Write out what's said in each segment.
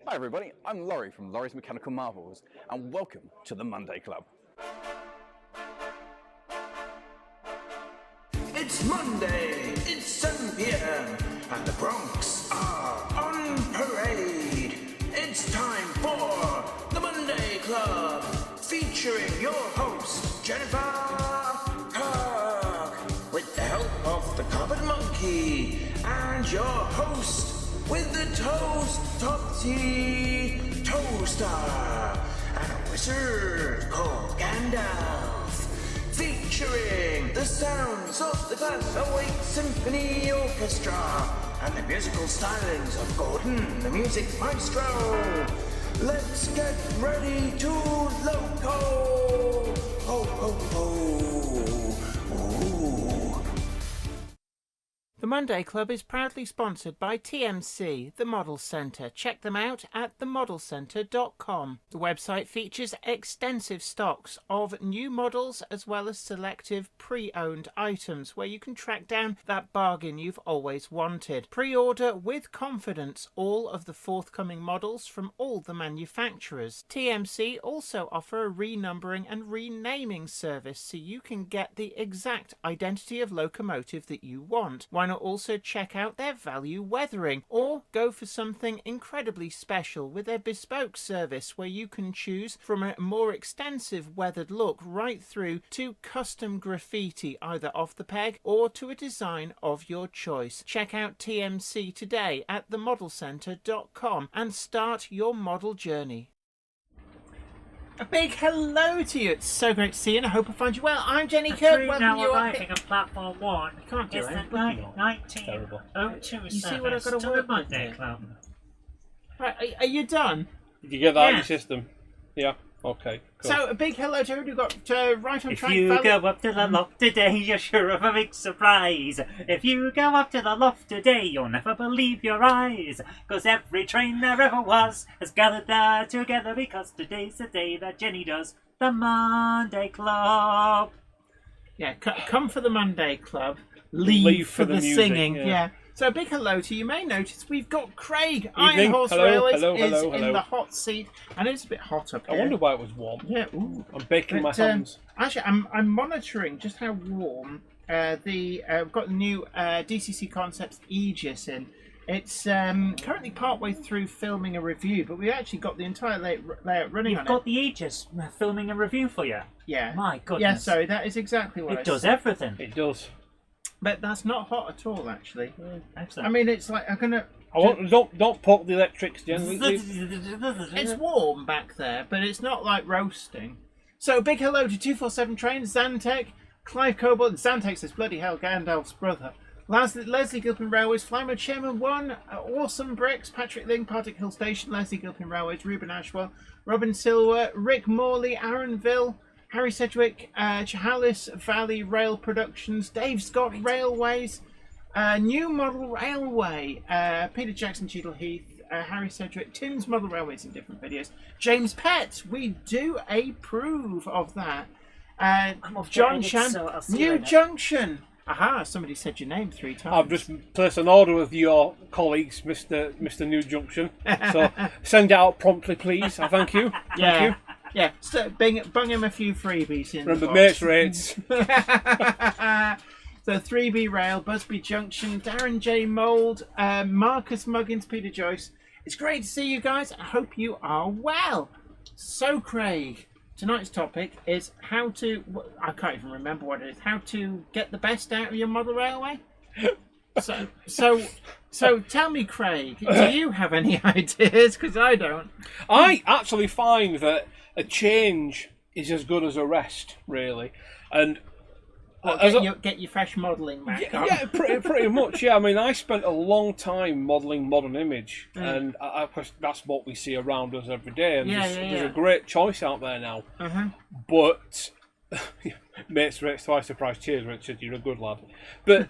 Hi everybody, I'm Laurie from Laurie's Mechanical Marvels, and welcome to the Monday Club. It's Monday, it's 7 p.m, and the Bronx are on parade. It's time for the Monday Club, featuring your host, Jennifer Kirk, with the help of the Covered Monkey, and your host, with the Toast Topsy Toaster, and a wizard called Gandalf, featuring the sounds of the Glass 08 Symphony Orchestra and the musical stylings of Gordon, the music maestro. Let's get ready to loco! Ho, ho, ho! Ooh. The Monday Club is proudly sponsored by TMC, the Model Centre. Check them out at themodelcentre.com. The website features extensive stocks of new models as well as selective pre-owned items where you can track down that bargain you've always wanted. Pre-order with confidence all of the forthcoming models from all the manufacturers. TMC also offer a renumbering and renaming service so you can get the exact identity of locomotive that you want. Why not also check out their value weathering, or go for something incredibly special with their bespoke service where you can choose from a more extensive weathered look right through to custom graffiti either off the peg or to a design of your choice. Check out TMC today at themodelcentre.com and start your model journey. A big hello to you. It's so great to see you, and I hope I find you well. I'm Jenny Kirk. Welcome you arriving at platform 1. I can't do it's it. the 1902 You see what I've got to to work the with Monday here? Club. Right, are you done? Did you get that out of Yeah. your system? Yeah. Okay. Cool. So a big hello to everybody who got right on If track. you fellas. go up to the loft today, you're sure of a big surprise. If you go up to the loft today, you'll never believe your eyes. 'Cause every train there ever was has gathered there together, because today's the day that Jenny does the Monday Club. Yeah, come for the Monday Club. Leave for the music, singing. yeah. Yeah. So a big hello to you. You may notice we've got Craig. Evening. Iron Horse Hello, Railways hello, is hello, in hello. the hot seat, and it's a bit hot up I here. wonder why it was warm. Yeah. Ooh. I'm baking my But, hands. actually, I'm monitoring just how warm we've got the new DCC Concepts Aegis in. It's currently partway through filming a review, but we actually got the entire layout running You've on got it. the Aegis filming a review for you. Yeah. My goodness. Yeah, sorry, that is exactly what It I does said. everything. It does. But that's not hot at all, actually. Excellent. I mean, it's like I'm gonna. Don't poke the electrics, Jen. It's warm back there, but it's not like roasting. So big hello to 247 Trains, Zantec, Clive Cobalt, Zantec says bloody hell, Gandalf's brother. Leslie Gilpin Railways, Flymo Chairman 1, Awesome Bricks, Patrick Ling, Partick Hill Station, Leslie Gilpin Railways, Ruben Ashwell, Robin Silver, Rick Morley, Aaronville, Harry Sedgwick, Chehalis Valley Rail Productions, Dave Scott Railways, New Model Railway, Peter Jackson, Cheadle Heath, Harry Sedgwick, Tim's Model Railways in different videos, James Pett, we do approve of that, I'm off John getting it, Chan, so I'll see you New later. Junction. Aha, somebody said your name 3 times. I've just placed an order with your colleagues, Mr. New Junction. So send it out promptly, please. I thank you. yeah. Thank you. Yeah, so bung him a few freebies in Remember, the mates box. rates. So 3B Rail, Busby Junction, Darren J. Mould, Marcus Muggins, Peter Joyce. It's great to see you guys. I hope you are well. So Craig, tonight's topic is how to, I can't even remember what it is, how to get the best out of your model railway. So tell me, Craig, do you have any ideas? Because I don't. I actually find that a change is as good as a rest, really. And Get your fresh modelling back on. yeah, pretty much. Yeah, I mean, I spent a long time modelling modern image, and of course that's what we see around us every day. And there's a great choice out there now. But mates rates twice the price. Cheers, Richard. You're a good lad. But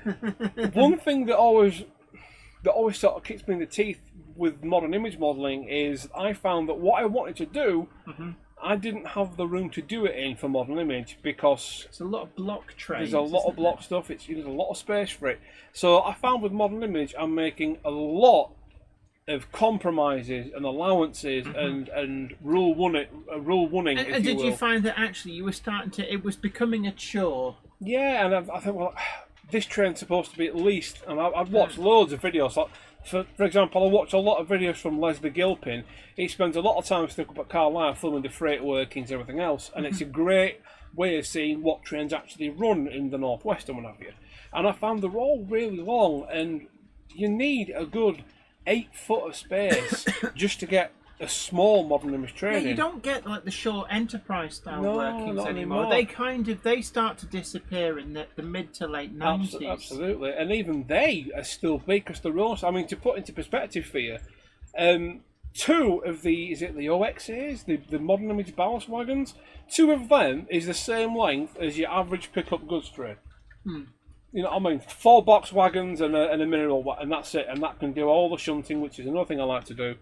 one thing that always sort of kicks me in the teeth with modern image modelling is I found that what I wanted to do. I didn't have the room to do it in for modern image because it's a lot of block trades. There's a lot of block stuff. There's a lot of space for it. So I found with modern image, I'm making a lot of compromises and allowances and rule running, And did you find that actually you were starting to? It was becoming a chore. Yeah, and I think, well, this train's supposed to be at least, and I've watched loads of videos. Like, for example, I watch a lot of videos from Leslie Gilpin. He spends a lot of time stuck up at Carlisle filming the freight workings and everything else, and it's a great way of seeing what trains actually run in the northwest and what have you. And I found they're all really long, and you need a good 8 foot of space just to get a small modern image train. Yeah, you don't get like the short enterprise style workings not anymore. They start to disappear in the mid to late 90s. Absolutely, and even they are still big because they're also. I mean, to put into perspective for you, 2 of the OXAs, the modern image ballast wagons, 2 of them is the same length as your average pickup goods train. You know what I mean? 4 box wagons and a mineral wagon, and that's it. And that can do all the shunting, which is another thing I like to do.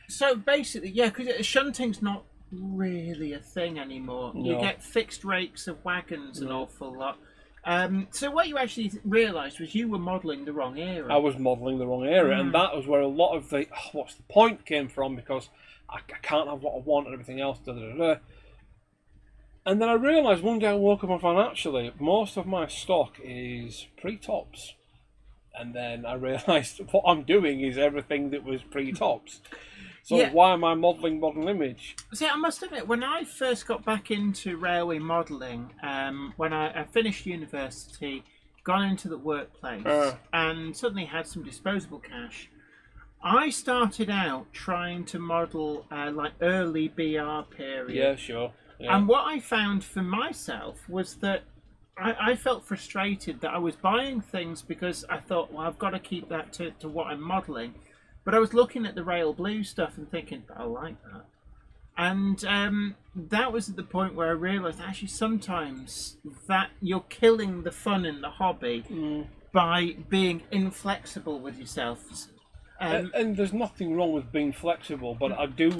So basically, yeah, because shunting's not really a thing anymore. No. You get fixed rakes of wagons an awful lot. So what you actually realised was you were modelling the wrong era. I was modelling the wrong era, and that was where a lot of the what's the point came from, because I can't have what I want and everything else. And then I realised one day I woke up and found actually most of my stock is pre-tops. And then I realised what I'm doing is everything that was pre-tops. So why am I modelling modern image? See, I must admit, when I first got back into railway modelling, when I finished university, gone into the workplace, and suddenly had some disposable cash, I started out trying to model like early BR period. Yeah, sure. Yeah. And what I found for myself was that I felt frustrated that I was buying things because I thought, well, I've got to keep that to what I'm modelling. But I was looking at the rail blue stuff and thinking, I like that. And that was at the point where I realised actually sometimes that you're killing the fun in the hobby by being inflexible with yourself. And there's nothing wrong with being flexible, but I do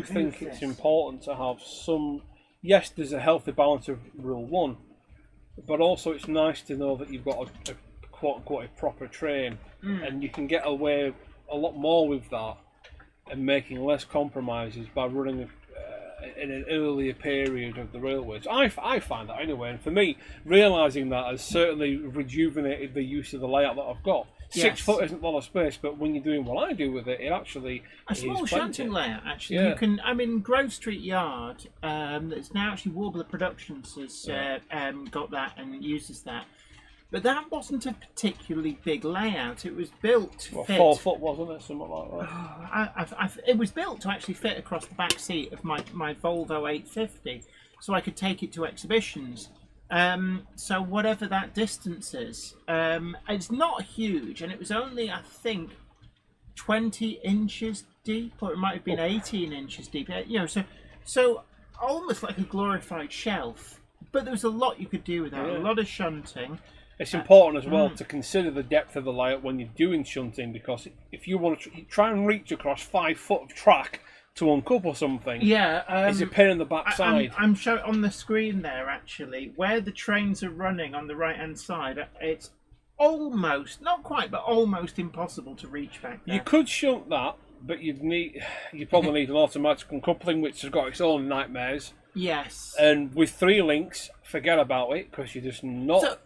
think it's important to have some. Yes, there's a healthy balance of rule 1, but also it's nice to know that you've got a quote unquote a proper train, and you can get away a lot more with that and making less compromises by running in an earlier period of the railways. I find that anyway, and for me, realising that has certainly rejuvenated the use of the layout that I've got. 6 foot isn't a lot of space, but when you're doing what I do with it, it actually a small shunting layout. Actually, you can. I mean, Grove Street Yard. It's now actually Warbler Productions has got that and uses that. But that wasn't a particularly big layout. It was built to fit. 4 foot, wasn't it? Something like that. It was built to actually fit across the back seat of my Volvo 850, so I could take it to exhibitions. So whatever that distance is, it's not huge, and it was only, I think, 20 inches deep, or it might have been 18 inches deep. You know, so almost like a glorified shelf. But there was a lot you could do with that. A lot of shunting. It's important as well to consider the depth of the layout when you're doing shunting, because if you want to try and reach across 5 foot of track to uncouple something, it's a pain in the backside. I'm showing on the screen there actually where the trains are running on the right hand side. It's almost, not quite, but almost impossible to reach back there. You could shunt that, but you probably need an automatic uncoupling, which has got its own nightmares. Yes. And with 3 links, forget about it, because you're just not. So,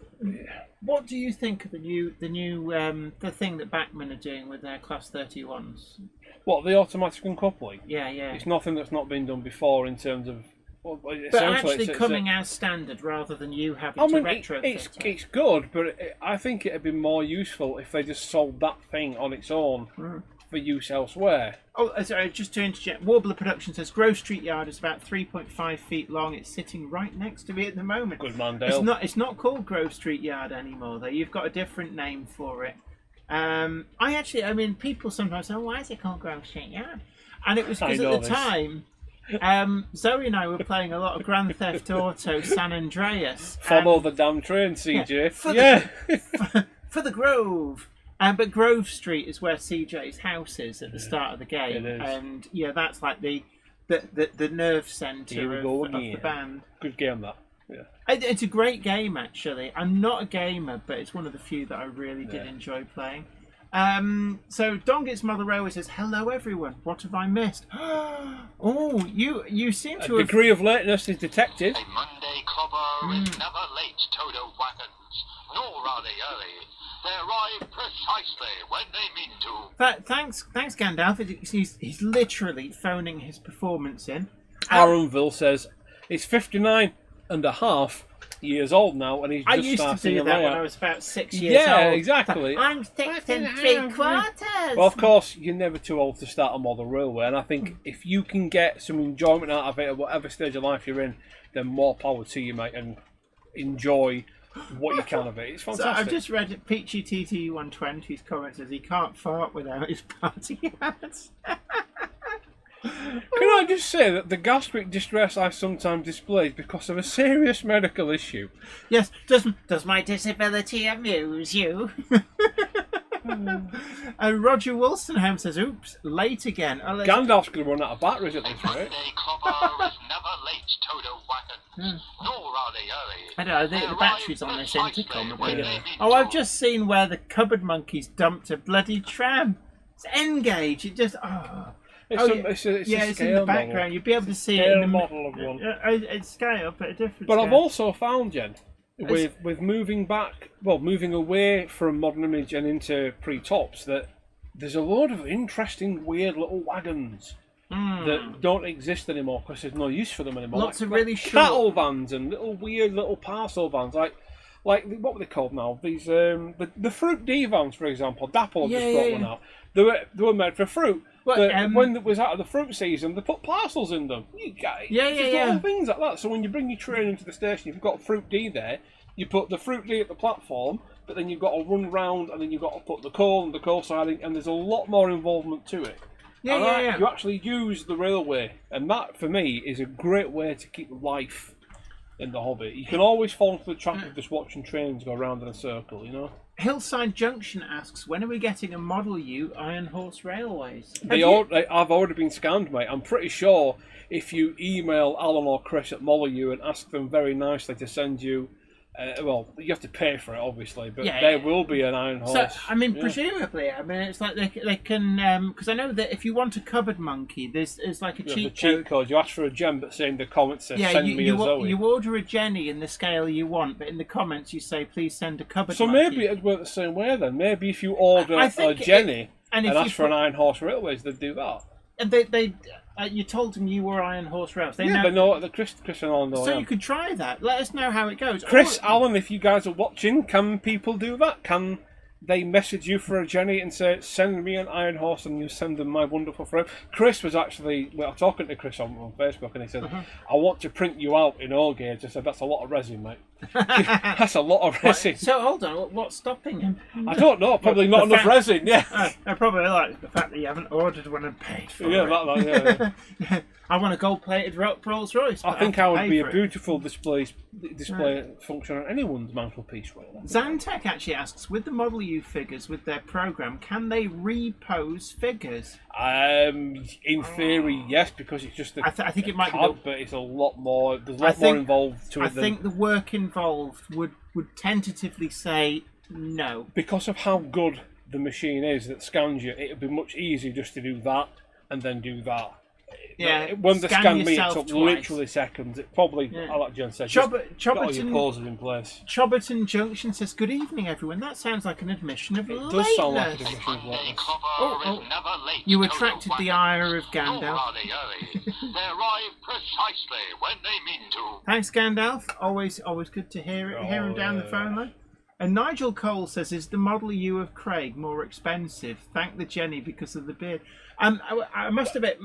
what do you think of the new the thing that Bachmann are doing with their Class 31s? What, the automatic uncoupling? Yeah. It's nothing that's not been done before in terms of. Well, but actually coming as standard rather than you having to retrofit it. It's good, but I think it'd be more useful if they just sold that thing on its own for use elsewhere. Oh, sorry, just to interject, Warbler Productions says Grove Street Yard is about 3.5 feet long. It's sitting right next to me at the moment. Good man, Dale. It's not called Grove Street Yard anymore, though. You've got a different name for it. I mean, people sometimes say, oh, why is it called Grove Street Yard? And it was because at the time, Zoe and I were playing a lot of Grand Theft Auto San Andreas. Follow the damn train, CJ. For the Grove. But Grove Street is where CJ's house is at the start of the game. It is. And that's like the nerve centre of the band. Good game, that. Yeah. It's a great game, actually. I'm not a gamer, but it's one of the few that I really did enjoy playing. So Dongit's Mother Railway says, "Hello everyone. What have I missed?" Oh, you seem to A degree of lateness is detected. A Monday clobber is never late, Toto wagons, nor are they early. They arrive precisely when they mean to. Thanks, Gandalf. He's literally phoning his performance in. Aaronville says it's 59 and a half years old now, and he's just I used to do that when I was about 6 years old. Yeah, exactly. I'm 6 3/4. Well, of course, you're never too old to start a model railway, and I think if you can get some enjoyment out of it at whatever stage of life you're in, then more power to you, mate, and enjoy what you can of it. It's fantastic. So I've just read it. Peachy TT120's comment says he can't fart without his party hats. Can I just say that the gastric distress I sometimes display is because of a serious medical issue? Yes. Does my disability amuse you? Roger Wolstenham says, "Oops, late again." Gandalf's going to run out of batteries at this rate. Monday clobber is never late, Toto wagons, nor are they early. I don't know, the battery's on this intercom. I've just seen where the cupboard monkeys dumped a bloody tram. It's N-gauge. It just... It's in the background. Model. You'll be able to see it in the model of one. It's scale, but a different But scale. I've also found, Jen, with moving away from modern image and into pre-tops, that there's a load of interesting, weird little wagons that don't exist anymore because there's no use for them anymore. Lots of really short cattle vans and little weird little parcel vans, like what were they called now? These the fruit D vans, for example. Dapple just brought one out. They were made for fruit. But when it was out of the fruit season, they put parcels in them. You guys, little things like that. So when you bring your train into the station, if you've got fruit D there, you put the fruit D at the platform, but then you've got to run round, and then you've got to put the coal and the coal siding, and there's a lot more involvement to it. You actually use the railway, and that for me is a great way to keep life in the hobby. You can always fall into the trap of just watching trains go around in a circle, you know. Hillside Junction asks, when are we getting a Model U Iron Horse Railways? I've already been scanned, mate. I'm pretty sure if you email Alan or Chris at Model U and ask them very nicely to send you, well, you have to pay for it, obviously, but there will be an Iron Horse. So, I mean, presumably, it's like they can, because I know that if you want a cupboard monkey, there's like a cheat code. You ask for a gem, but say in the comments, send me a Zoe. You order a Jenny in the scale you want, but in the comments you say, please send a cupboard monkey. So maybe it'd work the same way then. Maybe if you order a Jenny and ask for an Iron Horse Railways, they'd do that. And you told them you were Iron Horse Rails. They know the Chris and all know. So you could try that. Let us know how it goes. Chris, Alan, if you guys are watching, can people do that? Can they message you for a Jenny and say, send me an Iron Horse, and you send them my wonderful frame? Chris was actually talking to Chris on Facebook, and he said, I want to print you out in all gauge. I said, that's a lot of resin, mate. That's a lot of resin. So hold on, what's stopping him? I don't know. Probably not enough resin. Yeah. I probably like the fact that you haven't ordered one and paid for it. Yeah. I want a gold-plated Rolls Royce. I think I would be a beautiful display function on anyone's mantelpiece. Really. Zantek actually asks, with the Model U figures, with their program, can they repose figures? In theory, yes, because it's just I think it might be, but it's a lot more. There's a lot more involved to it. I think the work involved would tentatively say no, because of how good the machine is that scans you. It would be much easier just to do that and then do that. Yeah, when they scanned me, it took literally seconds. It probably, like Jen said, got all your poses in place. Chobberton Junction says, good evening, everyone. That sounds like an admission of lateness. It does sound like an admission of lateness. You attracted the ire of Gandalf. They arrive precisely when they mean to. Thanks, Gandalf. Always good to hear him down the phone line. And Nigel Cole says, is the Model U of Craig more expensive? Thank the Jenny because of the beard. I must admit...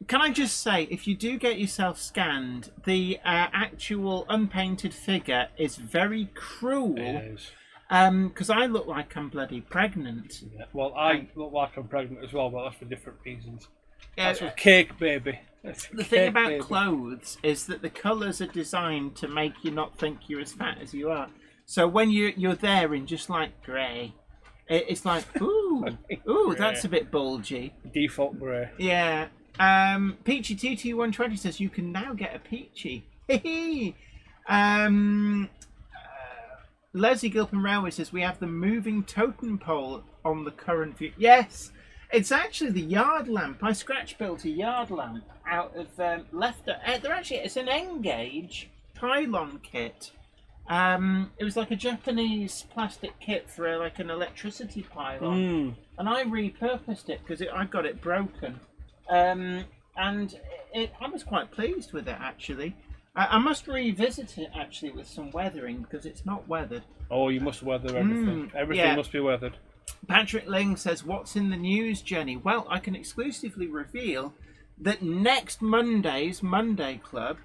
Can I just say, if you do get yourself scanned, the actual unpainted figure is very cruel. It is. Because I look like I'm bloody pregnant. Yeah. Well, I look like I'm pregnant as well, but that's for different reasons. That's with cake, baby. The thing about clothes is that the colours are designed to make you not think you're as fat as you are. So when you're there in just like grey, it's like, ooh, that's a bit bulgy. Default grey. Yeah. Peachy TT120 says you can now get a Peachy. Leslie Gilpin Railway says we have the moving totem pole on the current view. Yes, it's actually the yard lamp. I scratch built a yard lamp out of it's an N-gauge pylon kit. It was like a Japanese plastic kit for like an electricity pylon, and I repurposed it because I got it broken, and I was quite pleased with it actually. I must revisit it actually with some weathering because it's not weathered. Oh, you must weather everything. Everything must be weathered. Patrick Ling says, "What's in the news, Jenny?" Well, I can exclusively reveal that next Monday's Monday Club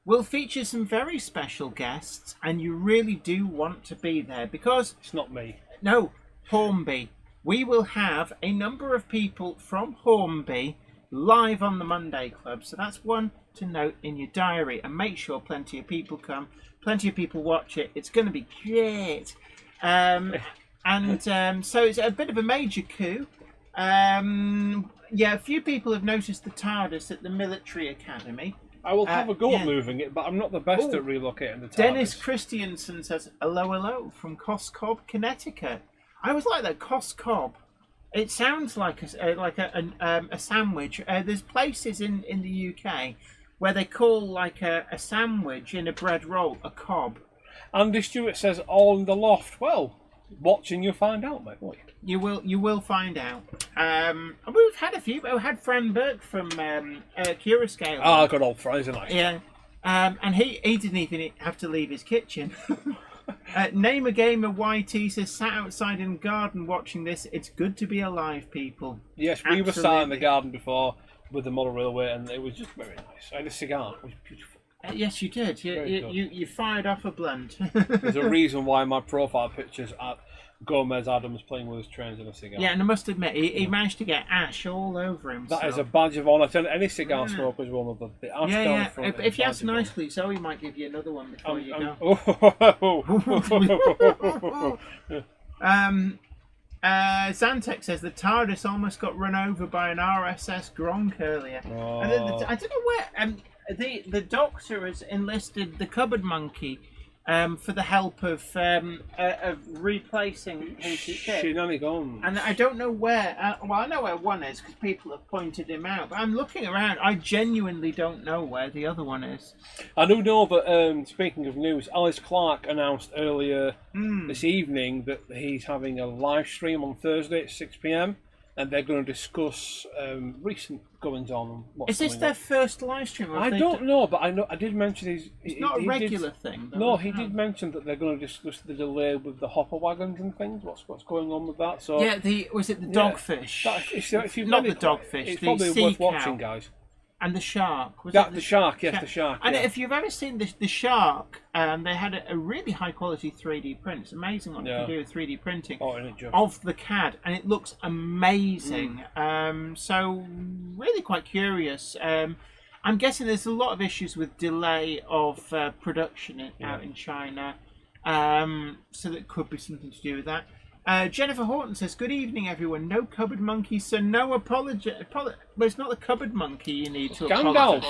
will feature some very special guests, and you really do want to be there because it's not me. No, Hornby. We will have a number of people from Hornby live on the Monday Club, so that's one to note in your diary, and make sure plenty of people come, plenty of people watch it. It's going to be great. So it's a bit of a major coup. A few people have noticed the TARDIS at the military academy. I will have a go at moving it, but I'm not the best at relocating the TARDIS. Dennis Christiansen says, hello from Coscob, Connecticut. I always like that, Coscob. It sounds like a sandwich. There's places in the UK where they call like a sandwich in a bread roll a cob. Andy Stewart says, all in the loft. Well, watching you'll find out, mate. You will find out. We've had a few. We had Fran Burke from Curascale. Ah, good old Fran, isn't he? Yeah. And he didn't even have to leave his kitchen. Name a Gamer YT says, sat outside in the garden watching this. It's good to be alive, people. Yes, we were sat in the garden before with the model railway, and it was just very nice. I had a cigar. It was beautiful. Yes, you did. You fired off a blunt. There's a reason why my profile pictures at Gomez Adams playing with his trains and a cigar. Yeah, and I must admit, he managed to get ash all over him. That is a badge of honour. Any cigar smoker is one of them. The ash down front. If you ask nicely, Zoe might give you another one before you go. Zantek says the TARDIS almost got run over by an RSS Gronk earlier. Oh. I don't know where. The Doctor has enlisted the Cupboard Monkey for the help of replacing his ship. Shenanigans. And I don't know where. I know where one is because people have pointed him out. But I'm looking around. I genuinely don't know where the other one is. I do know that, speaking of news, Alice Clark announced earlier this evening that he's having a live stream on Thursday at 6 p.m. and they're going to discuss recent goings on. Is this their first live stream? I don't know, but I did mention it's not a regular thing. Though, no, he did mention that they're going to discuss the delay with the hopper wagons and things. What's going on with that? So yeah, was it the dogfish? If you've not the dogfish. It's the probably sea worth cow. Watching, guys. And the shark. The shark. The shark. And yeah. if you've ever seen the shark, they had a really high quality 3D print. It's amazing what you can do with 3D printing of the CAD, and it looks amazing. So really quite curious. I'm guessing there's a lot of issues with delay of production out in China, so that could be something to do with that. Jennifer Horton says, good evening, everyone. No cupboard monkey, so no apology. But it's not the cupboard monkey you need to apologise.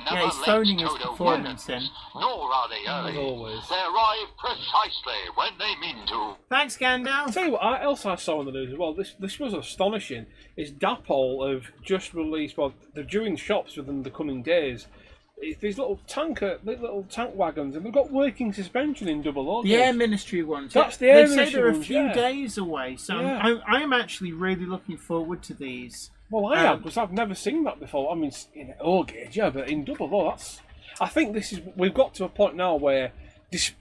Yeah, he's phoning his performance in. Nor are they early. As always. They arrive precisely when they mean to. Thanks, Gandalf. I'll tell you what else I saw in the news as well. This was astonishing. Is Dapol have just released, well, they're due in shops within the coming days. These little tank wagons, and they've got working suspension in double O. The Air Ministry ones. That's the Air Ministry ones. They say they're a few ones, days away, so I'm actually really looking forward to these. Well, I am, because I've never seen that before. I mean, in O gauge, yeah, but in double O, I think we've got to a point now where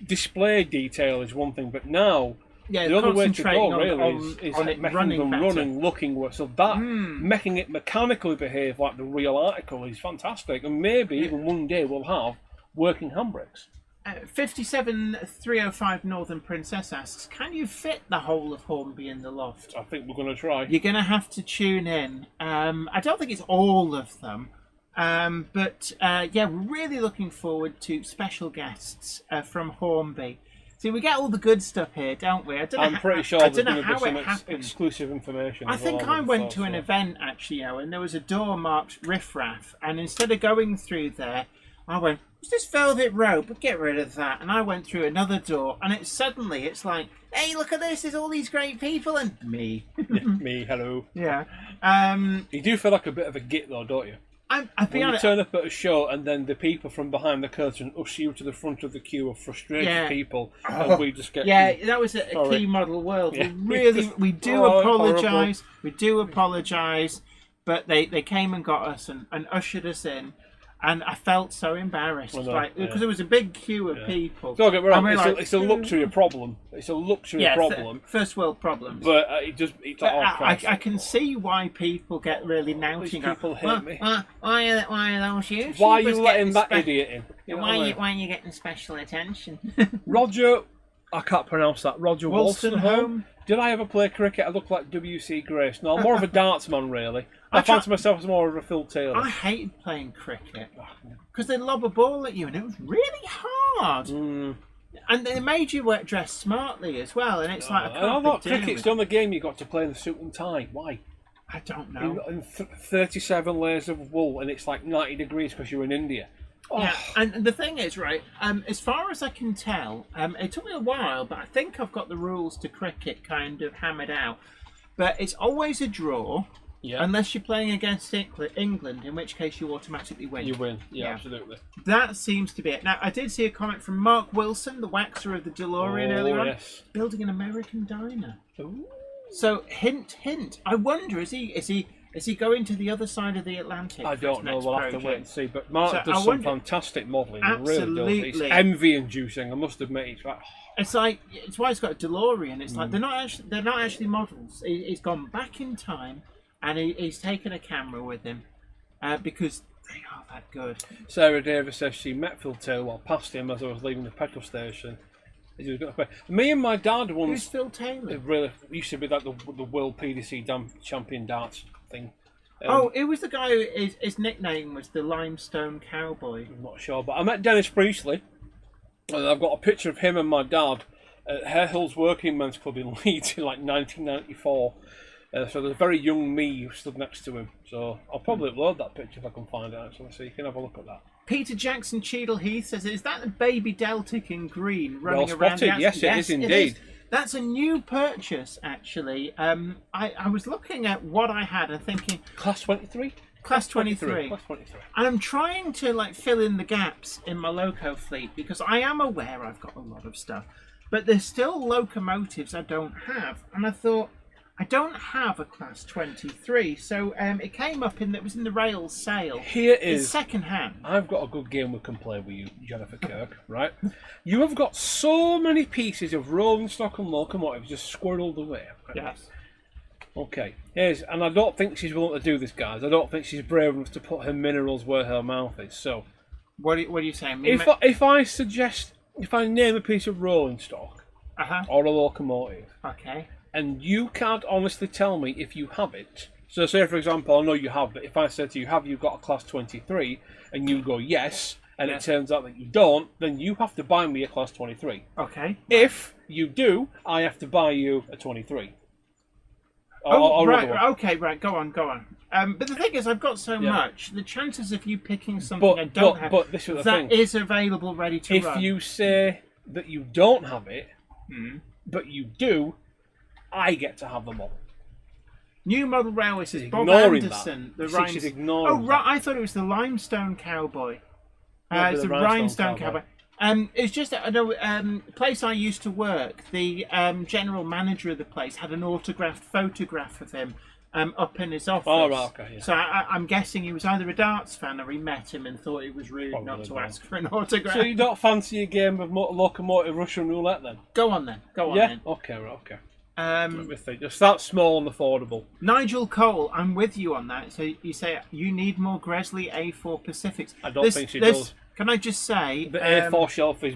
display detail is one thing, but now the other way to go really is making them running, looking worse. So that making it mechanically behave like the real article is fantastic, and maybe even one day we'll have working handbrakes. 57305 Northern Princess asks, can you fit the whole of Hornby in the loft? I think we're going to try. You're going to have to tune in. I don't think it's all of them, but we're really looking forward to special guests from Hornby. See, we get all the good stuff here, don't we? I'm pretty sure there's going to be some exclusive information. I think I went to an event, actually, and there was a door marked riffraff, and instead of going through there, I went, What's this velvet rope? Get rid of that. And I went through another door, and it's like, hey, look at this! There's all these great people, and me. Me, hello. Yeah. You do feel like a bit of a git, though, don't you? I'll be when honest. you turn up at a show, and then the people from behind the curtain usher you to the front of the queue of frustrated people, and we just get... Yeah, that was a key model world. Yeah. We do apologise. We do apologise, but they came and got us and ushered us in. And I felt so embarrassed, because there was a big queue of people. Don't get me wrong, it's a luxury problem. It's a luxury problem. First world problems. But I can see why people get really nouting. People hate me. Why are those you? Why are you letting that idiot in? You know why are you getting special attention? Roger, I can't pronounce that. Roger Wolstenholme. Did I ever play cricket? I look like W.C. Grace. No, I'm more of a darts man, really. I fancy myself as more of a Phil Taylor. I hated playing cricket because they lob a ball at you and it was really hard. And they made you dress smartly as well. And it's like, I thought cricket's the only game you got to play in the suit and tie. Why? I don't know. In 37 layers of wool, and it's like 90 degrees because you're in India. Yeah, and the thing is, right, as far as I can tell, it took me a while, but I think I've got the rules to cricket kind of hammered out. But it's always a draw, unless you're playing against England, in which case you automatically win. You win, yeah, absolutely. That seems to be it. Now, I did see a comment from Mark Wilson, the waxer of the DeLorean earlier on, building an American diner. Ooh. So, hint, hint. I wonder, is he going to the other side of the Atlantic? I don't know. We'll have to wait and see. But Mark does some fantastic modelling. Absolutely. Really does. It's envy-inducing. I must admit. It's like it's why he's got a DeLorean. It's like they're not actually models. He's gone back in time, and he's taken a camera with him because they are that good. Sarah Davis says she met Phil Taylor while past him as I was leaving the petrol station. Me and my dad once. Who's Phil Taylor? It really used to be like the World PDC Champion darts thing. It was the guy who his nickname was the Limestone Cowboy. I'm not sure, but I met Dennis Priestley, and I've got a picture of him and my dad at Hare Hills Working Men's Club in Leeds in like 1994. So there's a very young me who stood next to him. So I'll probably upload that picture if I can find it actually, so you can have a look at that. Peter Jackson Cheadle Heath says, "Is that the baby Deltic in green running around?" Yes, it is indeed. That's a new purchase, actually. I was looking at what I had and thinking... Class 23? Class 23. Class 23. And I'm trying to fill in the gaps in my Loco fleet because I am aware I've got a lot of stuff. But there's still locomotives I don't have. And I thought, I don't have a Class 23. So it came up it was in the rails sale. Here is... It's second hand. I've got a good game we can play with you, Jennifer Kirk, right? You have got so many pieces of rolling stock and locomotives just squirreled away. Yes. Okay. And I don't think she's willing to do this, guys. I don't think she's brave enough to put her minerals where her mouth is. So... What are you saying? If I name a piece of rolling stock or a locomotive... Okay. And you can't honestly tell me if you have it. So say, for example, I know you have, but if I said to you, have you got a Class 23? And you go, yes, and it turns out that you don't, then you have to buy me a Class 23. Okay. If you do, I have to buy you a 23. Right, okay, right, go on. But the thing is, I've got so much, the chances of you picking something I don't have, but this is the thing. Is available, ready to run. If you say that you don't have it, but you do, I get to have them all. New Model Railway says Bob Anderson. She's ignoring right. I thought it was the Limestone Cowboy. It's the Rhinestone Cowboy. It's just a place I used to work. The general manager of the place had an autographed photograph of him up in his office. Oh, right, okay. Yeah. So I'm guessing he was either a darts fan or he met him and thought it was rude not to ask for an autograph. So you don't fancy a game of locomotive Russian roulette then? Go on then. Yeah. Okay. Right. Okay. Let me think. Just that small and affordable. Nigel Cole, I'm with you on that. So you say you need more Gresley A4 Pacifics. I don't think she does. Can I just say the A4 shelf is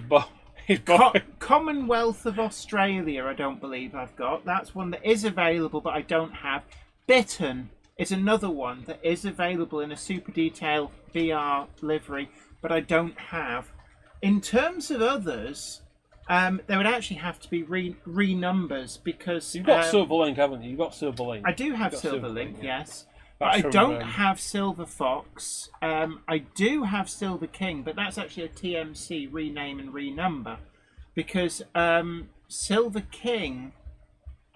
Commonwealth of Australia, I don't believe I've got. That's one that is available, but I don't have. Bitten is another one that is available in a super detail VR livery, but I don't have. In terms of others, there would actually have to be renumbers because you've got Silverlink, haven't you? You've got Silverlink. I do have Silverlink, yes. I don't have Silver Fox. I do have Silver King, but that's actually a TMC rename and renumber, because Silver King,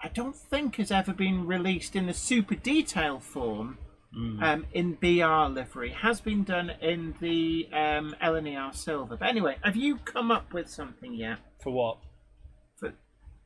I don't think has ever been released in the super detail form in BR livery. Has been done in the LNER Silver. But anyway, have you come up with something yet? For what? For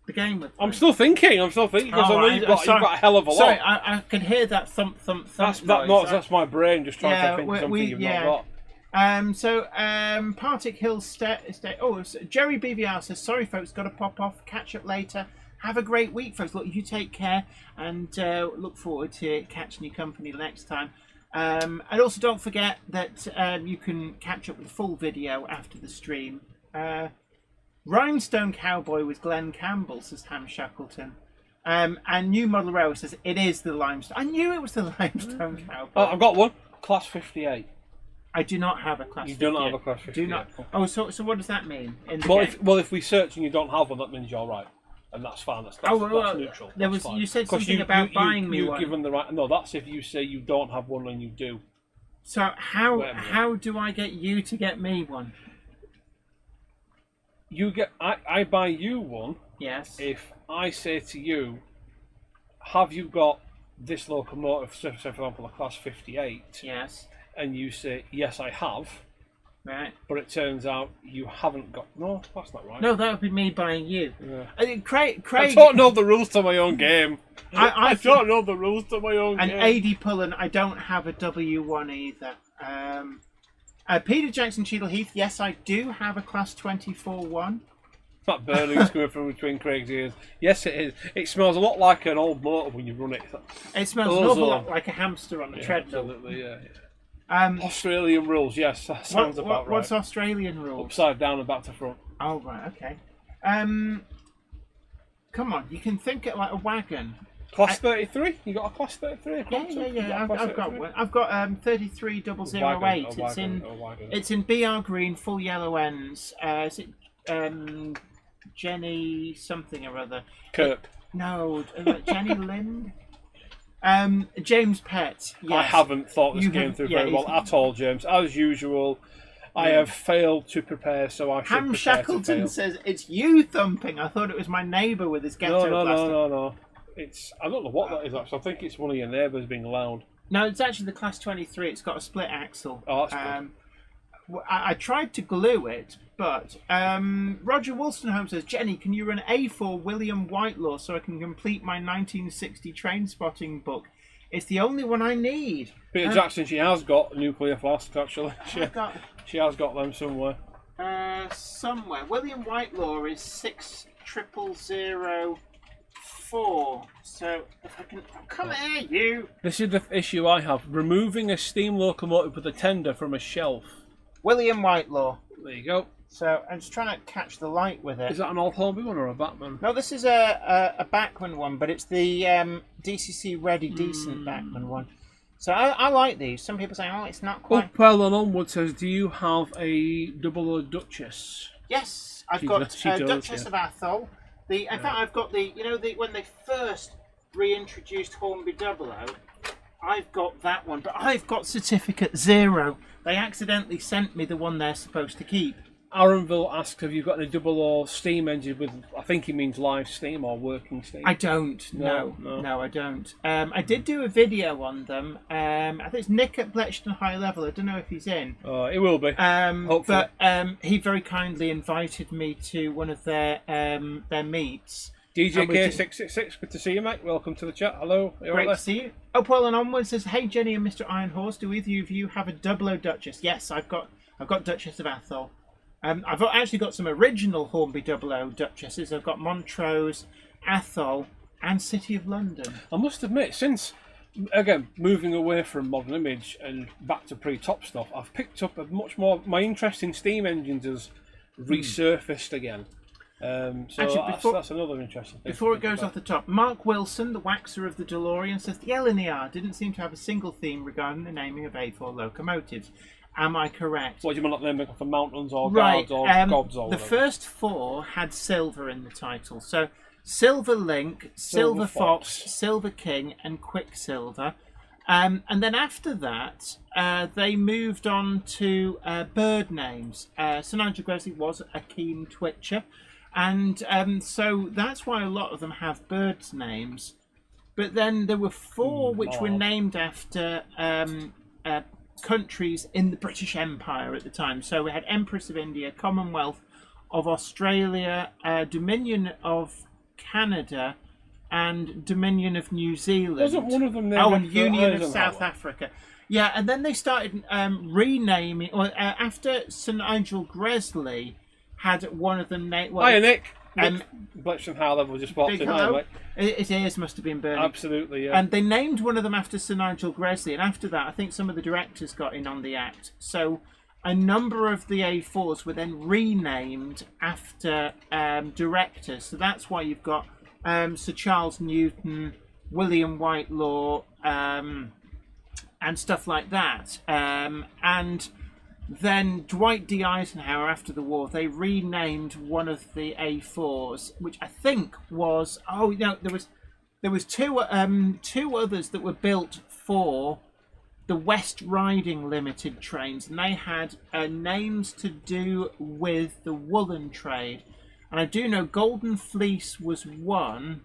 the game with I'm still thinking, because I know you've got a hell of a lot. Sorry, I can hear that thump, thump, thump noise. That's my brain just trying to think of something you've not got. Partick Hill Jerry BVR says, sorry folks, got to pop off, catch up later. Have a great week, folks. Look, you take care, and look forward to catching your company next time. And also don't forget that you can catch up with the full video after the stream. Rhinestone Cowboy with Glenn Campbell, says Ham Shackleton. And New Model Railway says, it is the limestone. I knew it was the limestone cowboy. Oh, I've got one. Class 58. I do not have a Class 58. You don't have a Class 58. Do not. Oh, so what does that mean? If we search and you don't have one, that means you're right. And that's fine. That's neutral. You said something about buying me one. Given the right. No, that's if you say you don't have one and you do. So how do I get you to get me one? I buy you one. Yes. If I say to you, have you got this locomotive, so for example, a Class 58? Yes. And you say, yes, I have. Right. But it turns out you haven't got... No, that's not right. No, that would be me buying you. Yeah. Craig... I don't know the rules to my own game. I don't know the rules to my own game. And AD Pullen, I don't have a W1 either. Peter Jackson Cheadle Heath, yes, I do have a Class 24-1. That burning's coming from between Craig's ears. Yes, it is. It smells a lot like an old motor when you run it. It smells an awful lot like a hamster on a treadmill. Absolutely, yeah. Australian rules, yes, that sounds about right. What's Australian rules? Upside down and back to front. Oh, right, okay. Come on, you can think it like a wagon. Class 33? You got a Class 33? Yeah. I've got one. I've got 33008. It's in BR green, full yellow ends. Is it Jenny something or other? Kirk. No, Jenny Lind. James Pett. Yes. I haven't thought this game through very well at all, James. As usual, I have failed to prepare, so I should Ham Shackleton says, it's you thumping. I thought it was my neighbour with his ghetto blaster. No. I don't know what that is, actually. I think it's one of your neighbours being loud. No, it's actually the Class 23. It's got a split axle. Oh, that's good. I tried to glue it, but Roger Wollstonehome says, Jenny, can you run A4 William Whitelaw so I can complete my 1960 train spotting book? It's the only one I need. Peter Jackson, she has got nuclear flasks, actually. She has got them somewhere. Somewhere. William Whitelaw is 60004. So if I can... Come here, you! This is the issue I have. Removing a steam locomotive with a tender from a shelf. William Whitelaw. There you go. So I'm just trying to catch the light with it. Is that an old Hornby one or a Batman? No, this is a Bachmann one, but it's the DCC Ready Decent Bachmann one. So I like these. Some people say, oh, it's not quite... Upwell and Onward says, do you have a 00 Duchess? Yes, I've got Duchess of Atholl. In fact, I've got when they first reintroduced Hornby 00, I've got that one, but I've got certificate 0. They accidentally sent me the one they're supposed to keep. Aronville asks, have you got a 00 steam engine with, I think he means live steam or working steam? I don't, no, I don't. I did do a video on them. I think it's Nick at Bletchton High Level. I don't know if he's in. It will be, hopefully. But he very kindly invited me to one of their meets. DJ K666, good to see you, mate. Welcome to the chat. Hello. Great to see you. Upwell and Onward says, hey Jenny and Mr. Iron Horse, do either of you have a 00 Duchess? Yes, I've got Duchess of Atholl. I've actually got some original Hornby 00 Duchesses. I've got Montrose, Atholl, and City of London. I must admit, since again moving away from Modern Image and back to pre-top stuff, I've picked up a much more. My interest in steam engines has resurfaced again. So actually, that's another interesting thing. Before it goes off the top, Mark Wilson, the waxer of the DeLorean, says the LNER didn't seem to have a single theme regarding the naming of A4 locomotives. Am I correct? What do you mean, not naming for mountains or guards or gods or the first 4 had silver in the title. So Silver Link, Silver Fox, Silver King, and Quicksilver. And then after that, they moved on to bird names. Sir Nigel Gresley was a keen twitcher, and so that's why a lot of them have birds' names. But then there were 4 which were named after countries in the British Empire at the time. So we had Empress of India, Commonwealth of Australia, Dominion of Canada, and Dominion of New Zealand. Wasn't one of them there? Oh, and Union of South Africa. Yeah, and then they started renaming, or after Sir Nigel Gresley had one of them named. Well, hiya, Nick. Bletchley High Level just popped in. Hiya, his ears must have been burning. Absolutely, yeah. And they named one of them after Sir Nigel Gresley, and after that, I think some of the directors got in on the act. So a number of the A4s were then renamed after directors. So that's why you've got Sir Charles Newton, William Whitelaw, and stuff like that. And then Dwight D. Eisenhower, after the war, they renamed one of the A4s, which I think was there was two others that were built for the West Riding Limited trains, and they had names to do with the woolen trade. And I do know Golden Fleece was one,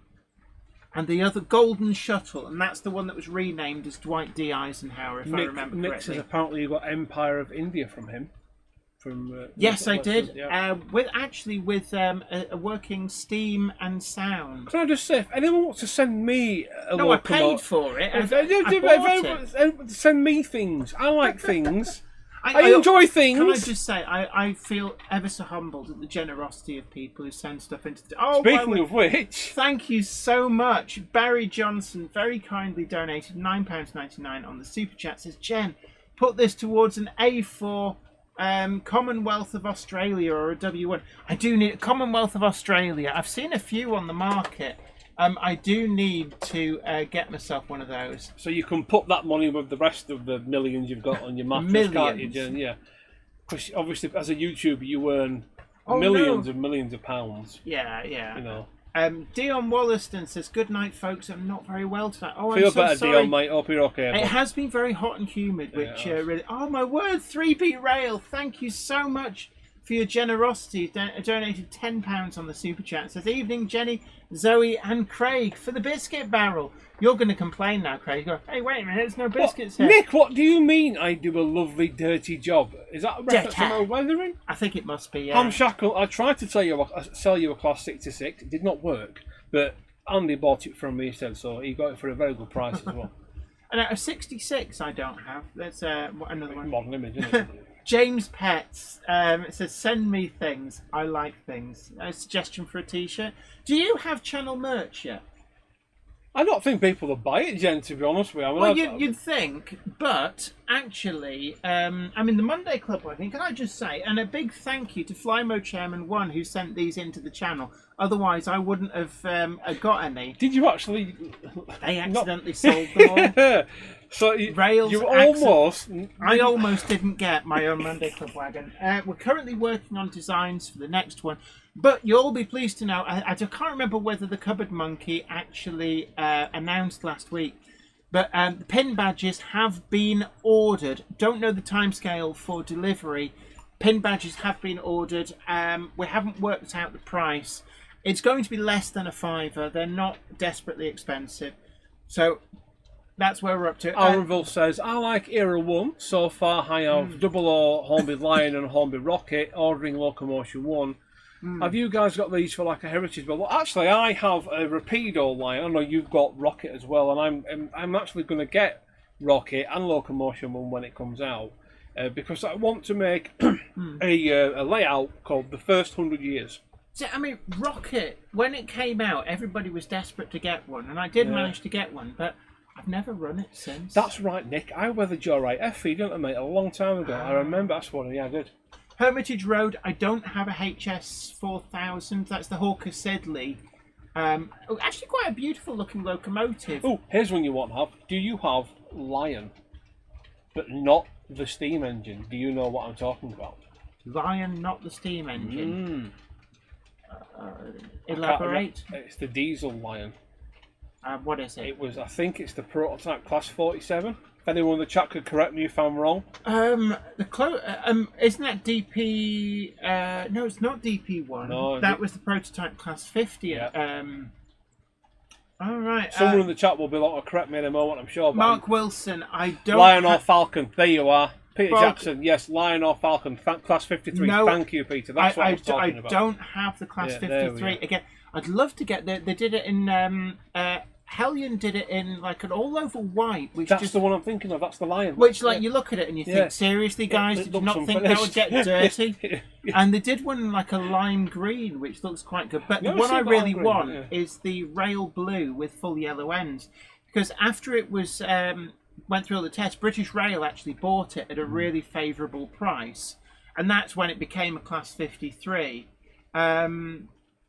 and the other Golden Shuttle, and that's the one that was renamed as Dwight D. Eisenhower, if I remember Nick correctly. says apparently you got Empire of India from him. Yes, I did. Yeah. With a working steam and sound. Can I just say, if anyone wants to send me a No, I paid for it. If I anyone send me things. I like things. I enjoy things. Can I just say, I feel ever so humbled at the generosity of people who send stuff into the... Speaking of which... Thank you so much. Barry Johnson very kindly donated £9.99 on the Super Chat. Says, Jen, put this towards an A4 Commonwealth of Australia or a W1. I do need a Commonwealth of Australia. I've seen a few on the market. I do need to get myself one of those. So you can put that money with the rest of the millions you've got on your mattress, can't you, Jen? Yeah. Because obviously, as a YouTuber, you earn millions and millions of pounds. Yeah, yeah. You know. Dion Wollaston says, "Good night, folks. I'm not very well tonight." Oh, Feel I'm so better, sorry. Dion, mate. Hope you're okay. It has been very hot and humid, which really... Oh, my word, 3B Rail. Thank you so much for your generosity. Donated £10 on the Super Chat. Says, evening, Jenny, Zoe and Craig for the biscuit barrel. You're going to complain now, Craig. Go, hey, wait a minute, there's no biscuits here. Nick, what do you mean I do a lovely dirty job? Is that a reference to my weathering? I think it must be, yeah. Ham Shackle, I tried to sell you a Class 66. It did not work, but Andy bought it from me instead, so he got it for a very good price as well. And a 66 I don't have. That's another one. Modern image, isn't it? James Pets says, send me things. I like things. A suggestion for a t-shirt. Do you have channel merch yet? I don't think people will buy it, Jen, to be honest with you. I mean, well, you'd think, but actually, I'm in the Monday Club, I think. Can I just say, and a big thank you to Flymo Chairman 1 who sent these into the channel. Otherwise, I wouldn't have got any. Did you actually? They accidentally sold them all. So Rails. I almost didn't get my own Monday Club wagon. We're currently working on designs for the next one, but you'll be pleased to know. I can't remember whether the Cupboard Monkey actually announced last week, but the pin badges have been ordered. Don't know the timescale for delivery. Pin badges have been ordered. We haven't worked out the price. It's going to be less than a £5. They're not desperately expensive. So that's where we're up to. Aaronville says, I like Era 1. So far, I have Double O, Hornby Lion and Hornby Rocket, ordering Locomotion 1. Have you guys got these for like a heritage build? Well, actually, I have a Rapido Lion. I know you've got Rocket as well, and I'm actually going to get Rocket and Locomotion 1 when it comes out. Because I want to make a layout called The First 100 Years. So, I mean, Rocket, when it came out, everybody was desperate to get one, and I did manage to get one, but I've never run it since. That's right, Nick. I weathered your IFE, didn't I, mate, a long time ago. I remember that's one. Yeah, I did. Hermitage Road, I don't have a HS 4000. That's the Hawker Siddeley. Actually, quite a beautiful looking locomotive. Oh, here's one you won't have. Do you have Lion, but not the steam engine? Do you know what I'm talking about? Lion, not the steam engine. Elaborate. It's the diesel Lion. What is it? I think it's the prototype Class 47. If anyone in the chat could correct me if I'm wrong. Isn't that DP? No, it's not DP1. No, that was the prototype Class 50. Yeah. All right. Someone in the chat will be able to correct me in a moment, I'm sure. Mark Wilson, I don't. Lion or Falcon? There you are. Peter Jackson, yes, Lion or Falcon, Class 53. No, thank you, Peter. That's what I was talking about. I don't have the Class 53. Again, I'd love to get They did it in. Hellion did it in like an all-over white, which that's the one I'm thinking of. That's the Lion. Which, you look at it and you think, seriously, guys, did you not think that would get dirty? And they did one like a lime green, which looks quite good. But the one I really want is the rail blue with full yellow ends, because after it was went through all the tests, British Rail actually bought it at a really favourable price, and that's when it became a Class 53.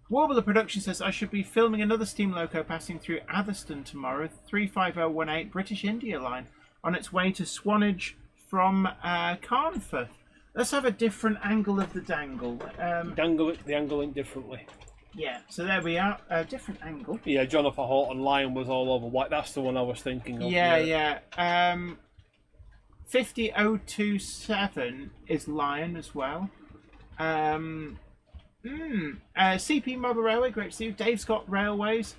Warbler Production says, I should be filming another steam loco passing through Atherstone tomorrow, 35018 British India line, on its way to Swanage from Carnforth. Let's have a different angle of the dangle. The angle in differently. Yeah, so there we are, a different angle. Yeah, Jonathan Horton, Lion was all over white. That's the one I was thinking of. Yeah. 50027 is Lion as well. CP Model Railway, great to see you. Dave Scott Railways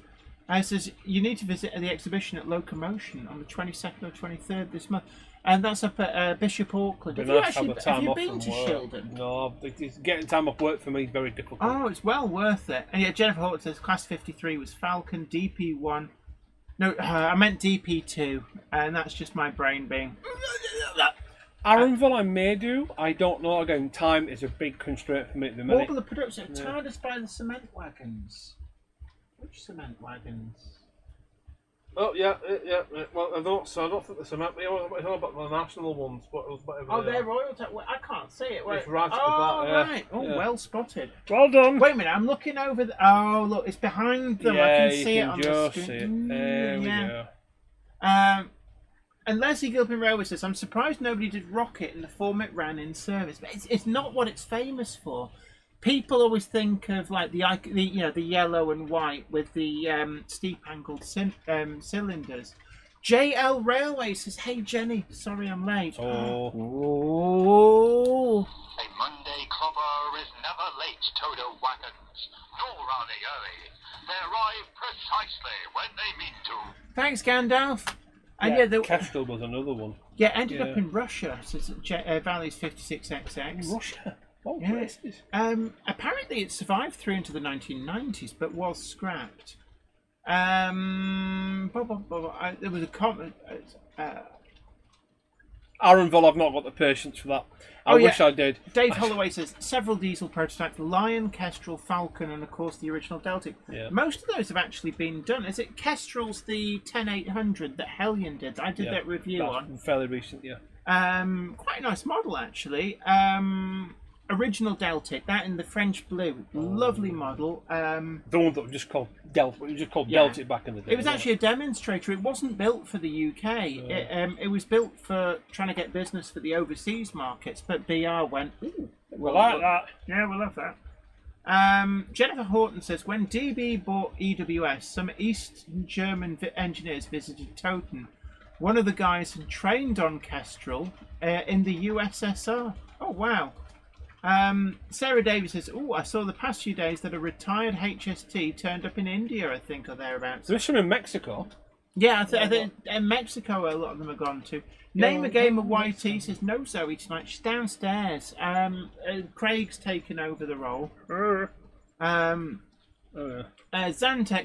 says you need to visit the exhibition at Locomotion on the 22nd or 23rd this month, and that's up at Bishop Auckland. Have you been to Shildon? No, getting time off work for me is very difficult. Oh, it's well worth it. And yeah, Jennifer Horton says Class 53 was Falcon, DP1. No, I meant DP2, and that's just my brain being. Arundel I may do. I don't know. Again, time is a big constraint for me at the minute. Warbler Production, tired us by the cement wagons. Which cement wagons? Oh, yeah. Well, I don't think the cement. It's all about the national ones, but whatever. Oh, they're Royal. I can't see it. It's right at the back, right. Oh, well spotted. Well done. Wait a minute, I'm looking over the. Oh, look, it's behind them. I can see it on the screen. See it. There we go. And Leslie Gilpin Railway says, I'm surprised nobody did Rocket in the form it ran in service. But it's not what it's famous for. People always think of like the yellow and white with the steep angled cylinders. JL Railway says, hey Jenny, sorry I'm late. Oh. A Monday clobber is never late, Toto wagons, nor are they early. They arrive precisely when they mean to. Thanks, Gandalf. And Kestrel was another one. Yeah, ended up in Russia, says Valley's 56XX. Russia? Oh, yes. Apparently it survived through into the 1990s, but was scrapped. There was a comment. Arundel, I've not got the patience for that. I wish I did. Dave Holloway says several diesel prototypes: Lion, Kestrel, Falcon, and of course the original Deltic. Yeah. Most of those have actually been done. Is it Kestrel's the 10800 that Hellion did? I did that review on. Fairly recent, yeah. Quite a nice model actually. Original Deltic, that in the French blue, lovely model. The one that was just called Deltic back in the day. It was actually a demonstrator. It wasn't built for the UK. It was built for trying to get business for the overseas markets. But BR went, ooh, we like that. Yeah, we love that. Jennifer Horton says, when DB bought EWS, some East German engineers visited Toten. One of the guys had trained on Kestrel in the USSR. Oh, wow. Sarah Davis says, oh, I saw the past few days that a retired HST turned up in India, I think, or thereabouts. There's some in Mexico. Yeah, I think in Mexico a lot of them have gone to. Name a Game of YT says, no Zoe tonight, she's downstairs. Craig's taken over the role. Zantex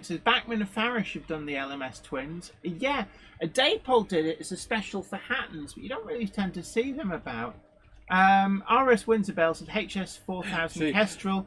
says, Bachman and Farish have done the LMS twins. Yeah, Daypol did it as a special for Hattons, but you don't really tend to see them about. RS Windsor said HS 4000 Kestrel,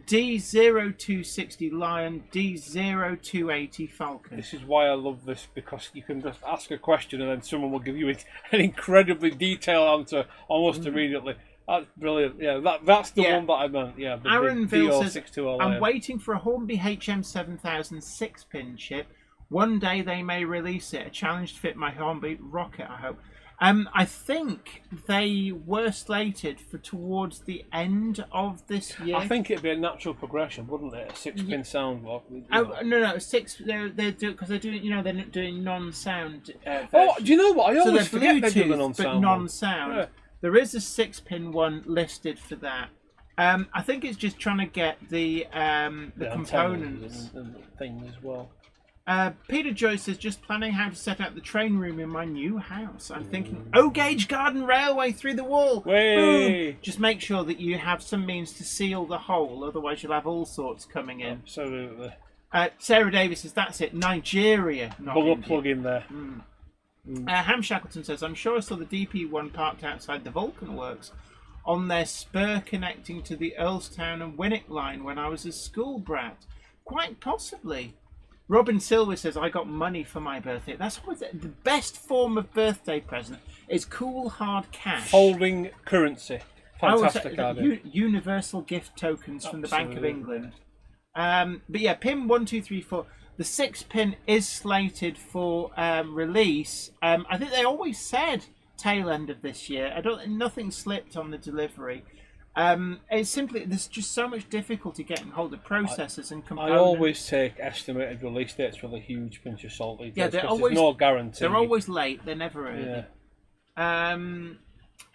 D0260 Lion, D0280 Falcon. This is why I love this, because you can just ask a question and then someone will give you an incredibly detailed answer almost immediately. That's brilliant. Yeah, that's the one that I meant. Yeah, the Aaronville says, I'm waiting for a Hornby HM7000 6-pin chip. One day they may release it. A challenge to fit my Hornby rocket, I hope. I think they were slated for towards the end of this year. I think it'd be a natural progression, wouldn't it? A 6-pin sound block. No, 6. They're because they're doing, they're not doing non-sound. Oh, do you know what? I so always forget they're doing Bluetooth, non-sound. but non-sound. Yeah. There is a 6-pin one listed for that. I think it's just trying to get the components and things as well. Peter Joyce says, just planning how to set up the train room in my new house. I'm thinking, O-gauge garden railway through the wall. Boom. Just make sure that you have some means to seal the hole, otherwise you'll have all sorts coming in. Absolutely. Sarah Davis says, that's it, Nigeria. Plug in there. Ham Shackleton says, I'm sure I saw the DP one parked outside the Vulcan Works on their spur connecting to the Earlstown and Winnick line when I was a school brat. Quite possibly. Robin Silver says, I got money for my birthday. That's always the best form of birthday present is cool hard cash. Folding currency. Fantastic idea. Universal gift tokens from the Bank of England. But yeah, pin 1, 2, 3, 4. The 6-pin is slated for release. I think they always said tail end of this year. Nothing slipped on the delivery. It's simply there's just so much difficulty getting hold of processors and components. I always take estimated release dates with a huge pinch of salt. They're always, there's no guarantee. They're always late. They're never early. Yeah.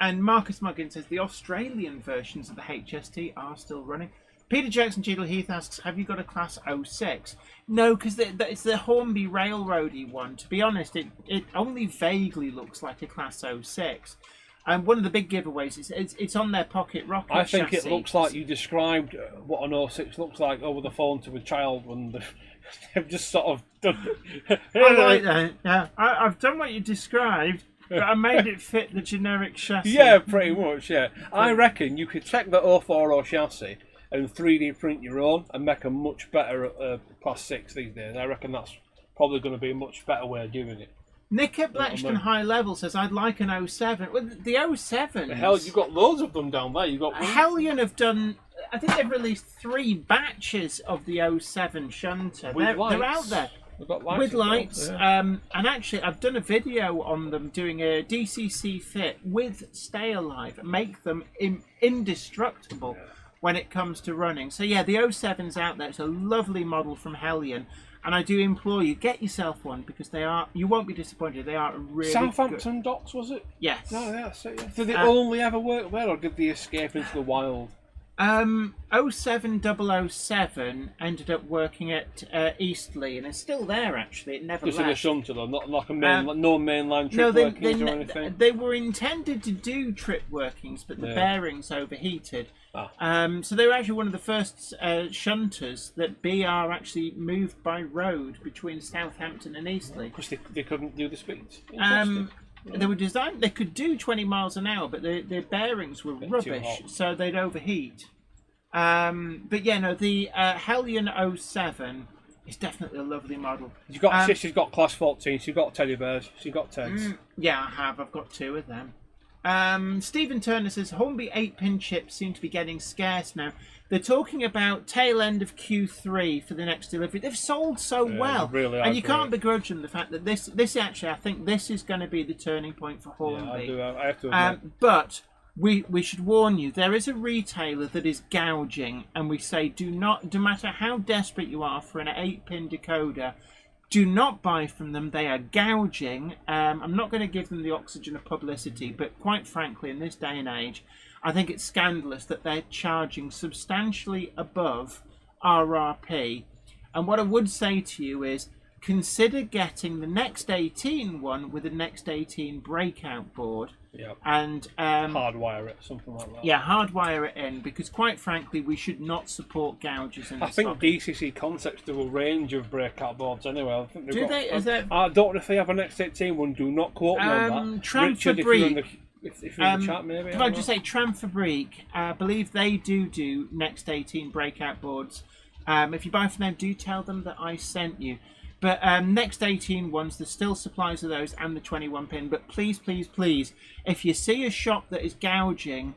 And Marcus Muggins says the Australian versions of the HST are still running. Peter Jackson Cheadle Heath asks, have you got a Class 06? No, because it's the Hornby Railroady one. To be honest, it only vaguely looks like a Class 06. And one of the big giveaways is it's on their pocket rocket I think chassis. it looks like you described what an 06 looks like over the phone to a child when they've just sort of done it. I like that. Yeah, I've done what you described, but I made it fit the generic chassis. Yeah, pretty much, yeah. I reckon you could check the 040 chassis and 3D print your own and make a much better Class 6 these days. I reckon that's probably going to be a much better way of doing it. Nick at Bletchton High Level says, I'd like an 07. Well, the 07... Hell, you've got loads of them down there. You've got Hellion have done... I think they've released 3 batches of the 07 shunter. They're out there. Got lights with lights. Yeah. And actually, I've done a video on them doing a DCC fit with Stay Alive. Make them indestructible when it comes to running. So yeah, the 07's out there. It's a lovely model from Hellion. And I do implore you, get yourself one because you won't be disappointed. They are really Southampton good. Docks, was it? Yes. No, yeah, so, yeah. Did they only ever work there, or did they escape into the wild? 07007 ended up working at Eastleigh, and it's still there actually. It never Just left. in a shunter though, not like a no mainline trip workings or anything. They were intended to do trip workings, but the bearings overheated. So they were actually one of the first shunters that BR actually moved by road between Southampton and Eastleigh. Because they couldn't do the speeds. They were designed. They could do 20 miles an hour, but their bearings were rubbish, so they'd overheat. But yeah, no, the Hellion 07 is definitely a lovely model. You've got she's got Class 14. She's got teddy bears. She's got Teds. Yeah, I have. I've got 2 of them. Stephen Turner says Hornby 8-pin chips seem to be getting scarce now. They're talking about tail end of Q3 for the next delivery. They've sold so well, really and you can't begrudge them the fact that this actually, I think this is going to be the turning point for Hornby. Yeah, I have to admit. But we should warn you, there is a retailer that is gouging, and we say no matter how desperate you are for an 8-pin decoder, do not buy from them. They are gouging. I'm not going to give them the oxygen of publicity, but quite frankly, in this day and age, I think it's scandalous that they're charging substantially above RRP. And what I would say to you is, consider getting the Next 18 one with a Next 18 breakout board. And hardwire it, something like that. Yeah, hardwire it in, because quite frankly, we should not support gouges in this I think hobby. DCC Concepts do a range of breakout boards anyway. I think Do they? Is there... I don't know if they have an X18 one. Do not quote me on that. Tramfabrique. If you're in the chat, maybe. Can I just say, Tramfabrique, I believe they do Next 18 breakout boards. If you buy from them, do tell them that I sent you. But Next 18 ones, there's still supplies of those and the 21-pin. But please, please, please, if you see a shop that is gouging,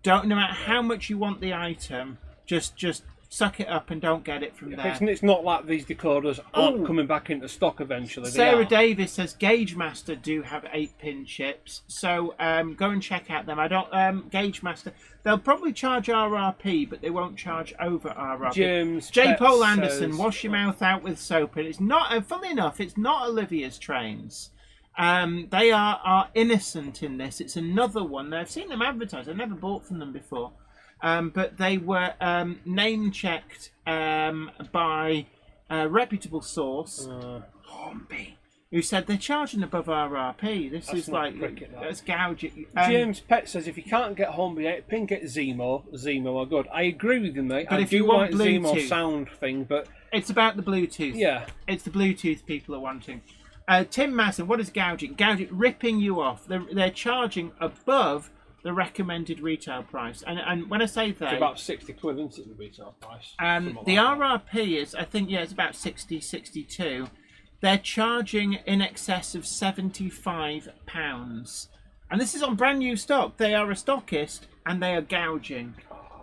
no matter how much you want the item, just suck it up and don't get it from there. It's not like these decoders aren't coming back into stock eventually. Sarah Davis says Gauge Master do have 8-pin chips, so go and check out them. I don't Gauge Master. They'll probably charge RRP, but they won't charge over RRP. James J. Pett Paul Anderson, says, wash your mouth out with soap, and it's not. Funnily enough, it's not Olivia's trains. They are innocent in this. It's another one. I've seen them advertised. I've never bought from them before. But they were name-checked by a reputable source, Hornby, who said they're charging above RRP. This is like, that's gouging. James Pett says if you can't get Hornby 8-pin, get Zemo. Zemo are good. I agree with you, mate. But I if do you want like Zemo Bluetooth, sound thing, but... It's about the Bluetooth. Yeah. It's the Bluetooth people are wanting. Tim Masson, what is gouging? Gouging, ripping you off. They're charging above the recommended retail price, and when I say that, it's about 60 quid, isn't it, the retail price? The RRP is, I think, it's about 60, 62. They're charging in excess of £75, and this is on brand new stock. They are a stockist, and they are gouging.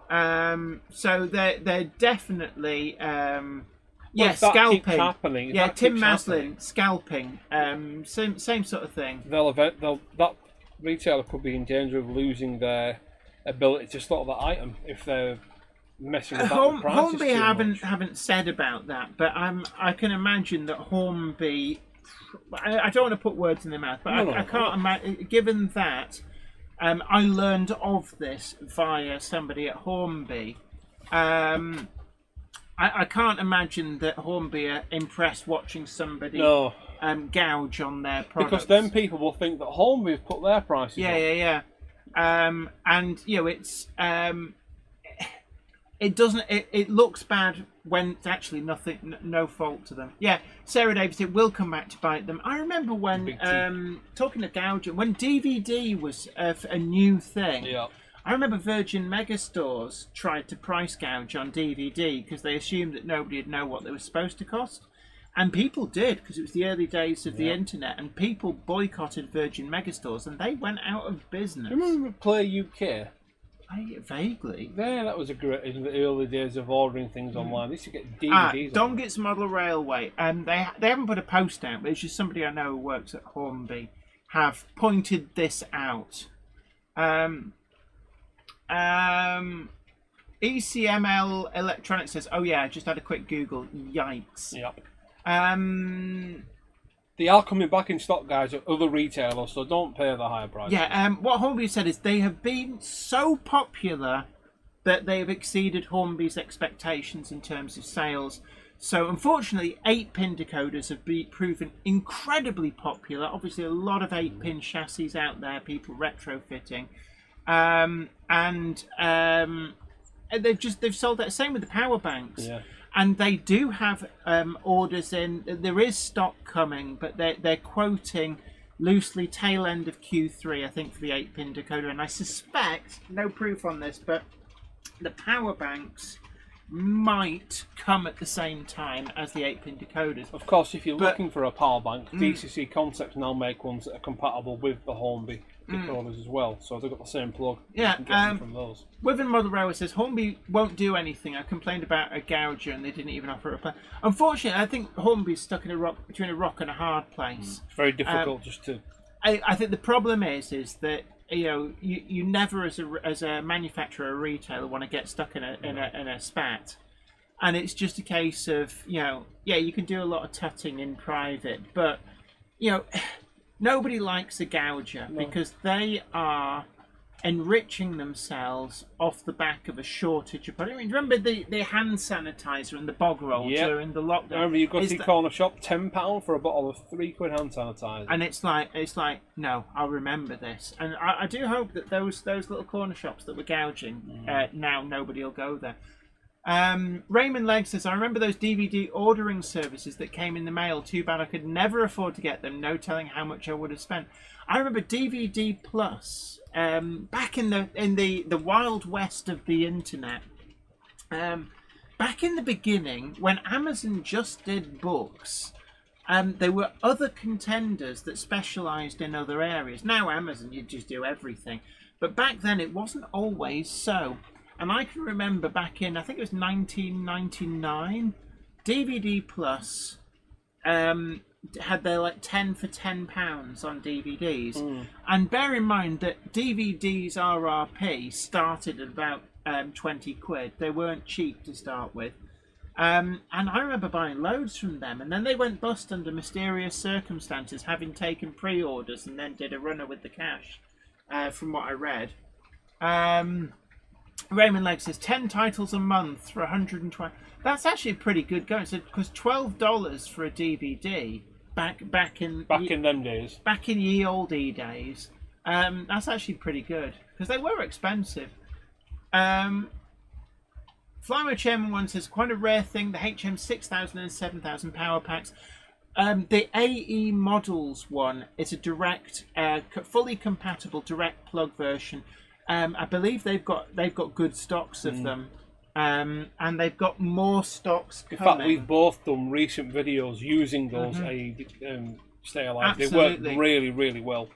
So they're definitely scalping. Yeah, Tim Maslin, scalping. Same sort of thing. That retailer could be in danger of losing their ability to stock that item if they're messing about with prices Hornby too much. haven't said about that, but I can imagine that Hornby. I don't want to put words in their mouth, but I can't imagine. Given that, I learned of this via somebody at Hornby. I can't imagine that Hornby are impressed watching somebody gouge on their products. Because then people will think that Hornby have put their prices up. Yeah. And it's it doesn't. It looks bad when it's actually no fault to them. Yeah, Sarah Davis, it will come back to bite them. I remember when talking of gouging, when DVD was a new thing. Yeah. I remember Virgin Megastores tried to price gouge on DVD because they assumed that nobody would know what they were supposed to cost. And people did, because it was the early days of the internet, and people boycotted Virgin Megastores, and they went out of business. Do you remember Play UK? Vaguely. Yeah, that was a great, in the early days of ordering things online. They used to get DVDs. Dongett's Model Railway. They haven't put a post out, but it's just somebody I know who works at Hornby have pointed this out. ECML Electronics says, "Oh yeah, I just had a quick Google. Yikes." Yep. They are coming back in stock, guys, at other retailers, so don't pay the higher price. Yeah. What Hornby said is they have been so popular that they have exceeded Hornby's expectations in terms of sales. So unfortunately, 8-pin decoders have been proven incredibly popular. Obviously, a lot of 8-pin chassis out there, people retrofitting. They've sold that. Same with the power banks. Yeah. And they do have orders in. There is stock coming, but they're quoting loosely tail end of Q3, I think, for the 8-pin decoder. And I suspect, no proof on this, but the power banks might come at the same time as the 8-pin decoders. Of course, if you're looking for a power bank, DCC Concepts now make ones that are compatible with the Hornby decoders as well, so they've got the same plug. Yeah, you can get them from those. Within Model Railway says Hornby won't do anything. I complained about a gouger and they didn't even offer a plan. Unfortunately, I think Hornby's stuck in between a rock and a hard place. It's very difficult just to. I think the problem is that you never as a manufacturer or retailer want to get stuck in a spat, and it's just a case of you can do a lot of tutting in private, but nobody likes a gouger because they are enriching themselves off the back of a shortage of product. I mean, remember the hand sanitizer and the bog roll during the lockdown? Remember you go to the corner shop, £10 for a bottle of 3 quid hand sanitizer. And it's like no, I'll remember this. And I do hope that those little corner shops that were gouging, now nobody will go there. Raymond Legg says, I remember those DVD ordering services that came in the mail. Too bad I could never afford to get them. No telling how much I would have spent. I remember DVD Plus, back in the wild west of the internet. Back in the beginning, when Amazon just did books, there were other contenders that specialised in other areas. Now Amazon, you just do everything. But back then it wasn't always so. And I can remember back in, I think it was 1999, DVD Plus had their like 10 for £10 on DVDs. And bear in mind that DVDs RRP started at about 20 quid. They weren't cheap to start with. And I remember buying loads from them, and then they went bust under mysterious circumstances, having taken pre-orders and then did a runner with the cash, from what I read. Raymond Legg says 10 titles a month for 120. That's actually pretty good going. So, because $12 for a DVD back in them days, back in ye olde days, that's actually pretty good because they were expensive. Flymo Chairman 1 says quite a rare thing. The HM 6000 and 7000 power packs. The AE Models one is a direct, fully compatible direct plug version. I believe they've got good stocks of them, and they've got more stocks coming. In fact, we've both done recent videos using those Stay Alive. Absolutely. They work really, really well.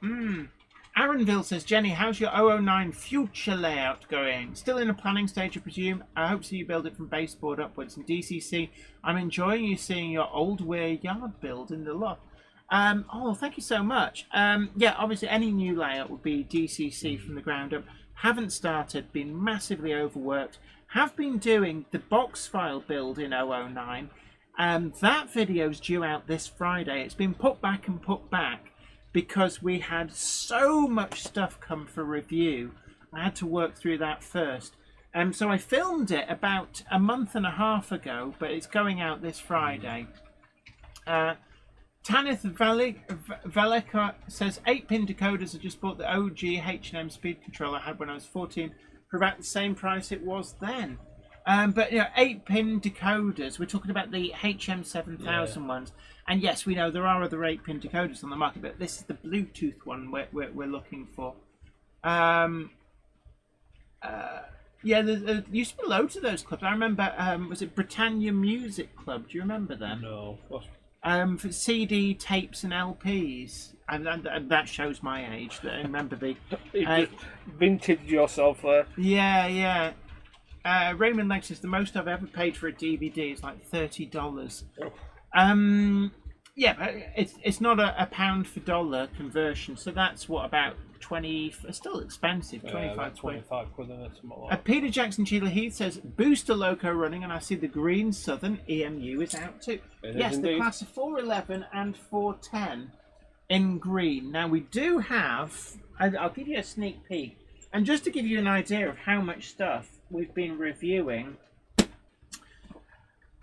Aaronville says, Jenny, how's your 009 future layout going? Still in a planning stage, I presume. I hope so you build it from baseboard upwards. And DCC, I'm enjoying you seeing your old weir yard build in the loft. Oh, thank you so much. Yeah, obviously any new layout would be DCC from the ground up. Haven't started, been massively overworked. Have been doing the box file build in 009. That video's due out this Friday. It's been put back and put back because we had so much stuff come for review. I had to work through that first. So I filmed it about a month and a half ago, but it's going out this Friday. Tanith Velika says 8-pin decoders. I just bought the OG H&M speed controller I had when I was 14 for about the same price it was then. But 8-pin decoders, we're talking about the HM 7000 ones. And yes, we know there are other 8-pin decoders on the market, but this is the Bluetooth one we're looking for. Yeah, there used to be loads of those clubs. I remember, was it Britannia Music Club? Do you remember them? No. For CD, tapes and LPs. And that shows my age. That I remember the... vintage yourself there. Yeah. Raymond Legg says the most I've ever paid for a DVD is like $30. Yeah, but it's not a pound for dollar conversion, so that's what, about 20. It's still expensive, 25 quid. Like Peter Jackson Sheila Heath says booster loco running, and I see the green Southern EMU is out too. Yes, the class of 411 and 410 in green. Now we do have. I'll give you a sneak peek, and just to give you an idea of how much stuff we've been reviewing.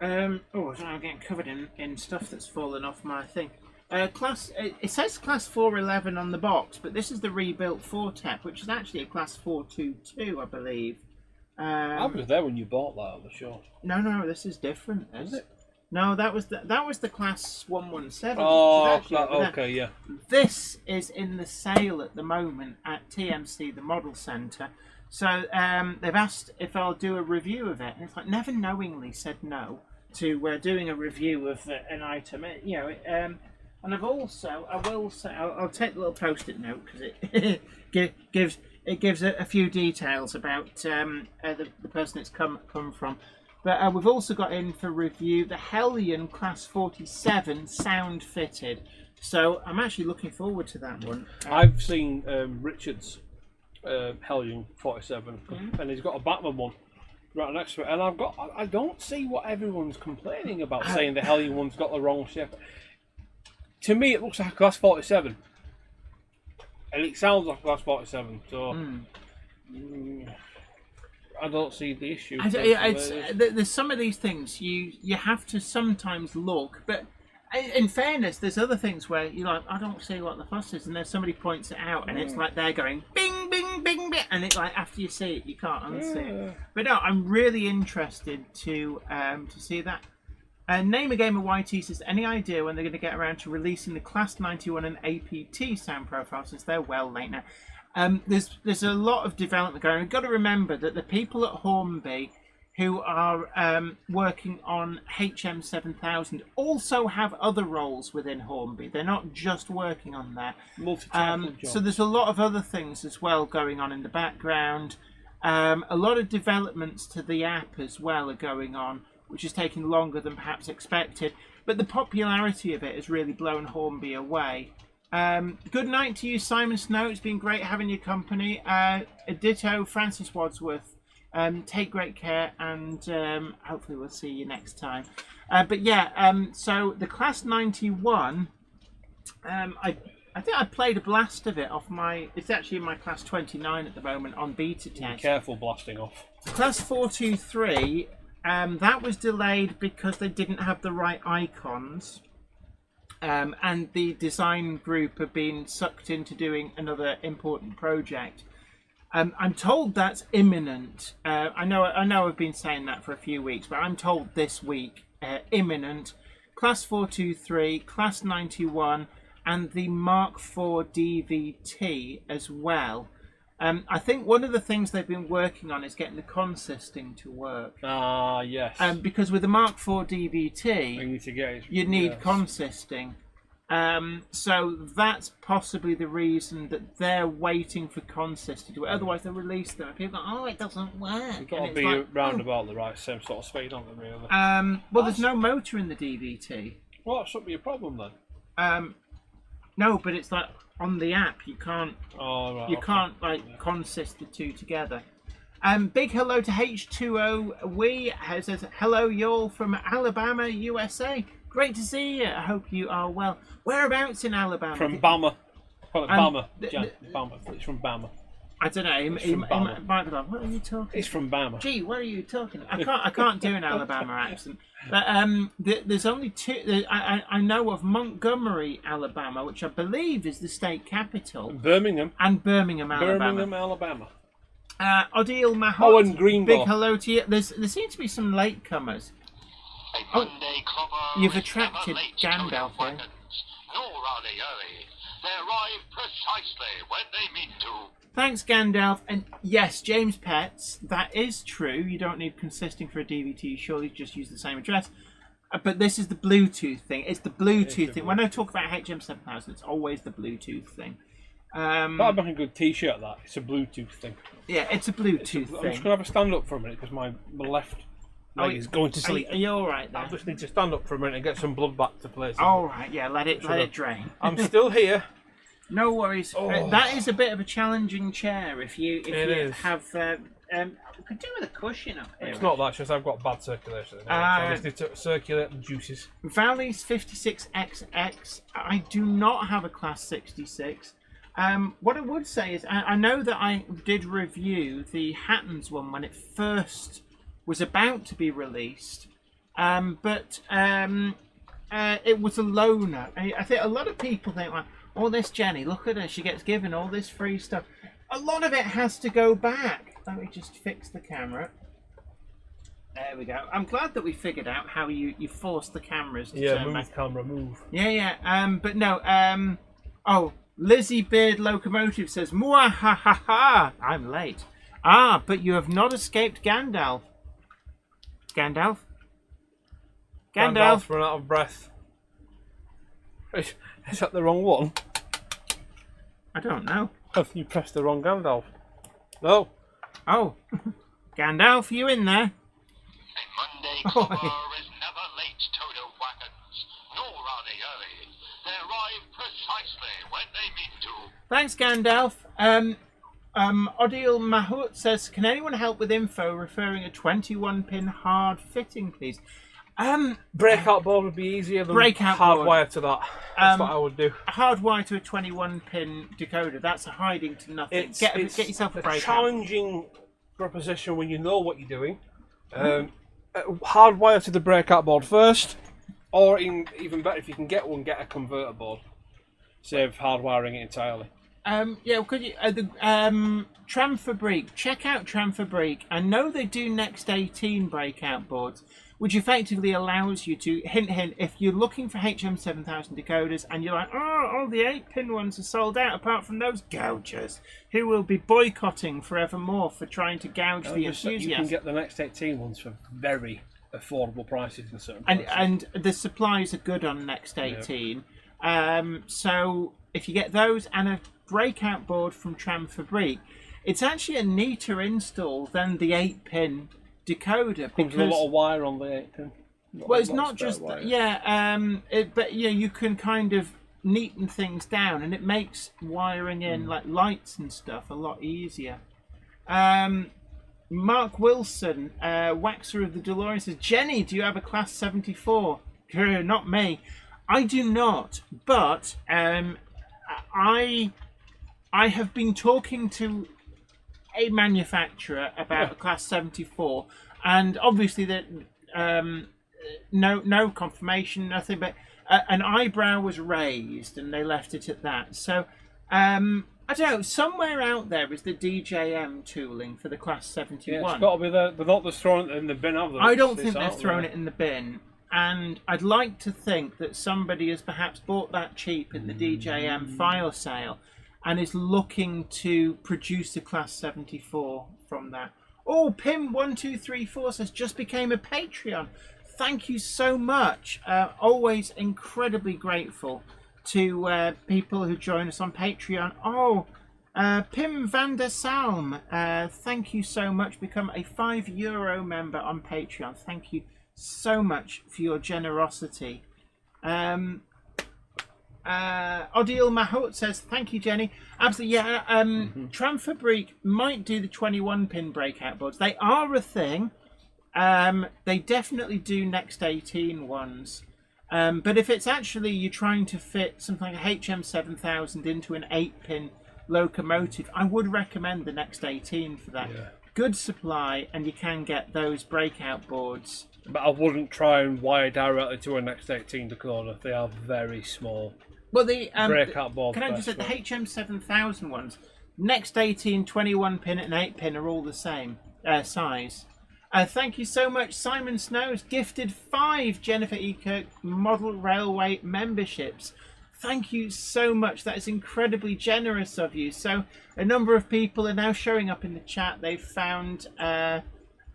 I'm getting covered in stuff that's fallen off my thing. It says class 411 on the box, but this is the rebuilt 4TEP, which is actually a class 422, I believe. I was there when you bought that at the show. No, this is different. Is it? No, that was the class 117. Oh, okay, yeah. This is in the sale at the moment at TMC, the Model Centre. So they've asked if I'll do a review of it, and it's like never knowingly said no to doing a review of an item. And I've also, I will say, I'll take the little post-it note because it gives a few details about the person it's come from. But we've also got in for review the Hellion Class 47 sound fitted. So I'm actually looking forward to that one. I've seen Richard's Hellion 47, and he's got a Batman one right next to it, and I don't see what everyone's complaining about, saying the Hellion one's got the wrong shape. To me, it looks like a Class 47, and it sounds like a Class 47. So I don't see the issue. There's some of these things you have to sometimes look, but in fairness, there's other things where you're like, I don't see what the fuss is, and then somebody points it out, and it's like they're going bing, bing, bing, bing, and it's like after you see it, you can't unsee it. But no, I'm really interested to see that. Name a Gamer YT says, any idea when they're going to get around to releasing the Class 91 and APT sound profiles, since they're well late now? There's a lot of development going on. We've got to remember that the people at Hornby who are working on HM 7000 also have other roles within Hornby. They're not just working on that. Multi-talented jobs. So there's a lot of other things as well going on in the background. A lot of developments to the app as well are going on, which is taking longer than perhaps expected. But the popularity of it has really blown Hornby away. Good night to you, Simon Snow. It's been great having your company. Ditto, Francis Wadsworth. Take great care, and hopefully we'll see you next time. But yeah, so the Class 91, I think I played a blast of it off my... It's actually in my Class 29 at the moment on beta test. Be careful blasting off. Class 423, that was delayed because they didn't have the right icons. And the design group have been sucked into doing another important project. I'm told that's imminent. I know I've been saying that for a few weeks, but I'm told this week, imminent. Class 423, Class 91, and the Mark IV DVT as well. I think one of the things they've been working on is getting the consisting to work. Ah, yes. Because with the Mark IV DVT, you need consisting. So that's possibly the reason that they're waiting for consist to do it. Otherwise, they'll release them. People go, oh, it doesn't work. You've got to be like, round about the right same sort of speed, aren't they, really? Well, there's no motor in the DVT. Well, that shouldn't be a problem then. No, but it's like on the app, you can't. Oh, right, you can't like consist the two together. Big hello to H2O. We says hello, y'all from Alabama, USA. Great to see you. I hope you are well. Whereabouts in Alabama? From Bama. Call it Bama, Jan. Bama. It's from Bama. I don't know. He might be like, what are you talking? It's from Bama. Gee, what are you talking? I can't do an Alabama accent. But there's only two. I know of Montgomery, Alabama, which I believe is the state capital. Birmingham. And Birmingham, Alabama. Birmingham, Alabama. Odile Mahot. Oh, and Greenville. Big hello to you. There seems to be some latecomers. You've attracted Gandalf here. Nor are they early. They arrive precisely when they mean to. Thanks, Gandalf. And yes, James Pets, that is true. You don't need consisting for a DVT. Surely just use the same address. But this is the Bluetooth thing. It's the Bluetooth thing. When I talk about HM7000, it's always the Bluetooth thing. That'd make a good T-shirt. That it's a Bluetooth thing. Yeah, it's a Bluetooth thing. I'm just gonna have a stand up for a minute because my left leg is going to sleep. Are you all right there? I just need to stand up for a minute and get some blood back to place. All right, yeah, let it drain. I'm still here. No worries. Oh. That is a bit of a challenging chair. If you have, we could do with a cushion up here. It's not that, it's just I've got bad circulation. So I just need to circulate the juices. Valley's 56XX. I do not have a Class 66. What I would say is, I know that I did review the Hattons one when it first was about to be released, but it was a loaner. I think a lot of people think, like, oh, this Jenny, look at her, she gets given all this free stuff. A lot of it has to go back. Let me just fix the camera. There we go. I'm glad that we figured out how you force the cameras to turn back. Camera, move. Yeah. But no, oh, Lizzie Beard Locomotive says, "Mwahaha! I'm late. Ah, but you have not escaped Gandalf. Gandalf? Gandalf's run out of breath. Is that the wrong one? I don't know. Have you pressed the wrong Gandalf? No. Oh, Gandalf, you in there? A Monday cover is never late, Toto Wackens, nor are they early. They arrive precisely when they mean to. Thanks, Gandalf. Odile Mahut says, can anyone help with info referring a 21-pin hard fitting, please? Breakout board would be easier than hardwire to that. That's what I would do. A hardwire to a 21-pin decoder, that's a hiding to nothing. Get yourself a breakout. Challenging proposition when you know what you're doing. Hardwire to the breakout board first, or even better, if you can get one, get a converter board. Save hardwiring it entirely. Yeah, could you? Tramfabrique. Check out Tramfabrique. I know they do Next 18 breakout boards, which effectively allows you to, hint, if you're looking for HM7000 decoders and you're like, oh, all the 8-pin ones are sold out apart from those gougers who will be boycotting forevermore for trying to gouge the enthusiasts. You can get the Next 18 ones for very affordable prices in certain places. And the supplies are good on Next 18. Yep. So if you get those and a breakout board from Tramfabrique, It's actually a neater install than the 8-pin decoder. Comes with a lot of wire on the 8-pin. Well, it's not just that. Yeah, but you can kind of neaten things down, and it makes wiring in like lights and stuff a lot easier. Mark Wilson, Waxer of the DeLorean, says, Jenny, do you have a Class 74? Not me. I do not, but I have been talking to a manufacturer about a Class 74, and obviously that no confirmation, nothing, but an eyebrow was raised, and they left it at that. So I don't know, somewhere out there is the DJM tooling for the Class 71. Yeah, it's got to be there. They're not just throwing it in the bin, have they? I don't think they've thrown it in the bin. And I'd like to think that somebody has perhaps bought that cheap in the DJM file sale and is looking to produce a Class 74 from that. Oh, Pim1234 says, just became a Patreon. Thank you so much. Always incredibly grateful to people who join us on Patreon. Oh, Pim van der Salm, thank you so much. Become a €5 member on Patreon. Thank you so much for your generosity. Odile Mahut says, thank you, Jenny. Absolutely, yeah. Tramfabrique might do the 21-pin breakout boards. They are a thing. They definitely do Next 18 ones. But if it's actually you're trying to fit something like HM7000 into an 8-pin locomotive, I would recommend the Next 18 for that. Yeah. Good supply, and you can get those breakout boards. But I wouldn't try and wire directly to a Next 18 decoder. They are very small. Well, the breakout board. Can I just say the HM7000 ones, Next 18, 21-pin, and 8-pin are all the same size. Thank you so much, Simon Snows, gifted 5 Jennifer E. Kirk Model Railway memberships. Thank you so much. That is incredibly generous of you. So a number of people are now showing up in the chat. They've found that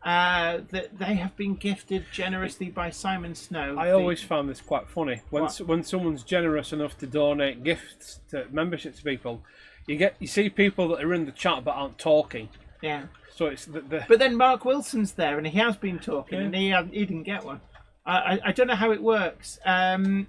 they have been gifted generously by Simon Snow. I always found this quite funny. When someone's generous enough to donate gifts to membership to people, you see people that are in the chat but aren't talking. Yeah. So it's But then Mark Wilson's there, and he has been talking, and he didn't get one. I don't know how it works. Thank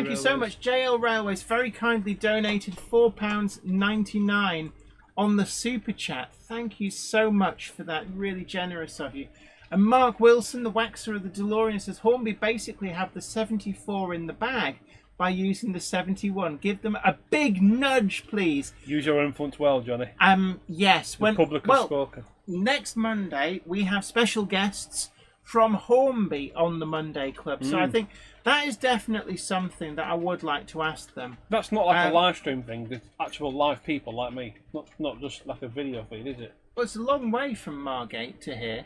you so much. JL Railways very kindly donated £4.99 on the super chat. Thank you so much for that. Really generous of you. And Mark Wilson, the Waxer of the DeLorean, says Hornby basically have the 74 in the bag by using the 71. Give them a big nudge, please. Use your influence well, Johnny. Yes. The public has spoken. Next Monday we have special guests from Hornby on the Monday Club. So I think that is definitely something that I would like to ask them. That's not like a live stream thing. There's actual live people like me. Not just like a video feed, is it? Well, it's a long way from Margate to here.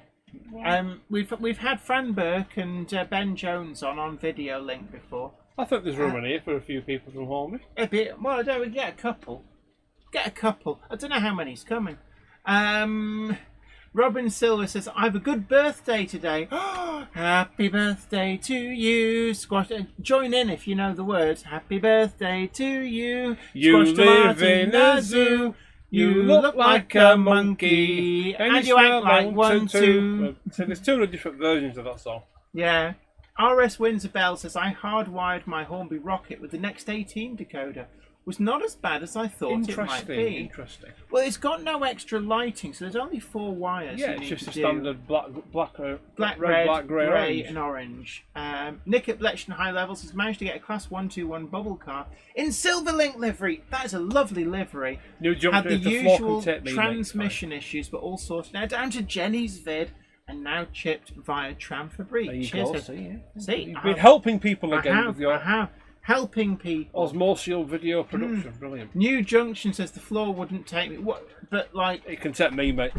We've had Fran Burke and Ben Jones on video link before. I think there's room in here for a few people from Hornby. A bit. Well, I don't. We get a couple. I don't know how many's coming. Robin Silver says, I have a good birthday today. Happy birthday to you. Squash. Join in if you know the words. Happy birthday to you. You live in a zoo. You look like a monkey. And you act like one too. So there's 200 different versions of that song. Yeah. RS Windsor Bell says, I hardwired my Hornby rocket with the Next 18 decoder. Was not as bad as I thought it might be. Interesting. Well, it's got no extra lighting, so there's only 4 wires. Yeah, it's just a standard black, red, black, grey, and orange. Nick at Bletchley High Levels has managed to get a Class 121 bubble car in Silverlink livery. That is a lovely livery. Had the usual transmission issues, but all sorted. Now down to Jenny's vid, and now chipped via Tramfabrique. There you go. See, you've been helping people again with your... Helping people. Osmosis video production, brilliant. New Junction says the floor wouldn't take me. What? But like, it can take me, mate.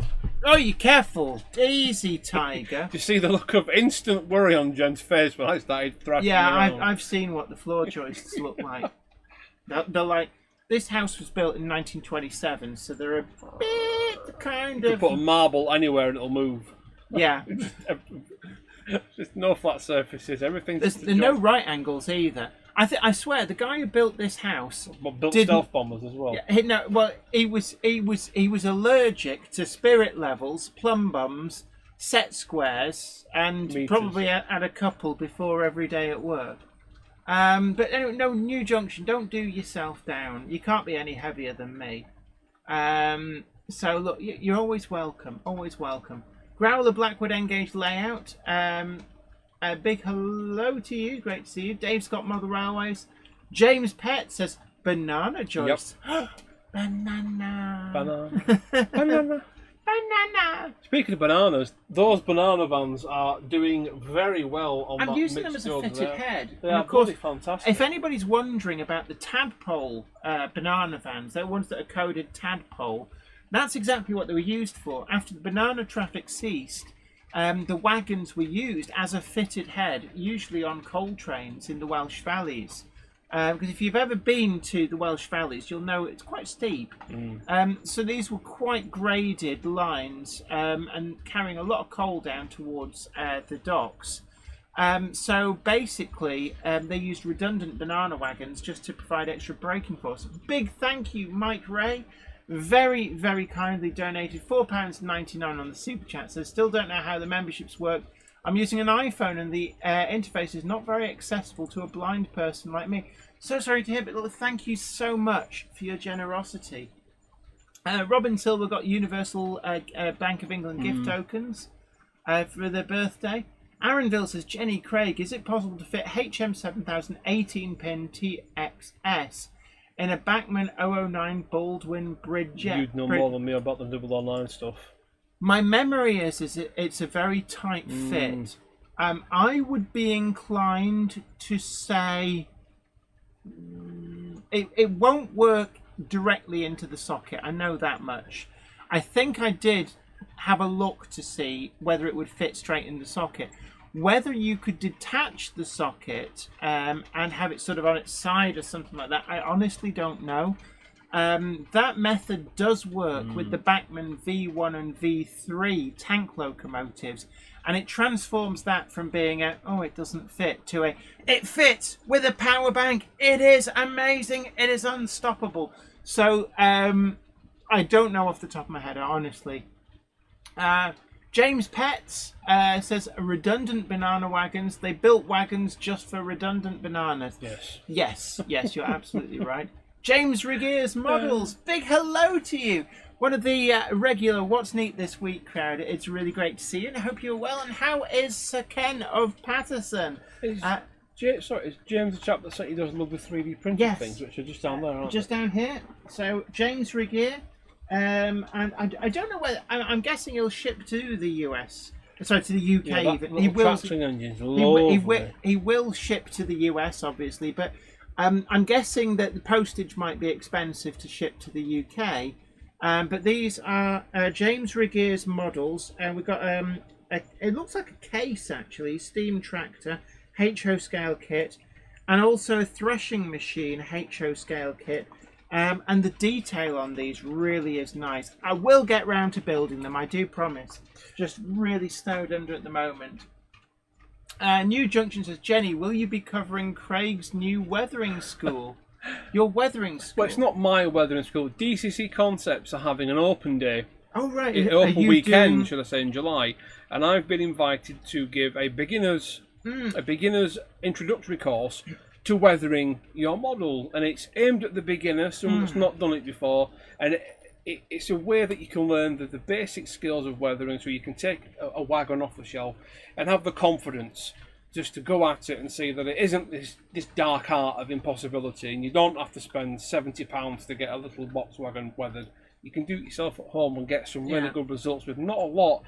Oh, you careful, easy, Tiger. Do you see the look of instant worry on Jen's face when I started thrashing around? I've seen what the floor joists look like. They're like, this house was built in 1927, so they're a bit kind of. You put a marble anywhere and it'll move. Yeah. There's no flat surfaces. Everything's. There's no right angles either. I swear, the guy who built this house built stealth bombers as well. Yeah, he was allergic to spirit levels, plumb bombs, set squares, and Meters. probably had a couple before every day at work. But no, New Junction, don't do yourself down. You can't be any heavier than me. So look, you're always welcome. Always welcome. Growler Blackwood Engage layout. A big hello to you. Great to see you. Dave Scott Model Railways. James Pett says banana Joyce. Yep. Banana. Banana. Banana. Speaking of bananas, those banana vans are doing very well on that I'm using them mixed as a over fitted there. head. They And are of course, fantastic. if anybody's wondering about the tadpole banana vans, they're ones that are coded tadpole. That's exactly what they were used for. After the banana traffic ceased, the wagons were used as a fitted head, usually on coal trains in the Welsh valleys. Because if you've ever been to the Welsh valleys, you'll know it's quite steep. So these were quite graded lines and carrying a lot of coal down towards the docks. So basically, they used redundant banana wagons just to provide extra braking force. Big thank you, Mike Ray. Very, very kindly donated £4.99 on the Super Chat. So still don't know how the memberships work. I'm using an iPhone and the interface is not very accessible to a blind person like me. So sorry to hear, but thank you so much for your generosity. Robin Silver got Universal Bank of England gift tokens for their birthday. Aaronville says, Jenny Craig, is it possible to fit HM7000 18-pin TXS in a Bachmann 009 Baldwin Bridget? You'd know more than me about the 009 stuff. My memory is it's a very tight fit. I would be inclined to say it won't work directly into the socket. I know that much. I think I did have a look to see whether it would fit straight in the socket. Whether you could detach the socket and have it sort of on its side or something like that, I honestly don't know. That method does work with the Bachmann V1 and V3 tank locomotives, and it transforms that from being a, oh, it doesn't fit, to a, it fits with a power bank. It is amazing. It is unstoppable. So I don't know off the top of my head, honestly. James Petts says redundant banana wagons. They built wagons just for redundant bananas. Yes, you're absolutely right. James Regeer's Models, big hello to you. One of the regular What's Neat This Week crowd. It's really great to see you, and I hope you're well. And how is Sir Ken of Patterson? Is James the chap that said he does love the 3D printing things, which are just down there, aren't just down here. So James Regeer, and I don't know whether, I'm guessing he'll ship to the US. Sorry, to the UK. Yeah, even. He will ship to the US, obviously, but I'm guessing that the postage might be expensive to ship to the UK. But these are James Regeer's Models, and we've got it looks like a case actually, steam tractor, HO scale kit, and also a threshing machine HO scale kit. And the detail on these really is nice. I will get round to building them, I do promise. Just really snowed under at the moment. New Junction says, Jenny, will you be covering Craig's new weathering school? Your weathering school? Well, it's not my weathering school. DCC Concepts are having an open day. Oh, right. An open weekend, should I say, in July. And I've been invited to give a beginner's introductory course to weathering your model. And it's aimed at the beginner, someone that's not done it before. And it's a way that you can learn the basic skills of weathering, so you can take a wagon off the shelf and have the confidence just to go at it and see that it isn't this dark art of impossibility, and you don't have to spend £70 to get a little box wagon weathered. You can do it yourself at home and get some really good results with not a lot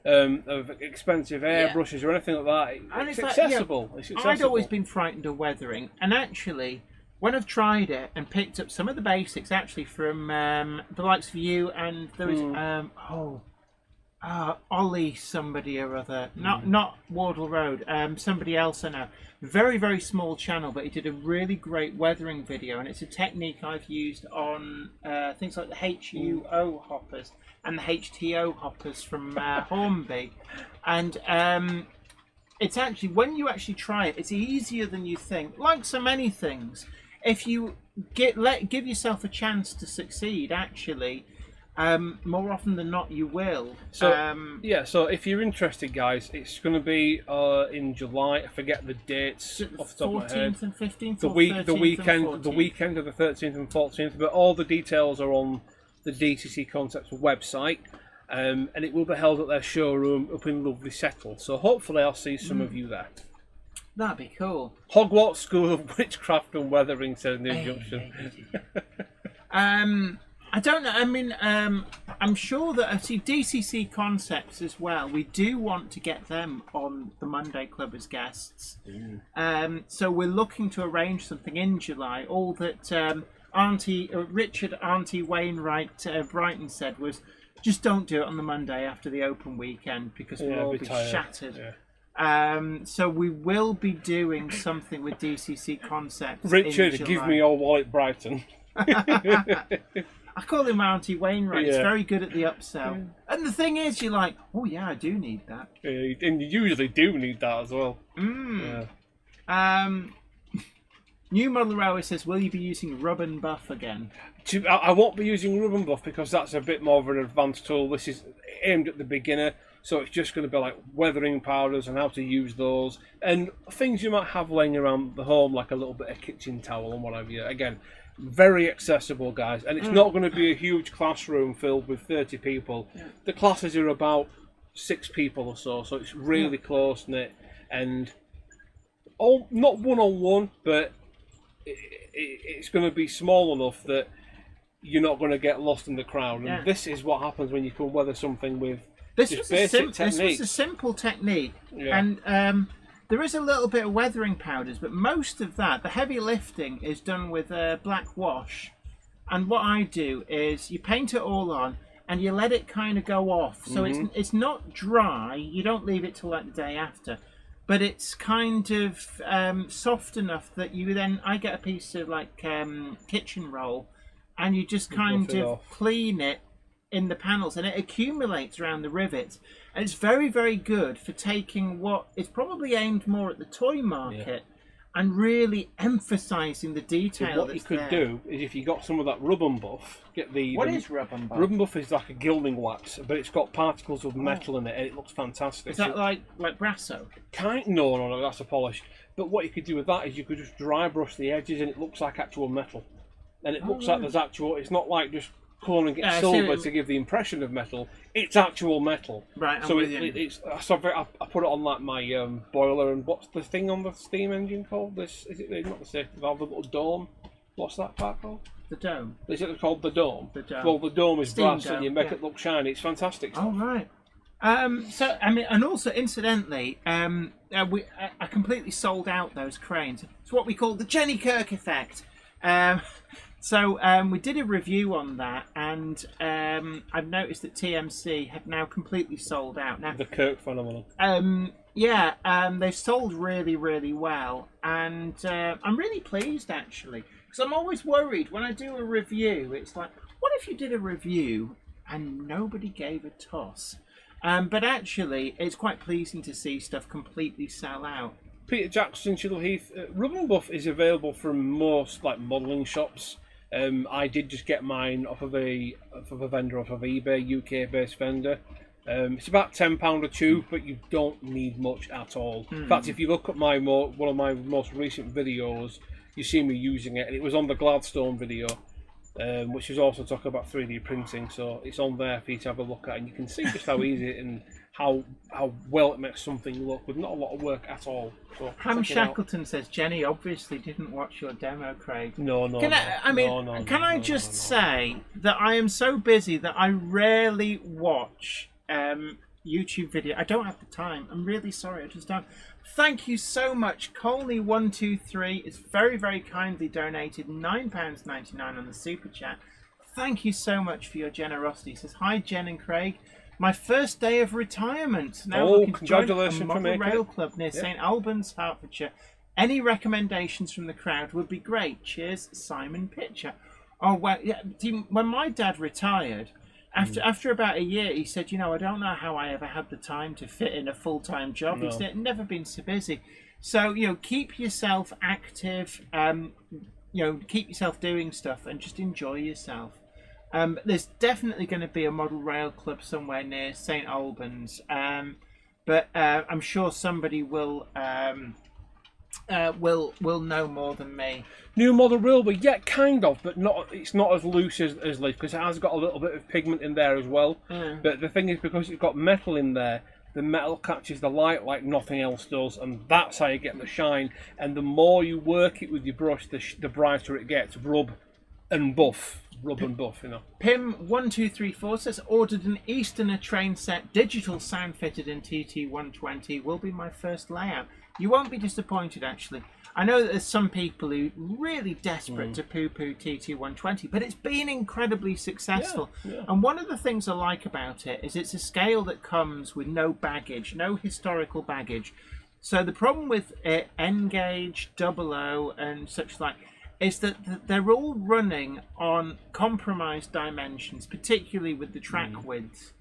of expensive airbrushes or anything like that. It's accessible. It's accessible. I'd always been frightened of weathering, and actually, when I've tried it and picked up some of the basics, actually from the likes of you, and there was Ollie somebody or other, not Wardle Road, somebody else I know. Very, very small channel, but he did a really great weathering video, and it's a technique I've used on things like the HUO hoppers and the HTO hoppers from Hornby. And it's actually, when you actually try it, it's easier than you think. Like so many things, if you give yourself a chance to succeed, actually, more often than not, you will. So so if you're interested, guys, it's going to be in July. I forget the dates off the top of my head. 14th and 15th. The weekend of the 13th and 14th. But all the details are on the DCC Concepts website, and it will be held at their showroom up in lovely Settle. So hopefully, I'll see some of you there. That'd be cool. Hogwarts School of Witchcraft and Weathering, said New Junction. I don't know. I mean, I'm sure that DCC Concepts as well. We do want to get them on the Monday Club as guests. So we're looking to arrange something in July. All that Richard Auntie Wainwright Brighton said was, just don't do it on the Monday after the open weekend because we'll all be shattered. Yeah. So we will be doing something with DCC Concepts. Richard, give me your wallet, Brighton. I call him Auntie Wainwright. He's very good at the upsell. And the thing is, you're like, oh yeah, I do need that. Yeah, and you usually do need that as well. Yeah. New Model Railway says, will you be using Rub and Buff again? I won't be using Rub and Buff because that's a bit more of an advanced tool. This is aimed at the beginner, so it's just going to be like weathering powders and how to use those and things you might have laying around the home, like a little bit of kitchen towel and whatever. Again, very accessible, guys, and it's not going to be a huge classroom filled with 30 people. The classes are about 6 people or so it's really close knit and not one-on-one, but it's going to be small enough that you're not going to get lost in the crowd. And this is what happens when you can weather something with basic techniques. This was a simple technique, and there is a little bit of weathering powders, but most of that, the heavy lifting, is done with black wash. And what I do is you paint it all on and you let it kind of go off. So it's not dry. You don't leave it till like the day after. But it's kind of soft enough that I get a piece of like kitchen roll and you just kind of clean it in the panels and it accumulates around the rivets. And it's very, very good for taking what is probably aimed more at the toy market and really emphasising the detail. What you could do is if you got some of that Rub and Buff, get the... What is Rub and Buff? Rub and Buff is like a gilding wax, but it's got particles of metal in it and it looks fantastic. Is that like Brasso? No, that's a polish. But what you could do with that is you could just dry brush the edges and it looks like actual metal. And it looks like there's actual... It's not like just colouring it silver to give the impression of metal. It's actual metal. Right, so it's I put it on like my boiler, and what's the thing on the steam engine called? Is it not the safety valve, the little dome? What's that part called? The dome. Is it called the dome? The dome. Well, the dome is Steam brass dome, and you make it look shiny. It's fantastic stuff. Oh, right. So, I mean, and also, incidentally, I completely sold out those cranes. It's what we call the Jenny Kirk effect. So we did a review on that, and I've noticed that TMC have now completely sold out. Now, the Kirk phenomenon. They've sold really, really well, and I'm really pleased actually, because I'm always worried when I do a review. It's like, what if you did a review and nobody gave a toss? But actually, it's quite pleasing to see stuff completely sell out. Peter Jackson, Chiddle Heath, Rub and Buff is available from most like modelling shops. I did just get mine off of a vendor off of eBay, UK-based vendor. It's about £10 a tube, but you don't need much at all. In fact, if you look at one of my most recent videos, you see me using it, and it was on the Gladstone video, which is also talking about 3D printing. So it's on there for you to have a look at, and you can see just how easy and how well it makes something look with not a lot of work at all. So Ham Shackleton says Jenny obviously didn't watch your demo, Craig. No. Can I just say that I am so busy that I rarely watch YouTube video. I don't have the time. I'm really sorry. I just don't. Thank you so much. Colney123 is very, very kindly donated £9.99 on the super chat. Thank you so much for your generosity. He says, hi Jen and Craig. My first day of retirement. Now looking to join a model rail club near St Albans, Hertfordshire. Any recommendations from the crowd would be great. Cheers, Simon Pitcher. Oh well, yeah. When my dad retired, After about a year, he said, I don't know how I ever had the time to fit in a full-time job. No. He's never been so busy. So, keep yourself active, keep yourself doing stuff and just enjoy yourself. There's definitely going to be a model rail club somewhere near St Albans, but I'm sure somebody will know more than me. New model railway, yeah, kind of, but not. It's not as loose as Leaf, because it has got a little bit of pigment in there as well. But the thing is, because it's got metal in there, the metal catches the light like nothing else does, and that's how you get the shine. And the more you work it with your brush, the brighter it gets. Rub and buff, Pim1234 says, ordered an Easterner train set, digital sound fitted in TT120. Will be my first layout. You won't be disappointed, actually. I know that there's some people who are really desperate to poo-poo TT120, but it's been incredibly successful. Yeah. And one of the things I like about it is it's a scale that comes with no baggage, no historical baggage. So the problem with N-Gauge, 00 and such like is that they're all running on compromised dimensions, particularly with the track widths.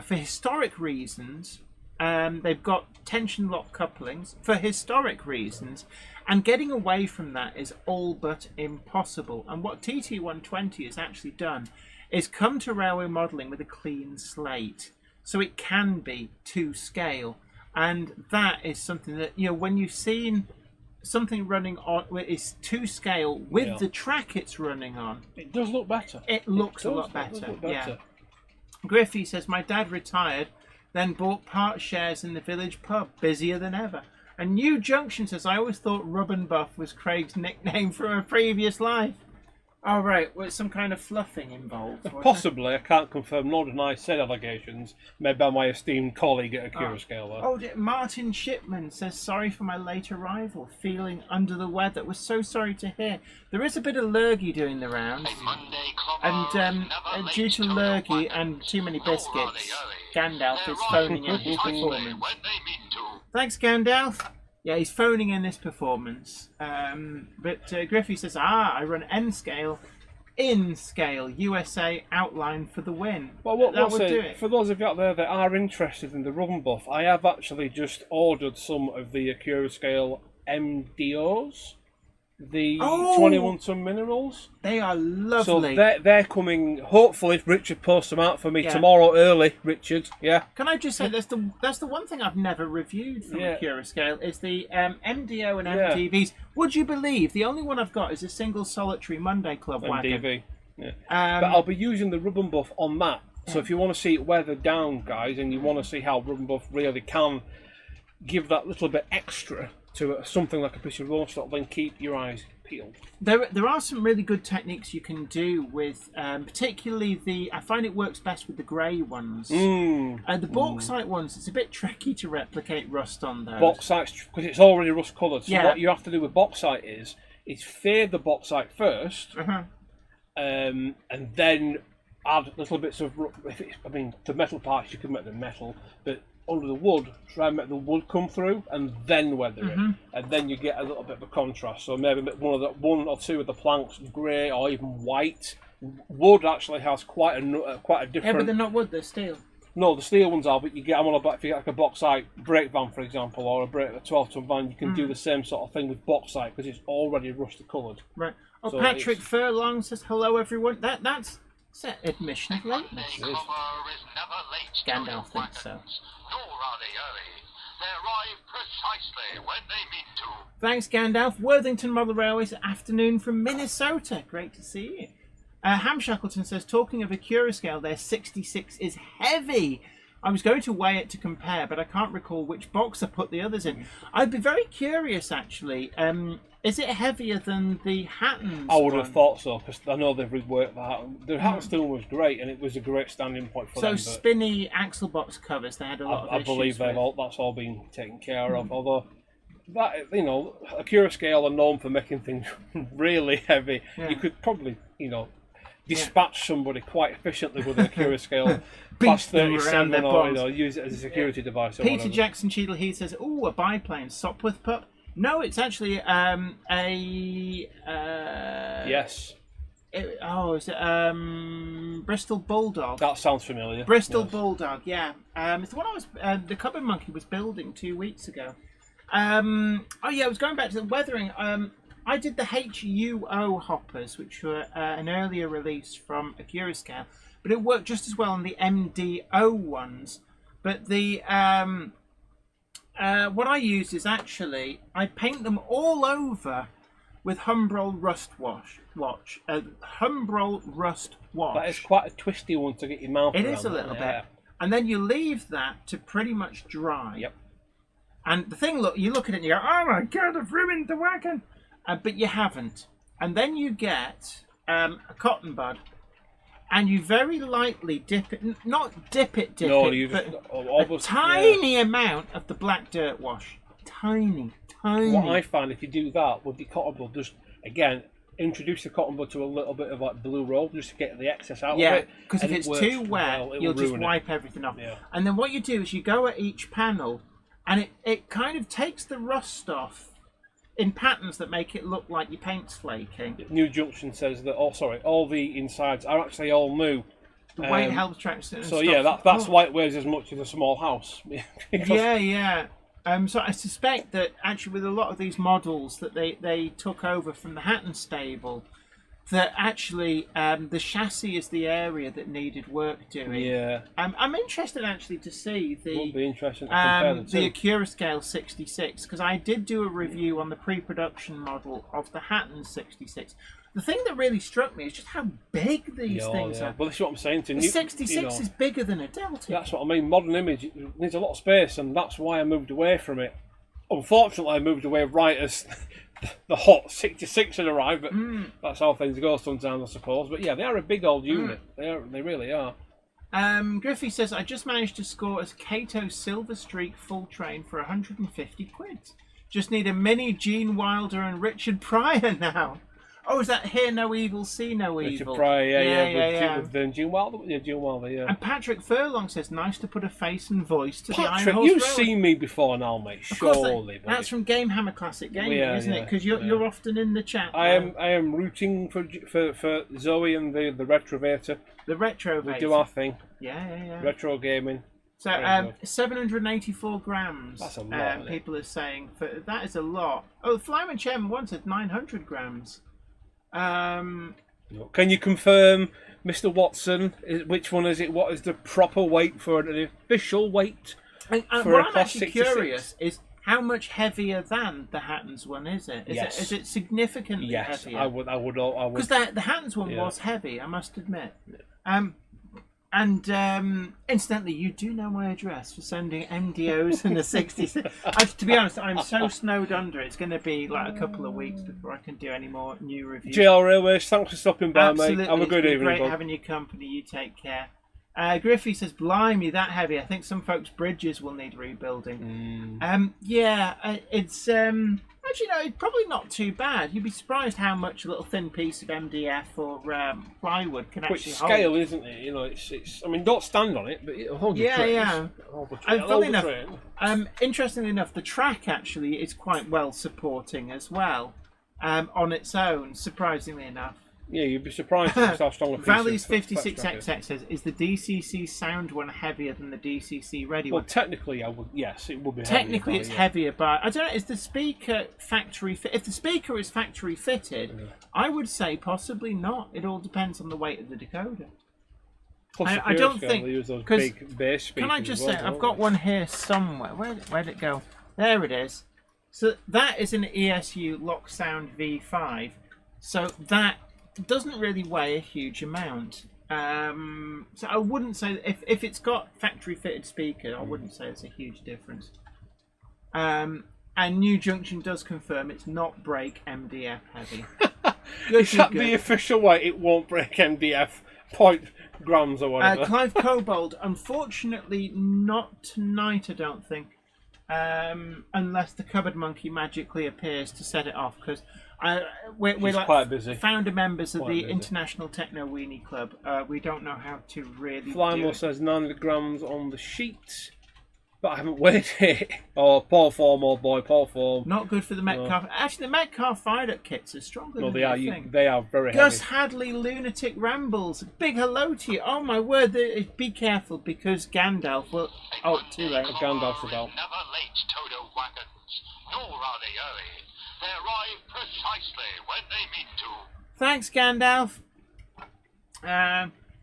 For historic reasons, they've got tension lock couplings for historic reasons, and getting away from that is all but impossible. And what TT120 has actually done is come to railway modelling with a clean slate, so it can be to scale. And that is something that, when you've seen something running on is to scale with the track it's running on, it does look better. It looks a lot better. Yeah. Griffey says, my dad retired, then bought part shares in the village pub, busier than ever. And New Junction says, I always thought Rub and Buff was Craig's nickname from a previous life. Oh, right. Was some kind of fluffing involved? Possibly. I can't confirm nor deny said allegations made by my esteemed colleague at Acura Scale. Martin Shipman says, sorry for my late arrival. Feeling under the weather. Was so sorry to hear. There is a bit of lurgy doing the rounds. And due to lurgy and too many biscuits, Gandalf is phoning in his performance. Thanks, Gandalf. Yeah, he's phoning in this performance. But Griffey says, I run N scale, in scale, USA outline for the win. Well, do it. For those of you out there that are interested in the Rub and Buff, I have actually just ordered some of the Acura Scale MDOs, the 21-ton minerals. They are lovely. So they're coming. Hopefully, Richard posts them out for me tomorrow early. Richard, yeah. Can I just say that's the one thing I've never reviewed from Acura Scale is the MDO and MDVs. Would you believe the only one I've got is a single solitary Monday Club wagon? MDV. Yeah. But I'll be using the Rub and Buff on that. So if you want to see it weathered down, guys, and you want to see how Rub and Buff really can give that little bit extra to something like a piece of raw stock, then keep your eyes peeled. There are some really good techniques you can do with, particularly I find it works best with the grey ones. The bauxite ones, it's a bit tricky to replicate rust on those. Bauxite, because it's already rust coloured. So what you have to do with bauxite is fade the bauxite first, and then add little bits of. The metal parts you can make them metal, but under the wood, try and make the wood come through, and then weather it, and then you get a little bit of a contrast. So maybe one or two of the planks grey or even white. Wood actually has quite a different. Yeah, but they're not wood; they're steel. No, the steel ones are, but you get them on if you get like a bauxite brake van, for example, or a 12-ton van, you can do the same sort of thing with bauxite because it's already rusty coloured. Right. So Patrick Furlong says hello, everyone. That's an admission of lateness. Gandalf thinks so. They arrive precisely when they mean to. Thanks, Gandalf. Worthington Model Railways afternoon from Minnesota. Great to see you. Ham Shackleton says, talking of Acura Scale, their 66 is heavy. I was going to weigh it to compare, but I can't recall which box I put the others in. I'd be very curious, actually. Is it heavier than the Hatton's I would have thought so, because I know they've reworked that. The Hatton steel was great, and it was a great standing point for them. So spinny axle box covers, they had a lot of issues. I believe that's all been taken care of. Although that Acura Scale are known for making things really heavy. Yeah. You could probably dispatch somebody quite efficiently with an Acura Scale plus 37 or use it as a security device. Or Peter whatever. Jackson Cheadle he says, a biplane, Sopwith pup. No, it's actually yes. Is it Bristol Bulldog? That sounds familiar. Bristol Bulldog, yeah. It's the one the Cupboard Monkey was building 2 weeks ago. I was going back to the weathering. I did the HUO hoppers, which were an earlier release from Accurascale, but it worked just as well on the MDO ones. But the what I use is actually I paint them all over with Humbrol Rust Wash. Humbrol Rust Wash. That is quite a twisty one to get your mouth around. It is a little bit. And then you leave that to pretty much dry. Yep. And the thing, you look at it and you go, oh my God, I've ruined the wagon. But you haven't. And then you get a cotton bud and you very lightly dip it, not dip it, but a tiny amount of the black dirt wash. Tiny. What I find, if you do that with the cotton bud, just again introduce the cotton bud to a little bit of like blue roll just to get the excess out of it. Yeah, because if it's too wet, you'll just wipe everything off. Yeah. And then what you do is you go at each panel, and it kind of takes the rust off in patterns that make it look like your paint's flaking. New Junction says that all the insides are actually all new. The weight helps track. So yeah, that's why it weighs as much as a small house. Yeah. So I suspect that actually with a lot of these models that they took over from the Hatton stable, that actually the chassis is the area that needed work doing. Yeah. I'm interested actually to see the Would be interesting to compare the two. The Accurascale 66, because I did do a review on the pre-production model of the Hatton 66. The thing that really struck me is just how big these things are. Well, this is what I'm saying to you. The 66 is bigger than a Delta. That's what I mean. Modern Image needs a lot of space, and that's why I moved away from it. Unfortunately, I moved away right as the hot 66 had arrived, but that's how things go sometimes, I suppose. But yeah, they are a big old unit. They really are. Griffey says, I just managed to score a Kato Silver Streak full train for 150 quid. Just need a mini Gene Wilder and Richard Pryor now. Oh, is that Hear No Evil, See No Evil? Richard Pryor, yeah. With Gene Wilder, yeah. And Patrick Furlong says, nice to put a face and voice to the Iron Patrick, Horse you've Road. seen me before now, mate. Surely. That's from Game Hammer Classic Gaming, isn't it? Because you're often in the chat. I am rooting for Zoe and the Retrovator. The Retrovator. We do our thing. Yeah. Retro gaming. So 784 grams. That's a lot. People are saying that is a lot. Oh, the Flyman Chairman once said 900 grams. Can you confirm, Mr. Watson, which one is it? What is the proper weight for an official weight? And for what a I'm Class actually 66? curious is how much heavier than the Hatton's one is it? Is it significantly heavier? Yes, I would. Because the Hatton's one was heavy, I must admit. And incidentally, you do know my address for sending MDOs and a 66. To be honest, I'm so snowed under. It's going to be like a couple of weeks before I can do any more new reviews. JL Railways, thanks for stopping by, Absolutely. mate. Have a good evening. Great having your company. You take care. Griffey says, blimey, that heavy. I think some folks' bridges will need rebuilding. It's actually, no, it's probably not too bad. You'd be surprised how much a little thin piece of MDF or plywood can actually hold. Which scale, isn't it? You know, it's. I mean, don't stand on it, but it'll hold your trains. And funnily enough, interestingly enough, the track actually is quite well supporting as well, on its own. Surprisingly enough. Yeah, you'd be surprised at how strong a piece Valley's of 56XX says, is the DCC sound one heavier than the DCC ready one? Well, technically, yes, it would be technically heavier. It's heavier, but I don't know, is the speaker factory fit? If the speaker is factory fitted, I would say possibly not. It all depends on the weight of the decoder. Plus, I don't think, they use those big bass speakers. Can I just say, I've got one here somewhere. Where'd it go? There it is. So that is an ESU Lock Sound V5. So that doesn't really weigh a huge amount. So I wouldn't say, if it's got factory fitted speaker, I wouldn't say it's a huge difference. And New Junction does confirm it's not brake MDF heavy. Is that the official way? It won't break MDF 0.0 grams or whatever. Clive Cobold, unfortunately not tonight, I don't think. Unless the Cupboard Monkey magically appears to set it off, because we're like quite busy. Founder members of the International Techno Weenie Club. We don't know how to really. Flymo says 900 grams on the sheet. but I haven't weighed it. Or Paul Form, old boy, Paul Form. Not good for the Metcalf. Actually, the Metcalf viaduct kits are stronger than you think. They are very Gus heavy. Hadley, Lunatic Rambles. Big hello to you. Oh my word, be careful because Gandalf will... Oh, too late. Gandalf's about. Never late, Toto wagons, nor are they early. They arrive precisely when they mean to. Thanks, Gandalf.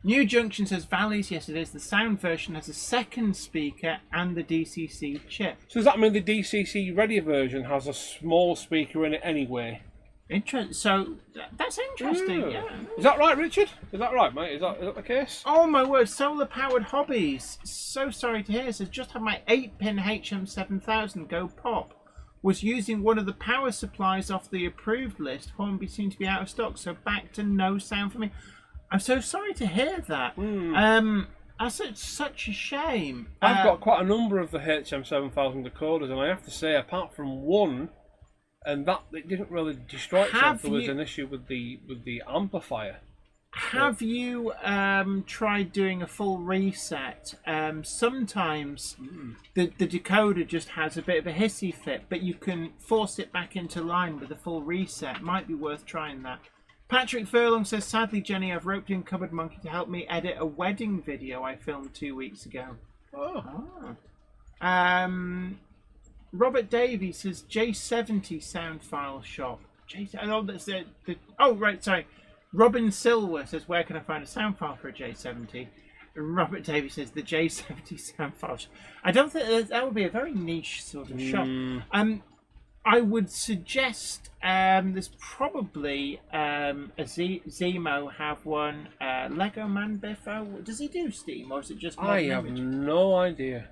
New Junction says Valleys. Yes, it is. The sound version has a second speaker and the DCC chip. So does that mean the DCC ready version has a small speaker in it anyway? So that's interesting. Yeah. Is that right, Richard? Is that right, mate? Is that the case? Oh my word! Solar powered hobbies. So sorry to hear. Says just had my 8-pin HM7000 go pop. Was using one of the power supplies off the approved list. Hornby seemed to be out of stock, so back to no sound for me. I'm so sorry to hear that. That's such a shame. I've got quite a number of the HM7000 decoders, and I have to say, apart from one, and that it didn't really destroy itself. There was an issue with the amplifier. Have you tried doing a full reset? Sometimes the decoder just has a bit of a hissy fit, but you can force it back into line with a full reset. Might be worth trying that. Patrick Furlong says, sadly, Jenny, I've roped in Cupboard Monkey to help me edit a wedding video I filmed 2 weeks ago. Robert Davies says, J70 sound file shop. Robin Silver says, where can I find a sound file for a J70? Robert Davies says, the J70 sound file shop. I don't think that would be a very niche sort of shop. I would suggest there's probably a Zemo have one. Lego Man Biffo. Does he do Steam or is it just I have no idea.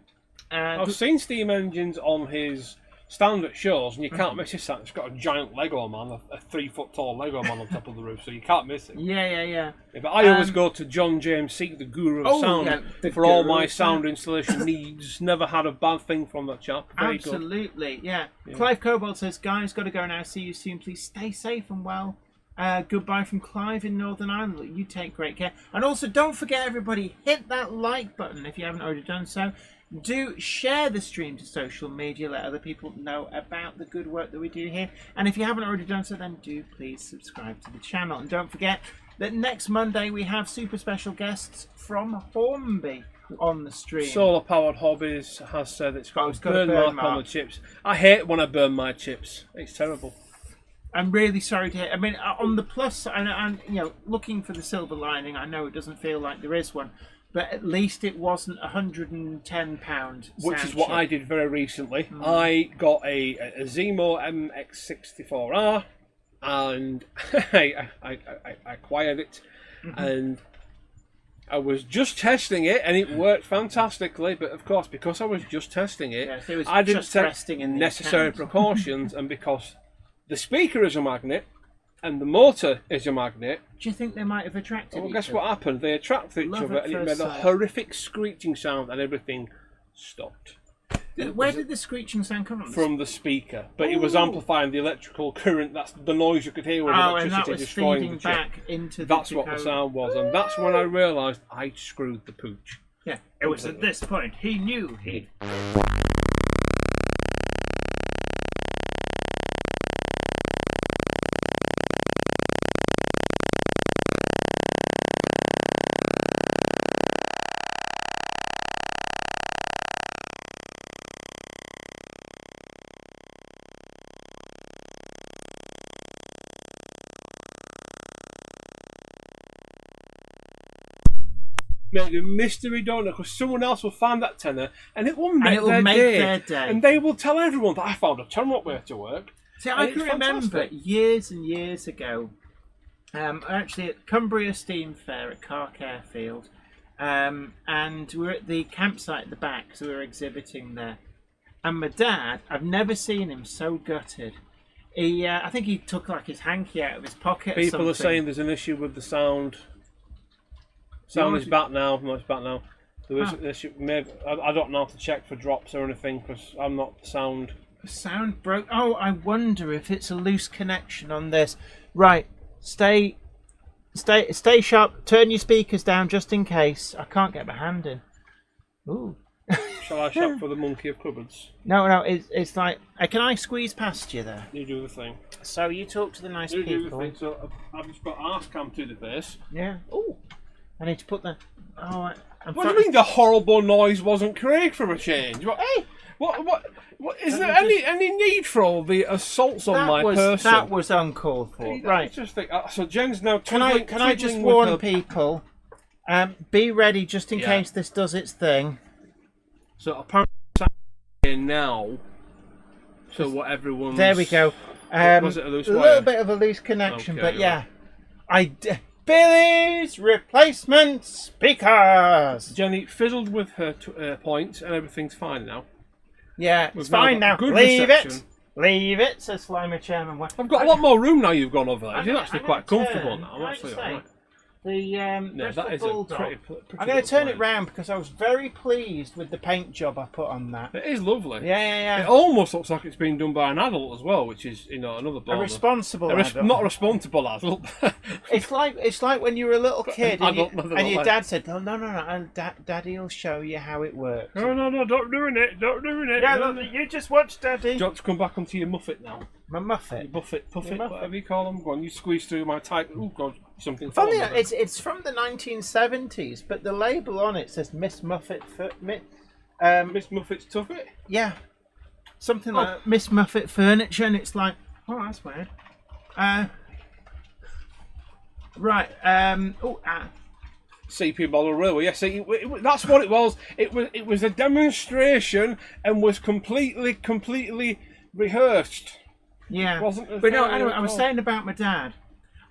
I've seen Steam engines on his stand at shows, and you can't miss his stand. It's got a giant Lego man, a 3-foot tall Lego man on top of the roof, so you can't miss it. Yeah. But I always go to John James Seek, the guru of sound, for all my sound installation needs. Never had a bad thing from that chap. Very Absolutely, good. Yeah. Clive Cobalt says, guys, got to go now. See you soon. Please stay safe and well. Goodbye from Clive in Northern Ireland. You take great care. And also, don't forget, everybody, hit that like button if you haven't already done so. Do share the stream to social media, let other people know about the good work that we do here. And if you haven't already done so, then do please subscribe to the channel. And don't forget that next Monday we have super special guests from Hornby on the stream. Solar Powered Hobbies has said it's got a burn mark on the chips. I hate when I burn my chips. It's terrible. I'm really sorry to hear. I mean, on the plus side, and looking for the silver lining, I know it doesn't feel like there is one. But at least it wasn't £110. Which is what I did very recently. I got a Zemo MX64R and I acquired it. And I was just testing it and it worked fantastically. But of course, because I was just testing it, I didn't take necessary precautions. And because the speaker is a magnet, and the motor is a magnet. Do you think they might have attracted Well, guess what happened? They attracted each other and it made a horrific screeching sound and everything stopped. Where did the screeching sound come from? From the speaker. But it was amplifying the electrical current. That's the noise you could hear with electricity and that was destroying feeding the chip. back into the That's what the sound was. And that's when I realised I screwed the pooch. Yeah, it was at this point he knew he... Make a mystery donor because someone else will find that tenner and it will make, their day. And they will tell everyone that I found a turn up way to work. See, I can remember years and years ago, actually at Cumbria Steam Fair at Cark Airfield, and we were at the campsite at the back, so we were exhibiting there. And my dad, I've never seen him so gutted. He, I think he took like his hanky out of his pocket. People are saying there's an issue with the sound. Sound is back now. No, it's back now. There is an issue. Maybe, I don't know how to check for drops or anything because I'm not sound. Sound broke. Oh, I wonder if it's a loose connection on this. Right, stay sharp. Turn your speakers down just in case. I can't get my hand in. Ooh. Shall I shout for the monkey of cupboards? No, it's like, can I squeeze past you there? You do the thing. So you talk to the nice You people. do the thing. So I've just got arse cam to the face. Yeah. Oh, I need to put the. Oh, What do you mean the horrible noise wasn't Craig for a change? What? Hey, What is there any need for all the assaults on my person? That was uncalled for. Right. Just think, so Jen's now. Can I just warn people? Be ready just in case this does its thing. So apparently here now. So what everyone's. There we go. Was it a loose wire? little bit of a loose connection, Okay, but yeah. Billy's replacement speakers. Jenny fiddled with her points and everything's fine now. Yeah, We've it's fine now now. got good Leave reception. it. Leave it, says Slimer Chairman. I've got a lot more room now you've gone over there. It's actually I'm quite gonna comfortable turn, now. can I'm I actually say, alright. The Bristol that is Bulldog. a pretty I'm going to turn it plane. round because I was very pleased with the paint job I put on that. It is lovely. Yeah. It almost looks like it's been done by an adult as well, which is another A bonus. responsible adult. Not a responsible adult. It's like when you were a little kid and, Adult, and your nevertheless. dad said, "No, and Daddy will show you how it works." No, don't ruin it. Don't ruin it. Yeah, No, look, you just watch Daddy. Do you want to come back onto your muffet now? My muffet. Your buffet, puffet, Your muffet. whatever you call them. Go on, you squeeze through my tight. Oh God, something. Funny, fallen over. it's from the 1970s, but the label on it says Miss Muffet. Miss Muffet's Tuffet. Yeah, something like Miss Muffet Furniture, and it's like, oh, that's weird. Right. CP Model Railway. Yes, that's what it was. It was a demonstration and was completely rehearsed. Yeah. Wasn't a But no, failure anyway, at I was all. saying about my dad.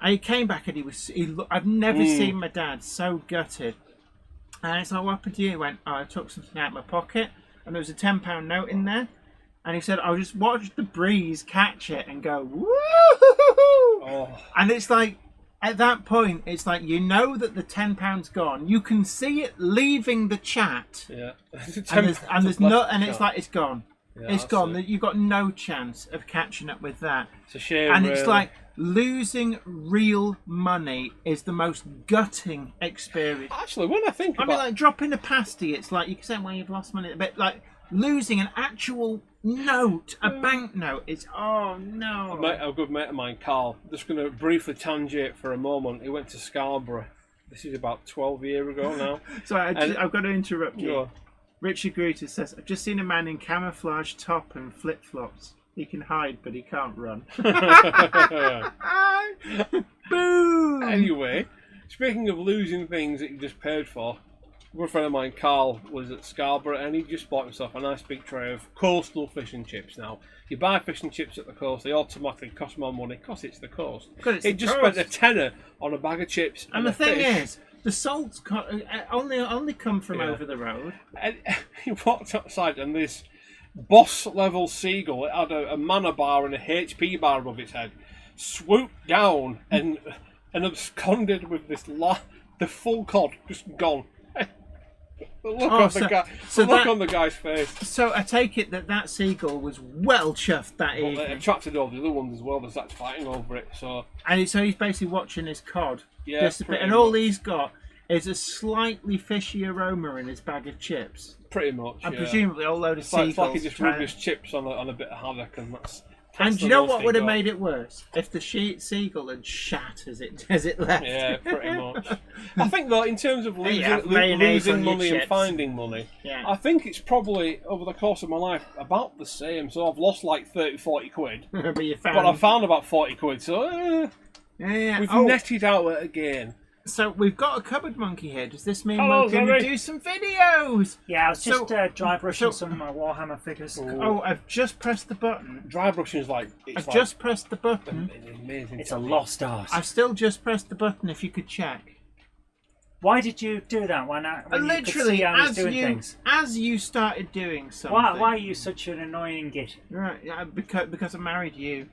And he came back and I've never seen my dad so gutted. And it's like, what happened to you? He went, I took something out of my pocket and there was a £10 note in there. And he said, I'll just watch the breeze catch it and go, woo! Oh. And it's like, at that point, it's like, you know that the £10's gone. You can see it leaving the chat. Yeah. And it's like, it's gone. Yeah, it's that's gone. it. You've got no chance of catching up with that. It's a shame. And it's really. like losing real money is the most gutting experience. Actually, when I think I about mean, like dropping a pasty, it's like you can say, well, you've lost money, but like losing an actual note, a banknote, it's oh no. a good mate of mine, Carl. Just going to briefly tangent for a moment. He went to Scarborough. This is about 12 years ago now. Sorry, I've got to interrupt you. Go on. Richard Gruter says, I've just seen a man in camouflage top and flip-flops. He can hide, but he can't run. Boom! Anyway, speaking of losing things that you just paid for, a good friend of mine, Carl, was at Scarborough and he just bought himself a nice big tray of coastal fish and chips. Now, you buy fish and chips at the coast, they automatically cost more money because it's the coast. It's He the just coast. spent a tenner on a bag of chips. And the a thing fish. is, the salt's only come from Yeah. over the road. And he walked outside and this boss level seagull, it had a mana bar and a HP bar above its head, swooped down and absconded with this the full cod just gone. The look on the guy's face. So I take it that seagull was well chuffed that But it evening. attracted all the other ones as well. They started fighting over it. So And so he's basically watching his cod. Yeah, Disappear. pretty And all much. he's got is a slightly fishy aroma in his bag of chips. pretty much. And yeah. presumably a whole load of It's like seagulls. he just trying- rubbed his chips on a bit of haddock, and that's And the do you know most what he would have got. made it worse? If the seagull had shat as it left. Yeah, pretty much. I think though, in terms of losing, have mayonnaise on losing your money and chips. finding money, Yeah. I think it's probably over the course of my life about the same. So I've lost like 30, 40 quid, But you found. but I found about 40 quid. So Yeah. we've Oh, netted out it again. so we've got a cupboard monkey here. Does this mean Hello, we're going to Gary. do some videos? Yeah, I was just So- dry brushing so- some of my Warhammer figures. Oh, I've just pressed the button. Dry brushing is like I've just pressed the button. it's amazing. It's a lost art. I've still just pressed the button. If you could check. Why did you do that? Why not? When you could Literally, see I was doing you things. as you started doing something. Why are you such an annoying git? Right, yeah, because I married you.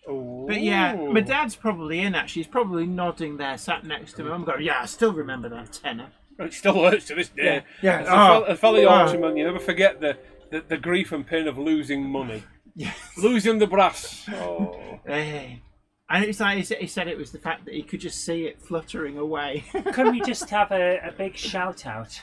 But yeah, Ooh. my dad's probably in actually. He's probably nodding there, sat next to me. I'm going, yeah, I still remember that tenner. It still hurts to this day. Yeah. As Oh. a fellow Oh. Yorkshireman, you never forget the grief and pain of losing money. Yeah. Losing the brass. Oh. Hey. And it's like he said it was the fact that he could just see it fluttering away. Can we just have a big shout out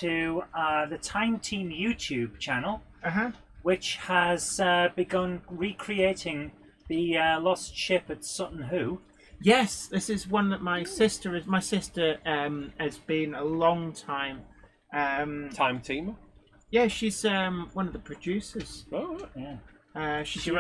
to the Time Team YouTube channel, Uh-huh. which has begun recreating the lost ship at Sutton Hoo. Yes, this is one that my sister has been a long time. Time teamer. Yeah, she's one of the producers. Oh, Yeah. She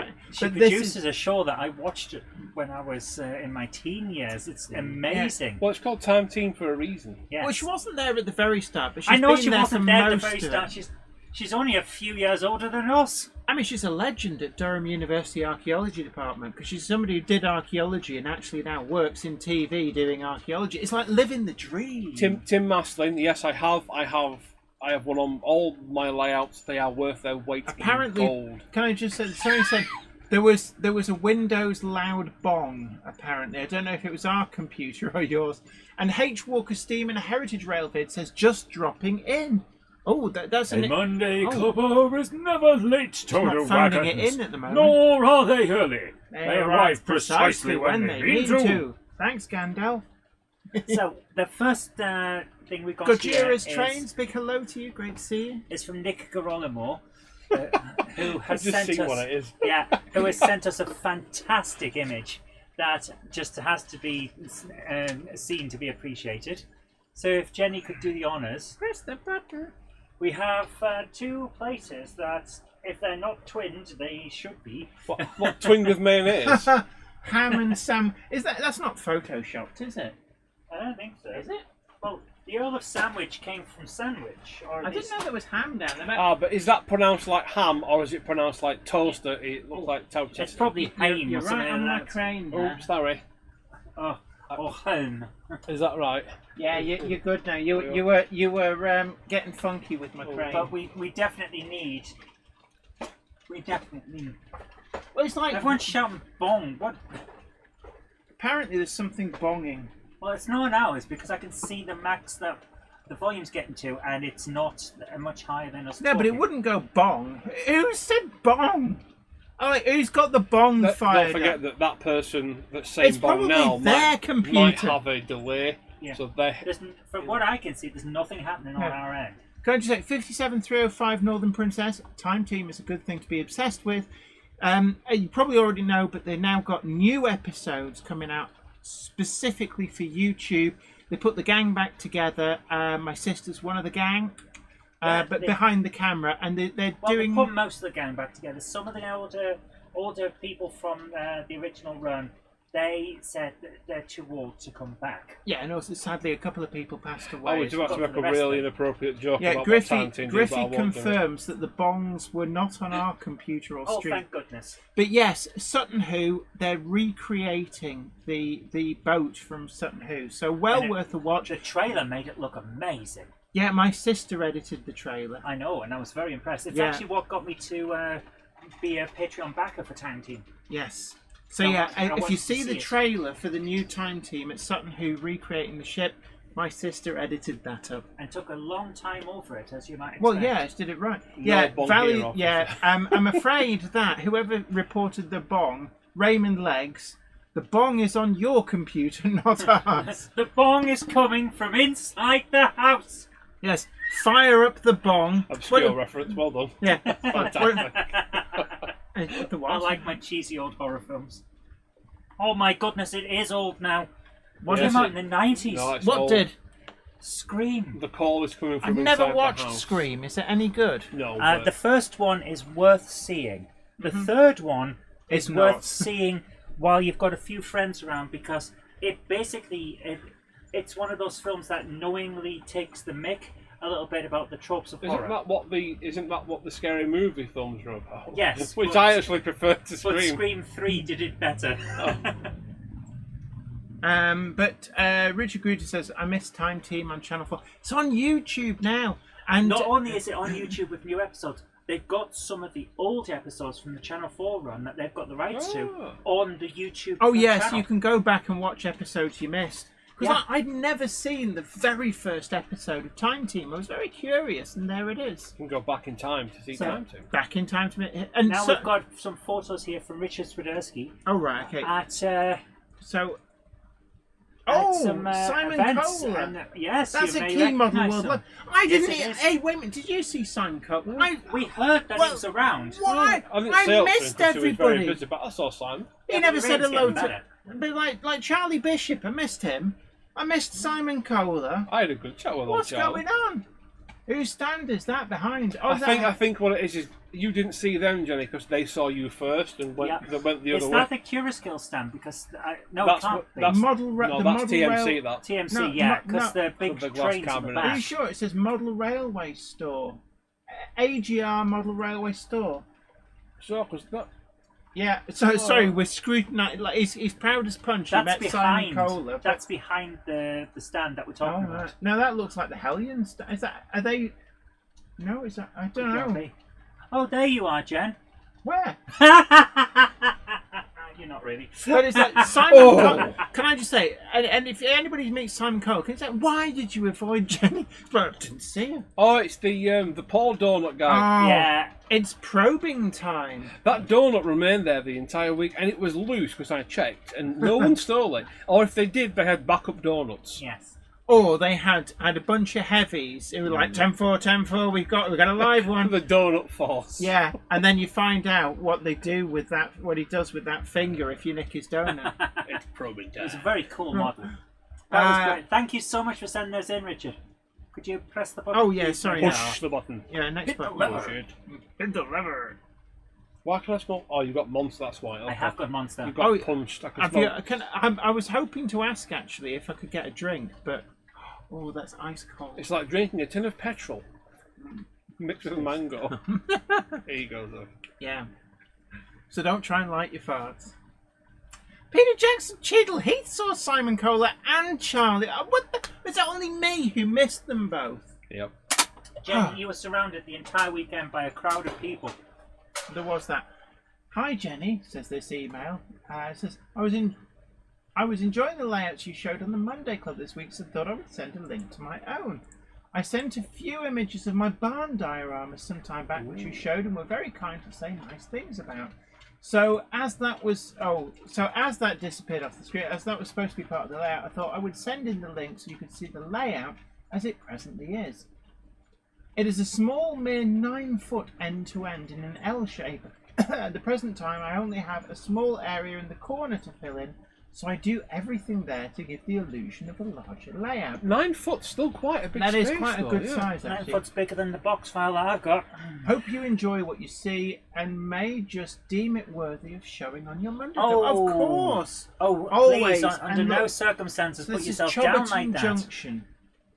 produces a show that I watched when I was in my teen years. It's amazing. well, it's called Time Team for a reason. Yes. Well, she wasn't there at the very start, but she's I know been she there wasn't for there at the most very of it. start. She's only a few years older than us. I mean, she's a legend at Durham University Archaeology Department because she's somebody who did archaeology and actually now works in TV doing archaeology. It's like living the dream. Tim Maslin. Yes, I have one on all my layouts. They are worth their weight Apparently, in gold. can I just say? Somebody said there was a Windows loud bong. Apparently, I don't know if it was our computer or yours. And H Walker Steam and a Heritage Rail vid says just dropping in. Oh, that's an. Monday Clubber is never late, Toto not phoning it wagons. in at the moment. Nor are they early. They arrive precisely when they mean to. Thanks, Gandalf. So the first thing we got here Gojira's Trains, big hello to you. Great to see you. is from Nick Garolamo, who has Just sent see us. what it is. Yeah, who has sent us a fantastic image that just has to be seen to be appreciated. So if Jenny could do the honours. Press the button. We have two places that, if they're not twinned, they should be. What twinned with mayonnaise? Ham and Sam. That's not photoshopped, is it? I don't think so. Is it? Well, the Earl of Sandwich came from Sandwich. Or I didn't know there was ham down there. Ah, but is that pronounced like ham or is it pronounced like toaster? It looks like toaster. It's probably Haim You're or something right on like my that. crane Oh, there. sorry. Or home. Is that right? Yeah, you're good now. You were getting funky with my crane. But we definitely need. Well, it's like Everyone's shouting bong. What? apparently there's something bonging. Well, it's no now. It's because I can see the max that the volume's getting to, and it's not much higher than us. No, but it talking. wouldn't go bong. Who said bong? Oh, like, who's got the bong fired? Don't forget up? that person that's saying It's bong probably now their might computer. have a delay. Yeah. So they From what I can see, there's nothing happening on Yeah. our end. Can I just say, 57305 Northern Princess, Time Team is a good thing to be obsessed with. You probably already know, but they've now got new episodes coming out specifically for YouTube. They put the gang back together. My sister's one of the gang, but behind the camera, and they're doing. They put most of the gang back together. Some of the older people from the original run, they said that they're too old to come back. Yeah, and also sadly a couple of people passed away. I was about to make a really inappropriate joke Yeah, about Griffey confirms that the bongs were not on our computer or Oh, stream. thank goodness. But yes, Sutton Hoo, they're recreating the boat from Sutton Hoo. So worth a watch. The trailer made it look amazing. Yeah, my sister edited the trailer. I know, and I was very impressed. It's Yeah. actually what got me to be a Patreon backer for Time Team. Yes. So I yeah, want- I if want you to see the see it. trailer for the new Time Team at Sutton Hoo recreating the ship, my sister edited that up. And took a long time over it, as you might expect. Well, yeah, she did it right. Yeah, bong Valley. here, officer. Yeah, I'm afraid that whoever reported the bong, Raymond Legs, the bong is on your computer, not ours. The bong is coming from inside the house. Yes, fire up the bong. Obscure reference, well done. Yeah. Fantastic. The what? I like my cheesy old horror films. Oh my goodness, it is old now. What Yes, came out in the 90s? No, it's What old. did? Scream. The call is coming from I've inside never the watched house. Scream. Is it any good? No, The first one is worth seeing. The third one It's is worth not. seeing while you've got a few friends around, because it basically it's one of those films that knowingly takes the mick a little bit about the tropes of horror. Isn't that what the scary movie films are about? Yes, Which but- I actually prefer to But Scream. Scream 3 did it better. But Richard Gruder says, I miss Time Team on Channel 4. It's on YouTube now. And Not only is it on YouTube with new episodes, they've got some of the old episodes from the Channel 4 run that they've got the rights to on the YouTube yes, channel. you can go back and watch episodes you missed. Because Yeah. I'd never seen the very first episode of Time Team. I was very curious, and there it is. You can go back in time to see So- Time Team. Back in time to and Now so, we've got some photos here from Richard Swiderski oh right, okay. at So Oh, some Simon events. Kohler. And, yes, That's you a may key model recognise world. them. I didn't. Yes, it is. Hey, wait a minute. Did you see Simon Kohler? We heard that he was around. Why? I didn't I say missed because he was very everybody. busy, but I saw Simon. He never your said ears hello getting to. better. But like Charlie Bishop, I missed him. I missed Simon Kohler. I had a good chat with What's Charlie. going on? Whose stand is that behind? Oh, I think what it is you didn't see them, Jenny, because they saw you first and went the other Is way. that the Curiskill stand? Because no, That's it can't what- be. that's- model. No, the that's model TMC. rail- That TMC, No, yeah, no, because the big With the glass trains in the cabinet. Are back. you sure it says Model Railway Store? AGR Model Railway Store. so because that. Yeah. So sorry, we're scrutinising. Like he's proud as punch. He That's met Simon behind. Kohler. but- That's behind the stand that we're Oh, talking about. right. No, that looks like the Hellion stand. Is that? Are they? No, is that? I don't know. Probably. Oh, there you are, Jen. Where? You're not really. But it's like Simon. Kohler. Can I just say? And if anybody meets Simon Kohler, can you say why did you avoid Jenny? Well, I didn't see him. Oh, it's the Paul Donut guy. Oh, Yeah. It's probing time. That donut remained there the entire week, and it was loose because I checked, and no one stole it. Or if they did, they had backup donuts. Yes. Or they had a bunch of heavies. It was like 10-4, 10-4. We've got a live one. The donut force. Yeah, and then you find out what they do with that. What he does with that finger if you nick his donut. It's probing It was a time. very cool model. That was great. Thank you so much for sending those in, Richard. Could you press the button? Oh, yeah, please? sorry. Push the button. Yeah, next Hit the button. lever. Shit. Hit the lever. Why can I smell? Oh, you got Monster. That's why. Okay. I have got Monster. You got Oh, punched. I can Have smell. you, I was hoping to ask actually if I could get a drink, but oh, that's ice cold. It's like drinking a tin of petrol mixed with mango. Here you go, though. Yeah. So don't try and light your farts. Peter Jackson Cheadle, he saw Simon Kohler and Charlie. What the? Is that only me who missed them both? Yep. Jen, you were surrounded the entire weekend by a crowd of people. There was that. Hi Jenny, says this email. It says I was enjoying the layouts you showed on the Monday Club this week, so thought I would send a link to my own. I sent a few images of my barn dioramas some time back, which you showed and were very kind to say nice things about. So as that disappeared off the screen, as that was supposed to be part of the layout, I thought I would send in the link so you could see the layout as it presently is. It is a small, mere 9-foot end-to-end in an L shape. At the present time, I only have a small area in the corner to fill in, so I do everything there to give the illusion of a larger layout. 9 foot's still quite a big That space. is quite a though, good yeah. size, 9 actually. foot's bigger than the box file that I've got. Hope you enjoy what you see and may just deem it worthy of showing on your Monday. Oh. Of course. Oh, Always. please, under And no look, circumstances So put this is yourself down like Chobberton that. Junction.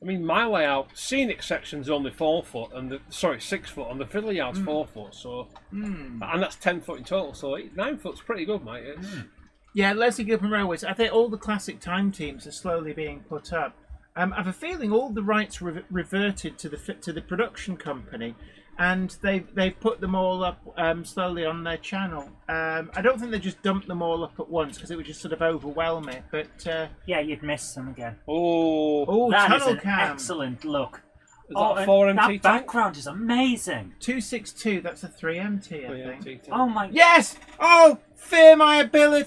I mean, my layout, scenic section's only 4 foot, and 6 foot, and the fiddle yard's 4 foot, so. And that's 10 foot in total, so 9 foot's pretty good, mate. It's, Yeah, Leslie Gilpin Railways. I think all the classic time teams are slowly being put up. I have a feeling all the rights reverted to the production company, and they've put them all up slowly on their channel. I don't think they just dumped them all up at once because it would just sort of overwhelm it. But Yeah, you'd miss them again. oh, That is tunnel an cam excellent look. is that and 4MT that tank? background is amazing. 262. That's a 3MT, I think. 3MT tank. Oh my! Yes. Oh, fear my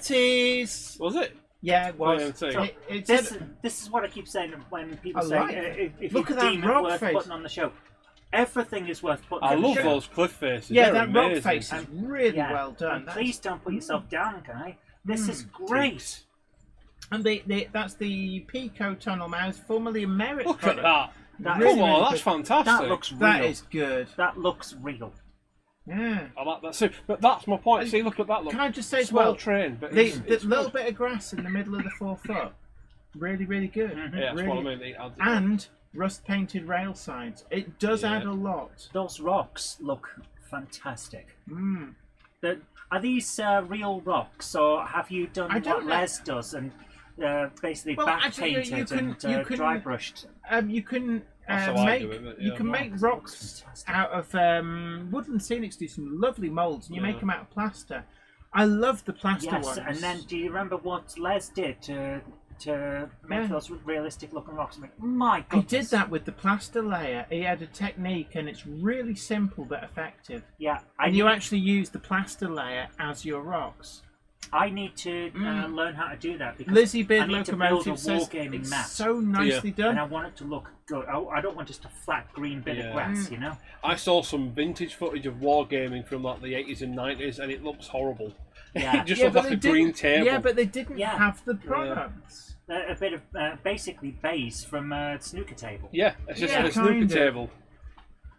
abilities. Was it? Yeah, it was. 3MT. It This said, this is what I keep saying when people I say like it. if Look you at that deem it rock worth face. putting on the show. Everything is worth putting I on the love show. those cliff faces. yeah, They're that rock amazing. face is really Yeah. well done. And please don't put yourself down, guy. This is great. And that's the Pico Tunnel Mouse, formerly a Merit Look product. at that. That Come is- on, really that's good. fantastic. That looks real. That is good. That looks real. Yeah. I like that. So, but that's my point. See, look at that. Look. Can I just say as Small well, train, but the it's little good. bit of grass in the middle of the 4 foot, really, really good. Yeah, that's really. what I mean. It adds it. And rust painted rail sides. It does Yeah. add a lot. Those rocks look fantastic. Mm. Are these real rocks, or have you done I don't what know. Les does and basically Well, back actually, painted you can- and you can- dry brushed? You can That's how I make do it, but you yeah. can make rocks Fantastic. out of Woodland Scenics do some lovely moulds, and you make Yeah. them out of plaster. I love the plaster Yes, ones. and then do you remember what Les did to make Yeah. those realistic looking rocks? I mean, my he goodness. did that with the plaster layer. He had a technique, and it's really simple but effective. Yeah, And you actually use the plaster layer as your rocks. I need to learn how to do that because Lizzie Beard I need Locomotive to build a says wargaming it's map. so nicely done. And I want it to look good. I don't want just a flat green bit of grass, you know? I saw some vintage footage of wargaming from like the 80s and 90s, and it looks horrible. Yeah. It just looks like a green table. Yeah, but they didn't have the products. A bit of basically base from a snooker table. Yeah, it's just a snooker kind of. table.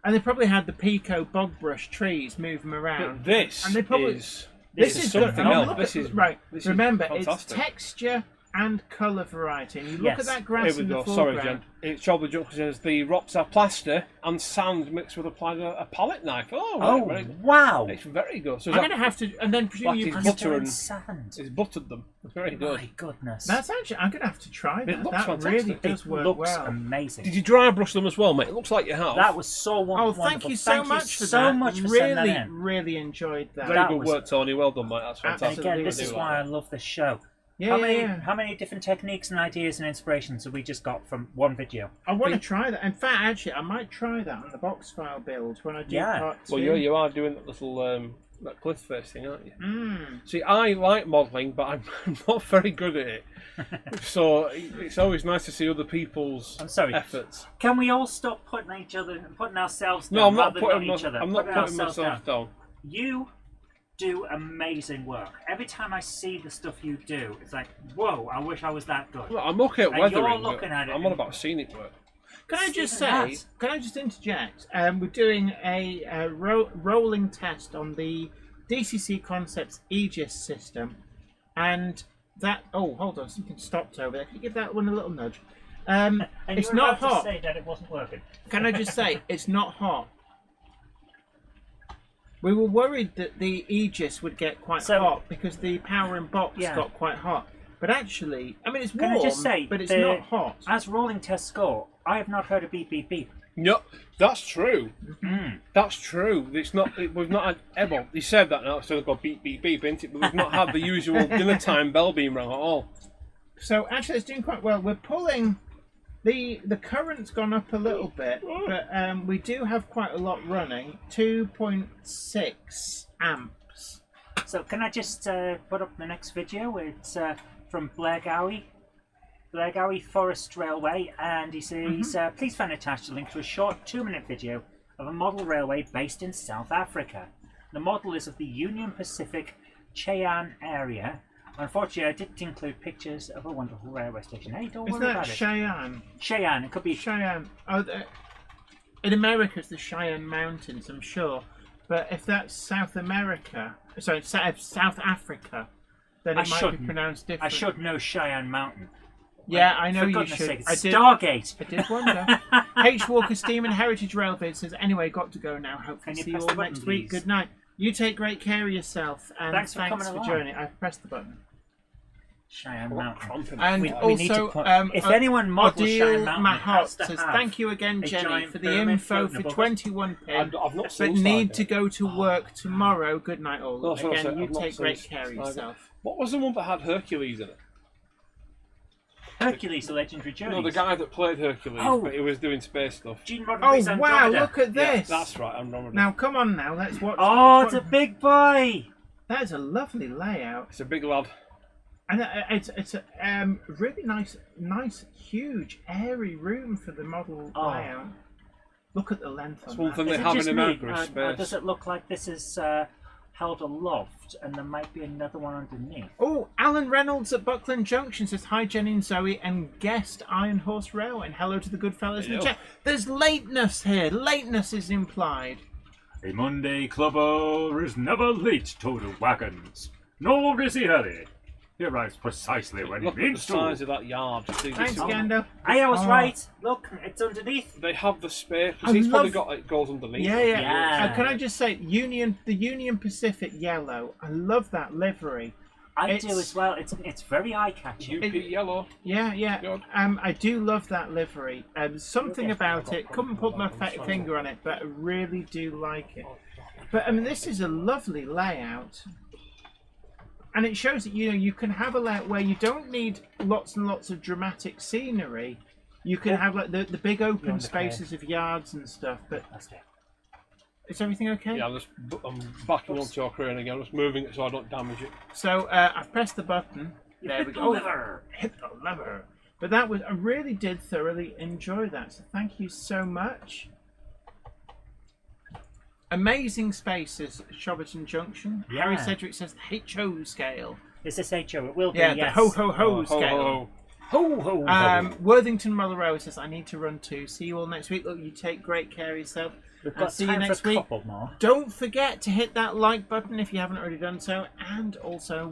And they probably had the Pico bog brush trees, move them around. But this and they probably, is this is something good. else. This is right. This Remember, is it's fantastic. texture and colour variety. And you look at that grass Here in we the go. Sorry, foreground. Jen. It's Chobble Junk says the rocks are plaster and sand mixed with a palette knife. Oh, very good. Wow! It's very good. So I'm going to have to, and then presumably like you butter and sand. It's buttered them. It's very good. My goodness. That's actually, I'm going to have to try that. It looks That fantastic. really does It work looks well. amazing. Did you dry brush them as well, mate? It looks like you have. That was so wonderful. Oh, thank you so much for that. Really enjoyed that. Very good work, Tony. Well done, mate. That's fantastic. And again, this is why I love this show. Yeah, how many different techniques and ideas and inspirations have we just got from one video? I want to try that. In fact, actually, I might try that on the box file build when I do part 2. Well, you are doing that little that cliff face thing, aren't you? Mm. See, I like modelling, but I'm not very good at it. So it's always nice to see other people's efforts. Can we all stop putting ourselves down? No, I'm not putting each other. I'm not putting myself down. You do amazing work. Every time I see the stuff you do, it's like, whoa, I wish I was that good. Well, I'm okay at and weathering. You're looking at it. I'm on about scenic work. Can I just say? Can I just interject? We're doing a rolling test on the DCC Concepts Aegis system, and that. Oh, hold on, something stopped over there. Can you give that one a little nudge? And it's you were not about hot. to say that it wasn't working. Can I just say it's not hot? We were worried that the Aegis would get quite hot because the power in box got quite hot. But actually, I mean, it's warm, Can I just say, but it's not hot. As rolling test score, I have not heard a beep beep beep. No, that's true. That's true. It's not. We've not had. Well, you said that now. So they've got beep beep beep, isn't it? But we've not had the usual dinner time bell being rung at all. So actually, it's doing quite well. We're pulling. The current's gone up a little bit, but we do have quite a lot running. 2.6 amps. So can I just put up the next video? It's from Blairgowie Forest Railway, and he says, please find attached a link to a short 2-minute video of a model railway based in South Africa. The model is of the Union Pacific Cheyenne area. Unfortunately, I didn't include pictures of a wonderful railway station. Hey, don't worry about it. Is that Cheyenne? Cheyenne, it could be Cheyenne. Oh, in America, it's the Cheyenne Mountains, I'm sure. But if that's South Africa, then it might be pronounced different. I should know Cheyenne Mountain. Yeah, I know For you goodness should. sake, I did, Stargate. I did wonder. H. Walker Steam and Heritage Railvid says, anyway, got to go now. Hopefully see you all next week. Good night. You take great care of yourself, and thanks for joining. I've pressed the button. Cheyenne Mountain. And we also, need to if anyone models Cheyenne Mountain, Mahot says, thank you again, Jenny, for the info for 21 pin, but need to go to work tomorrow. Good night, all. No, again, you take great care of yourself. What was the one that had Hercules in it? Hercules, the legendary journey. No, the guy that played Hercules, but he was doing space stuff. Oh wow! Look at this. Yeah, that's right. I'm wrong. Now come on, now let's watch. Oh, it's a big boy. That is a lovely layout. It's a big lad. And it's a really nice, huge, airy room for the model layout. Look at the length. That's one thing they have in America is space. Does it look like this is held aloft and there might be another one underneath? Oh, Alan Reynolds at Buckland Junction says, hi Jenny and Zoe and guest Iron Horse Railway, and hello to the good fellas in the chat. There's lateness here. Lateness is implied. A Monday clubber is never late to the wagons, nor is he early. He arrives precisely when he means to. Look at the size of that yard. Thanks, Gando. I was right. Look, it's underneath. They have the space because he's probably got it goes underneath. Yeah. Can I just say, the Union Pacific yellow? I love that livery. I do as well. It's very eye-catching. UP yellow. Yeah. I do love that livery. Something about it. Couldn't put my finger on it, but I really do like it. But I mean, this is a lovely layout. And it shows that you can have a layout where you don't need lots and lots of dramatic scenery. You can have like the big open spaces of yards and stuff. But Is everything okay? Yeah, I'm backing onto your crane again. I'm just moving it so I don't damage it. So I've pressed the button. There we go. Lever. Hit the lever. But that was, I really did thoroughly enjoy that. So thank you so much. Amazing spaces, Shobbiton Junction. Yeah. Harry Cedric says the HO scale. Is this HO? It will be, Yeah, yes. the ho scale. Ho, ho, ho. Worthington Mullerrow says, I need to run too. See you all next week. Look, you take great care of yourself. We've got see time you next for a week. couple more. Don't forget to hit that like button if you haven't already done so, and also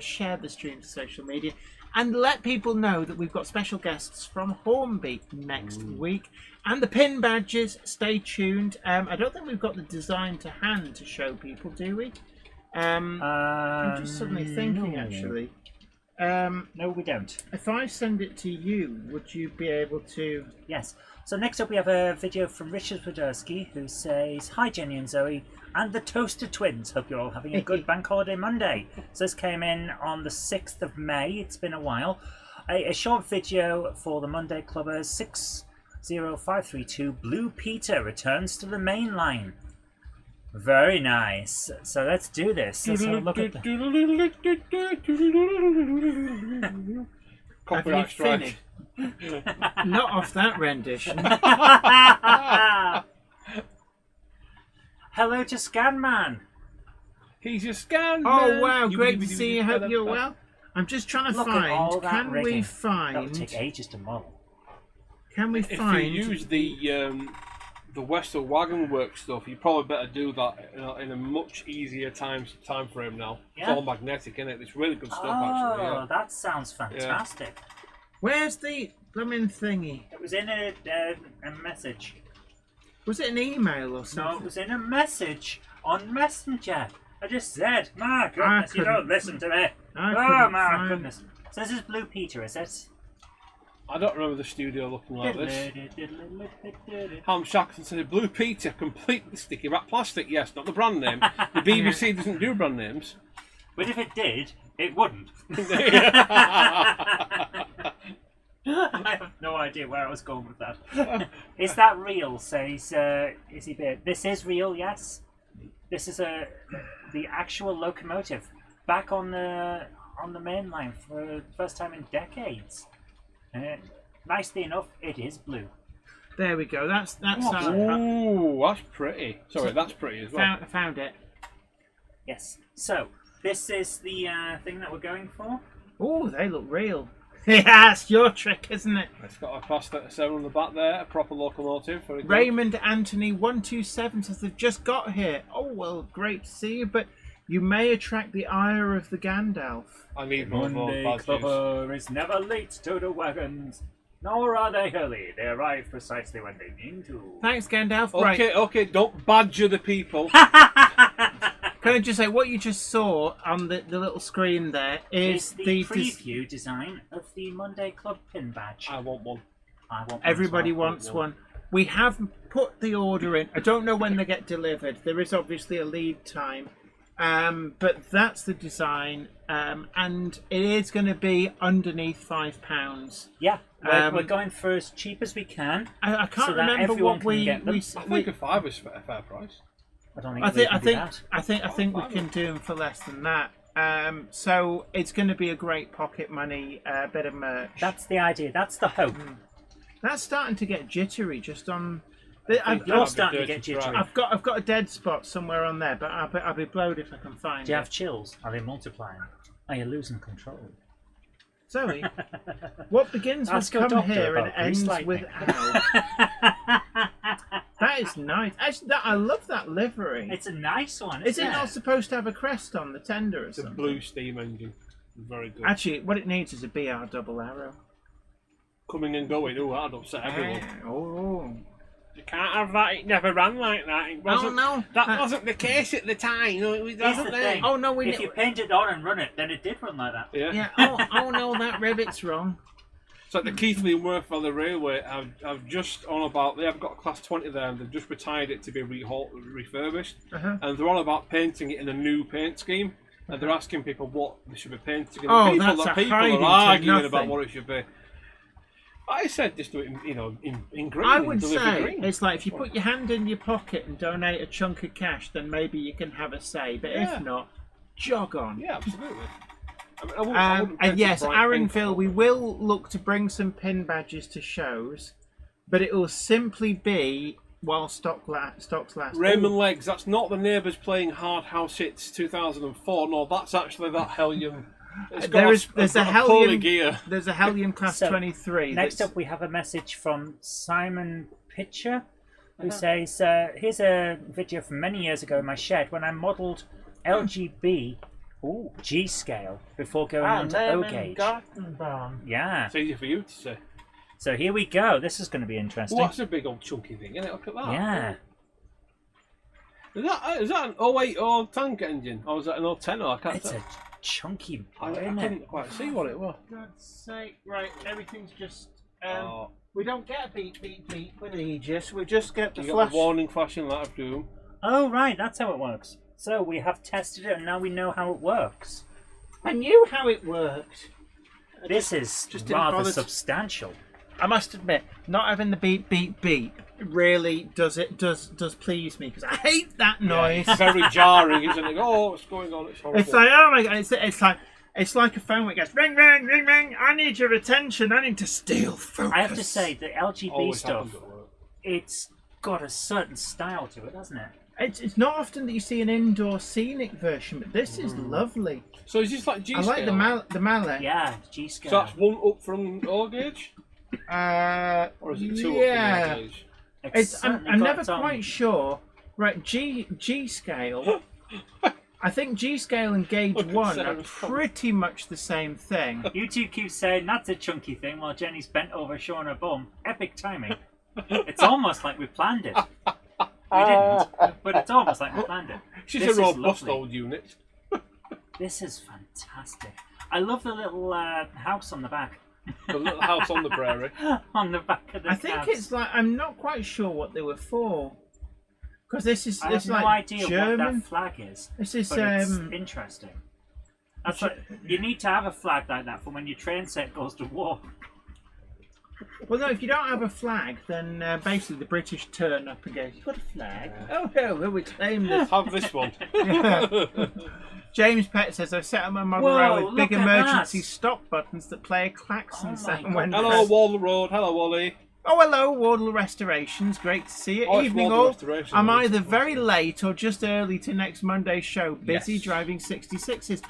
share the stream to social media, and let people know that we've got special guests from Hornby next week. And the pin badges, stay tuned. I don't think we've got the design to hand to show people, do we? I'm just suddenly thinking, actually. No, we don't. If I send it to you, would you be able to... Yes. So next up we have a video from Richard Wodarski, who says, Hi Jenny and Zoe and the Toaster Twins. Hope you're all having a good bank holiday Monday. So this came in on the 6th of May. It's been a while. A short video for the Monday Clubbers. 60532 Blue Peter returns to the main line. Very nice. So let's do this. Let's have a look at the... Copyright strike. Not off that rendition. Hello to Scanman. He's your scan. Oh wow, great to see you. Hope you're well. I'm just trying to Look at all find. that Can we rigging. That'll find? take ages to model. Can we If find? you use the Wester Wagon Work stuff, you probably better do that in a much easier time frame now. Yeah. It's all magnetic, isn't it? It's really good stuff, actually. Yeah. That sounds fantastic. Where's the blooming thingy? It was in a message. Was it an email or something? No, it was in a message on Messenger. I just said, my goodness, you don't listen to me. Oh my goodness. So this is Blue Peter, is it? I don't remember the studio looking like this. Ham Shackleton said, Blue Peter, completely sticky wrap plastic. Yes, not the brand name. The BBC doesn't do brand names. But if it did, it wouldn't. I have no idea where I was going with that. Is that real? Says Izzy Beard. This is real, yes. This is the actual locomotive back on the main line for the first time in decades. Nicely enough, it is blue. There we go. That's Ooh, that's pretty. Sorry, that's pretty as well. Found it. Yes. So this is the thing that we're going for. Oh, they look real. Yeah, it's your trick, isn't it? It's got a class 37 on the back there, a proper locomotive. Very good. Raymond Anthony 127 says they've just got here. Oh well, great to see you, but you may attract the ire of the Gandalf. I need more badges. Clubber is never late to the wagons, nor are they early. They arrive precisely when they mean to. Thanks, Gandalf. Okay, don't badger the people. Can I just say, what you just saw on the little screen there is the preview design of the Monday Club pin badge. I want one. Everybody wants one. We have put the order in. I don't know when they get delivered. There is obviously a lead time. But that's the design. And it is going to be underneath £5. Yeah, we're going for as cheap as we can. I can't so that remember what we I think a £5 is a fair price. I don't think I think we can do them for less than that. So it's going to be a great pocket money bit of merch. That's the idea. That's the hope. That's starting to get jittery just on. You're starting to get jittery. I've got a dead spot somewhere on there, but I'll be blowed if I can find it. Do you have chills? Are they multiplying? Are you losing control? Zoe, what begins with come here and ends with ow? That is nice. Actually, I love that livery. It's a nice one. Is it not supposed to have a crest on the tender or It's a something? blue steam engine. Very good. Actually, what it needs is a BR double arrow. Coming and going. Oh, that'd upset everyone. Oh. You can't have that. It never ran like that. It wasn't, no. That wasn't the case at the time. No, it wasn't there. Oh no, if you paint it on and run it, then it did run like that. Yeah. Oh no, that rivet's wrong. It's like the Keighley and Worthville Railway. I've just on about. They have got a class 20 there, and they've just retired it to be refurbished, and they're on about painting it in a new paint scheme, and they're asking people what they should be painting. Oh, people that's that a people hiding are to arguing nothing. about what it should be. I said just do it, in green. I would deliver say green. it's like if you put your hand in your pocket and donate a chunk of cash, then maybe you can have a say. But if not, jog on. Yeah, absolutely. I wouldn't And yes, bright Aaron pink Phil, colour. we will look to bring some pin badges to shows, but it will simply be while stocks last. Raymond Legs, that's not the neighbours playing Hard House Hits 2004. No, that's actually that Hellion. There's a Hellion gear. There's a Hellion Class So, 23. Next up, we have a message from Simon Pitcher, who says, "Here's a video from many years ago in my shed when I modelled LGB, G scale before going on to O gauge. Yeah. It's easy for you to say. So here we go. This is going to be interesting. Well, that's a big old chunky thing, isn't it? Look at that. Yeah. Is that an 080 tank engine? Or is that an 010? I can't It's tell. a chunky I boy, isn't couldn't it? quite see what it was. God's sake, right, everything's just... Oh. We don't get a beep, beep, beep with Aegis, we just get the You got flash. the warning flashing light of doom. Oh, right. That's how it works. So we have tested it and now we know how it works. I knew how it worked. This is just didn't rather bother to- substantial. I must admit, not having the beep, beep, beep really does please me, because I hate that noise. It's very jarring, isn't it? Oh, what's going on? It's horrible. It's like, oh my god, it's like a phone where it goes ring, ring, ring, ring. I need your attention. I need to steal focus. I have to say, the LGB Always stuff, happens at work. it's got a certain style to it, doesn't it? It's not often that you see an indoor scenic version, but this is lovely. So is this like G I like the mallet. Yeah, G scale. So that's one up from O gauge? Or is it two up yeah. from O gauge? I'm never quite sure. Right, G scale. I think G scale and gauge Look at 1 are Sarah's pretty much the same thing. YouTube keeps saying that's a chunky thing while Jenny's bent over showing her bum. Epic timing. It's almost like we planned it. We didn't, but it's almost like we planned it. She's This a is robust lovely. old unit. This is fantastic. I love the little house on the back. The little house on the prairie. On the back of the I think house. it's like, I'm not quite sure what they were for. Because this is I have no like idea German. what that flag is. This is But it's interesting. That's what you need to have a flag like that for when your train set goes to war. well, no, if you don't have a flag, then basically the British turn up and go, "You've got a flag? Oh no, we claim this." Have this one. James Pett says, "I've set up my model Whoa, rail with big look at emergency that. stop buttons that play a klaxon Oh my sound God. when Hello, pressed." Wall Road. Hello, Wally. Oh, hello, Wardle Restorations. Great to see you. Oh, it's Evening Wardle all. Restorations. I'm either very late or just early to next Monday's show. Busy Yes. driving 66s.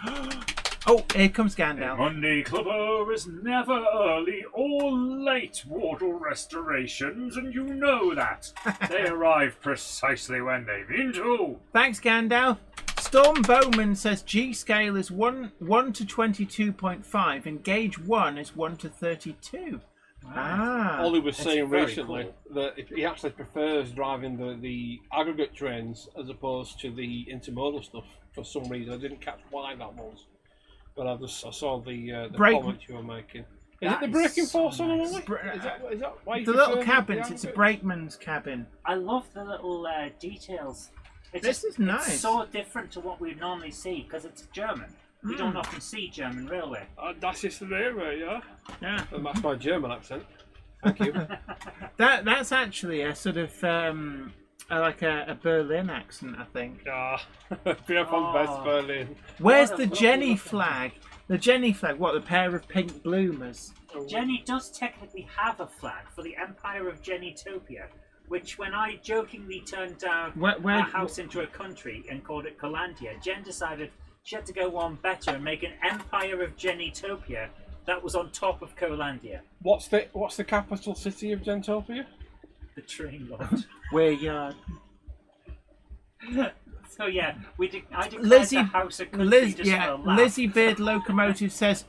Oh, here comes Gandalf. Monday Clubber is never early or late, Wardle Restorations, and you know that. They arrive precisely when they mean to. Thanks, Gandalf. Storm Bowman says G scale is 1 to 22.5 and gauge 1 is 1 to 32. Ah. Ollie was saying very recently that he actually prefers driving the aggregate trains as opposed to the intermodal stuff for some reason. I didn't catch why that was, but I saw the comment you were making. Is it That the is braking so force on nice. Ollie? Is that why you The little prefer cabins, the it's a aggregate? brakeman's cabin. I love the little details. It's This is nice. It's so different to what we normally see because it's German. We don't often see German railway. Das ist the railway, yeah? Yeah. And that's my German accent. Thank you. That's actually a sort of like a Berlin accent, I think. Ja, wir von West Berlin. Where's What the a Jenny lovely flag? The Jenny flag, what, the pair of pink bloomers? Jenny does technically have a flag for the Empire of Jennytopia, which when I jokingly turned down Where- a house into a country and called it Colandia, Jen decided she had to go one better and make an Empire of Jennytopia that was on top of Colandia. What's the capital city of Gentopia? The train lord. Where yard? So yeah, I declared Lizzie, the house a country just for a laugh. Lizzie Beard Locomotive says,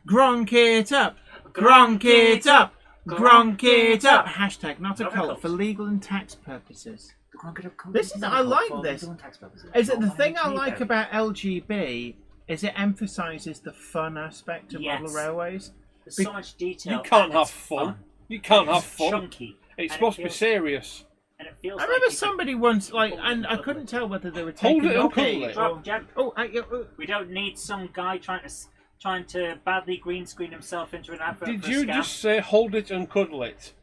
"Gronk it up, gronk it up, gronk it up." Hashtag not a Not a cult cult. for legal and tax purposes. This is, I like this. Is it the thing I like about LGB? Is it emphasises the fun aspect of model Yes. railways? There's so much detail. You can't and have it's fun. You can't have It's fun. chunky. It's and supposed to it be feels- serious. And it feels I like remember you could- somebody once, like, and I couldn't tell whether they were taking Hold it a up, pee hold it. or- Drop, Jen. Oh, We don't need some guy trying to trying to badly green screen himself into an advert. Did for a you scam. just say hold it and cuddle it?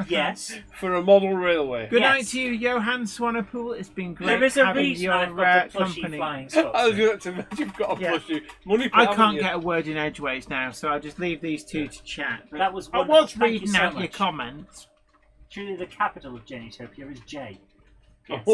Yes. For a model railway. Good night Yes. to you, Johan Swanepoel. It's been great There is a having reason your I've got the plushy company. flying You've squats. got a Yeah. plushie. Money pit, I haven't can't you? get a word in edgeways now, so I'll just leave these two to chat. But That was I wonderful. was Thank you reading so out your much. comments. Truly, the capital of Genitopia is J. Yes.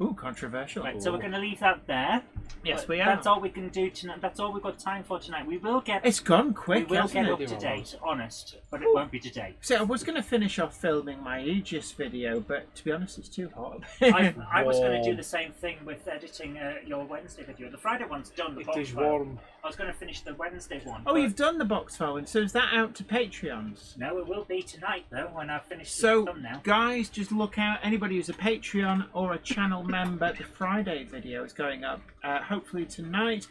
Ooh, controversial. Right, so we're going to leave that there. Yes, But we are. That's all we can do tonight. That's all we've got time for tonight. We will get. It's gone we quick, will hasn't get it? up to date, honest, but it won't be today. So I was going to finish off filming my Aegis video, but to be honest, it's too hot. I was going to do the same thing with editing your Wednesday video. The Friday one's done. The It box is file. warm. I was going to finish the Wednesday one. Oh, but you've done the box file, and so is that out to Patreons? No, it will be tonight though when I finish the So, thumbnail. guys, just look out. Anybody who's a Patreon or a channel member, the Friday video is going up hopefully tonight.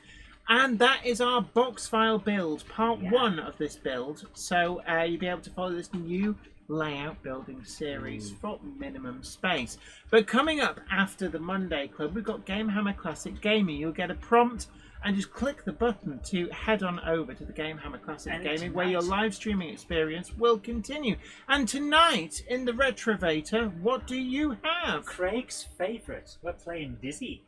And that is our box file build, part 1 of this build. So you'll be able to follow this new layout building series for minimum space. But coming up after the Monday Club, we've got Gamehammer Classic Gaming. You'll get a prompt and just click the button to head on over to the Gamehammer Classic And Gaming, tonight- where your live streaming experience will continue. And tonight in the Retrovator, what do you have? Craig's favourite. We're playing Dizzy.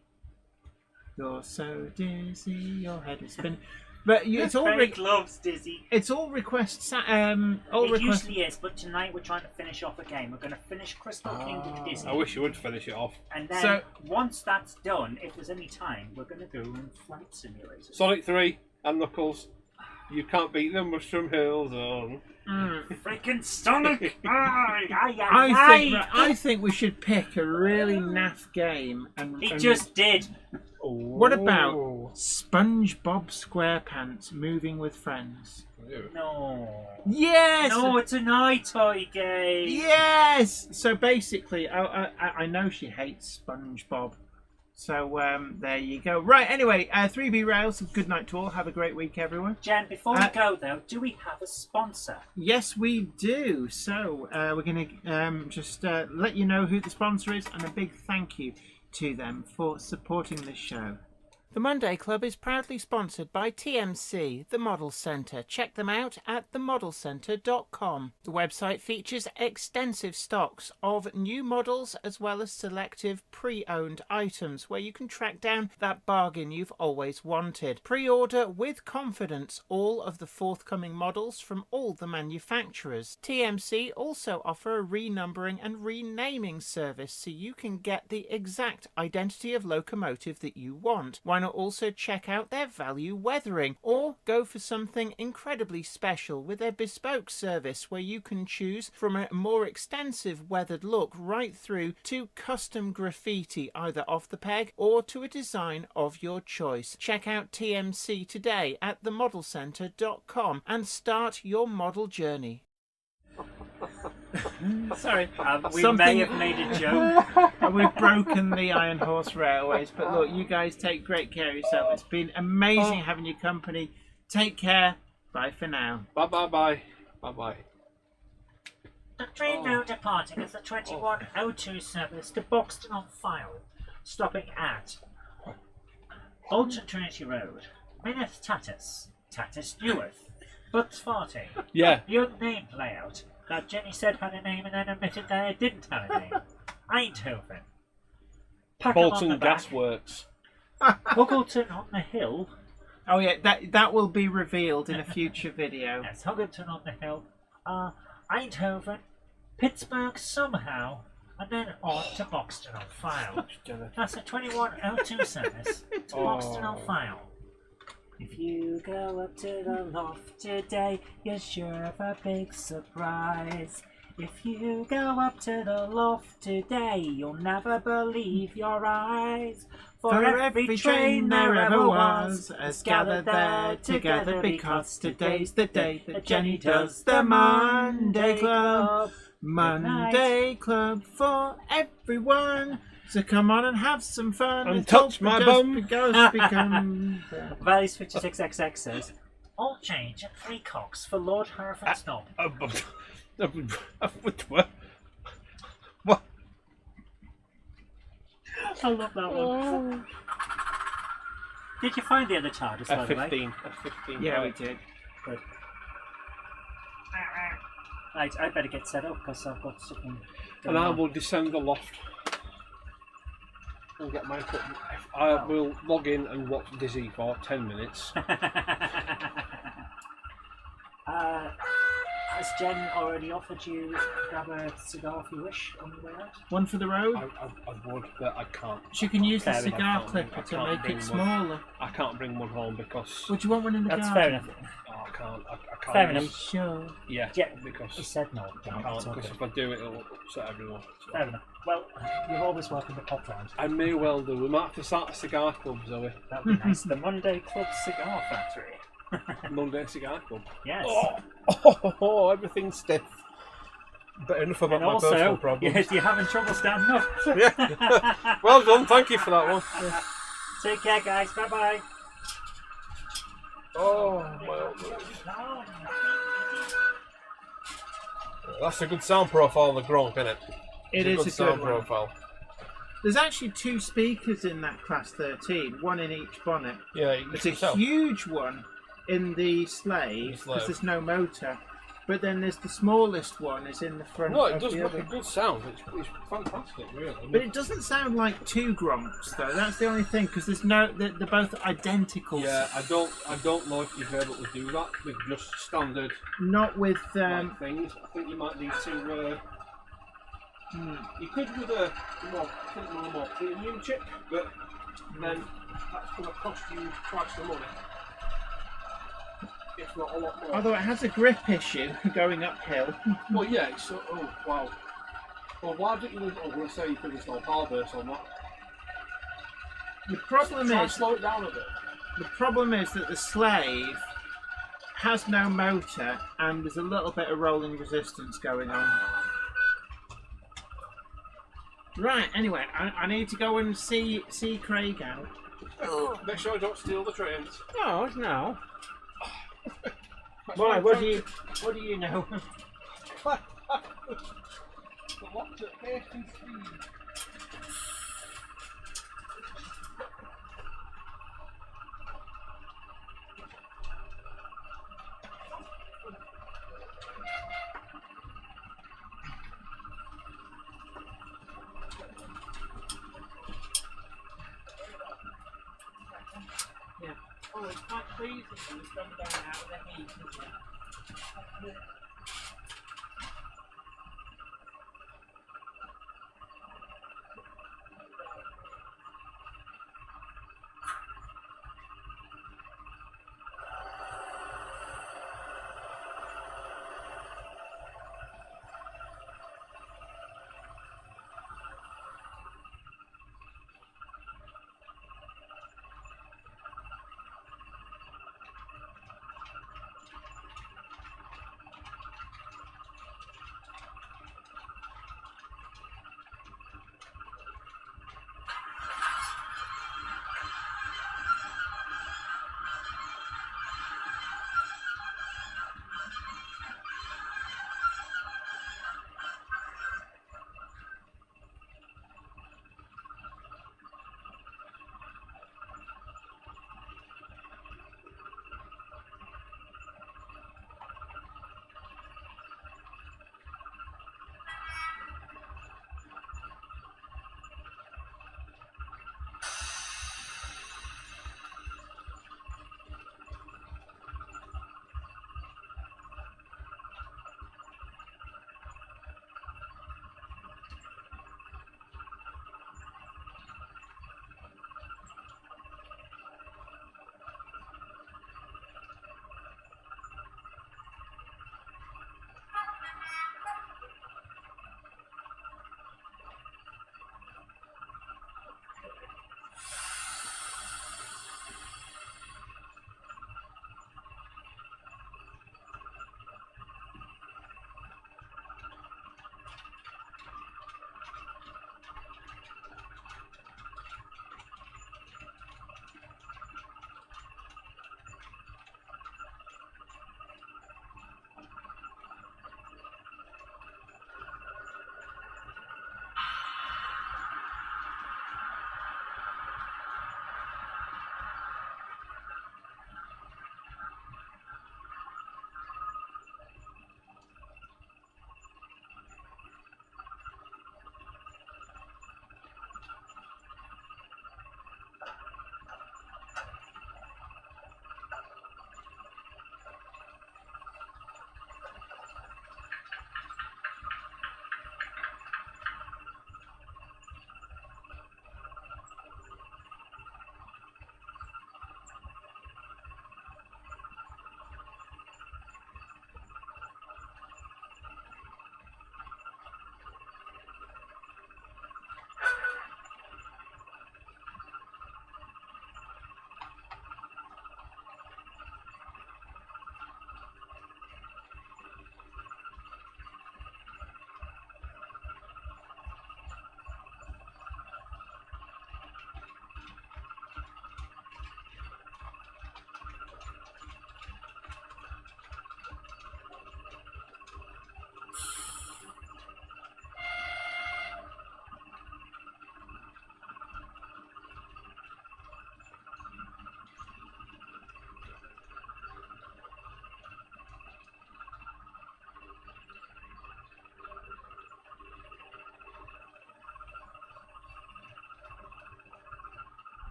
You're so dizzy, your head is spinning. But it's all Craig loves Dizzy. it's all requests. All It requests. usually is, but tonight we're trying to finish off a game. We're going to finish Crystal King with Dizzy. I wish you would finish it off. And then So- once that's done, if there's any time, we're going to go in Flight Simulator. Sonic 3 and Knuckles. You can't beat them, Mushroom Hills. Freaking Sonic! I think we should pick a really naff game and. He and- just did. What about SpongeBob SquarePants Moving with Friends? No. Yes. No, it's an iToy game. Yes. So basically, I know she hates SpongeBob. So there you go. Right. Anyway, 3B Rails. Good night to all. Have a great week, everyone. Jen, before we go though, do we have a sponsor? Yes, we do. So we're going to just let you know who the sponsor is, and a big thank you to them for supporting this show. The Monday Club is proudly sponsored by TMC, the Model Centre. Check them out at themodelcentre.com. The website features extensive stocks of new models as well as selective pre-owned items where you can track down that bargain you've always wanted. Pre-order with confidence all of the forthcoming models from all the manufacturers. TMC also offer a renumbering and renaming service so you can get the exact identity of locomotive that you want. Why not also check out their value weathering, or go for something incredibly special with their bespoke service where you can choose from a more extensive weathered look right through to custom graffiti either off the peg or to a design of your choice. Check out TMC today at themodelcentre.com and start your model journey. Sorry, We may have made a joke. We've broken the Iron Horse Railways, but look, you guys take great care of yourself. It's been amazing having your company. Take care. Bye for now. Bye bye bye. Bye bye. The train now departing is the 2102 service to Boxton on Fyle, stopping at Alton Trinity Road, Mineth Tatus, Tatus Neworth, Butts Farting. Yeah. The unnamed layout that Jenny said had a name and then admitted that it didn't have a name. Eindhoven. Packham on the Bolton back. Gas Works. Huggleton on the hill. Oh yeah, that will be revealed in a future video. Yes, Huggleton on the hill. Eindhoven, Pittsburgh somehow, and then on to Boxton on Fyle. That's a 2102 service to Boxton on Fyle. If you go up to the loft today, you're sure of a big surprise. If you go up to the loft today, you'll never believe your eyes. For every train there ever was has gathered there together, because today's the day that Jenny does the Monday Club. Monday Club for everyone. So come on and have some fun. And It's touch all my just bum. because become... Values 56XX says, all change and 3 cocks for Lord Hereford's knob. What? I love that one. Did you find the other TARDIS, by the way? F-15. F-15. Yeah, we right. did. Good. Right, I better get set up because I've got something. And I will descend the loft and get my equipment. I will log in and watch Dizzy for 10 minutes. Has Jen already offered you to grab a cigar if you wish on the way out? One for the road? I would, but I can't. She can use the Fair enough. cigar I clipper to can't make bring it one. smaller. I can't bring one home because Would you want one in the That's garden? fair enough. I can't. I can't. Fair use- enough. Sure. Yeah, Yeah, because He said no. I can't. Because if I do, it'll upset everyone. So. Fair enough. Well, you're always welcome to pop round. I may well do. We might have to start a cigar club, Zoe. That would be nice. The Monday Club Cigar Factory. Monday cigar club. Yes. Oh, everything's stiff. But enough about And my personal also, problems. yes, you're having trouble standing up. Yeah. Well done. Thank you for that one. Take care, guys. Bye bye. Oh, well. That's a good sound profile on the Gronk, isn't it? It It's is a sound good one. profile. There's actually 2 speakers in that Class 13, one in each bonnet. Yeah, you There's can a tell. huge one in the Slave, Slave. because there's no motor. But then there's the smallest one is in the front No, it of does the make other. a good sound. It's fantastic, really. But it doesn't sound like 2 Gronks, though. That's the only thing, because there's no... They're both identical. Yeah, I don't know if you'd be able to do that with just standard Not with... like, things. I think you might need to. You could with a more premium chip, but then that's going to cost you twice the money, if not a lot more. although it has a grip issue going uphill. Well, yeah. It's so. Oh wow. Well, why didn't you? I'm going to say you could install power burst on that. The problem Try and is... slow it down a bit. The problem is that the Slave has no motor and there's a little bit of rolling resistance going on. Right, anyway, I need to go and see Craig out. Make sure I don't steal the trains. No, no. Why? What do you know? Locked at hasty speed. Yeah. Oh, it's quite freezing when it's gone down out of the heat, isn't it?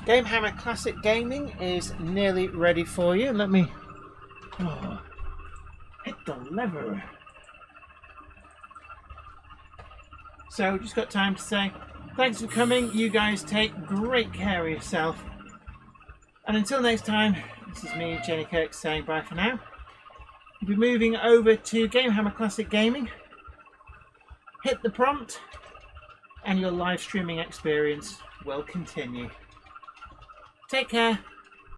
Game Hammer Classic Gaming is nearly ready for you. Let me hit the lever. So just got time to say thanks for coming. You guys take great care of yourself. And until next time, this is me, Jenny Kirk, saying bye for now. We'll be moving over to Game Hammer Classic Gaming. Hit the prompt and your live streaming experience will continue. Take care.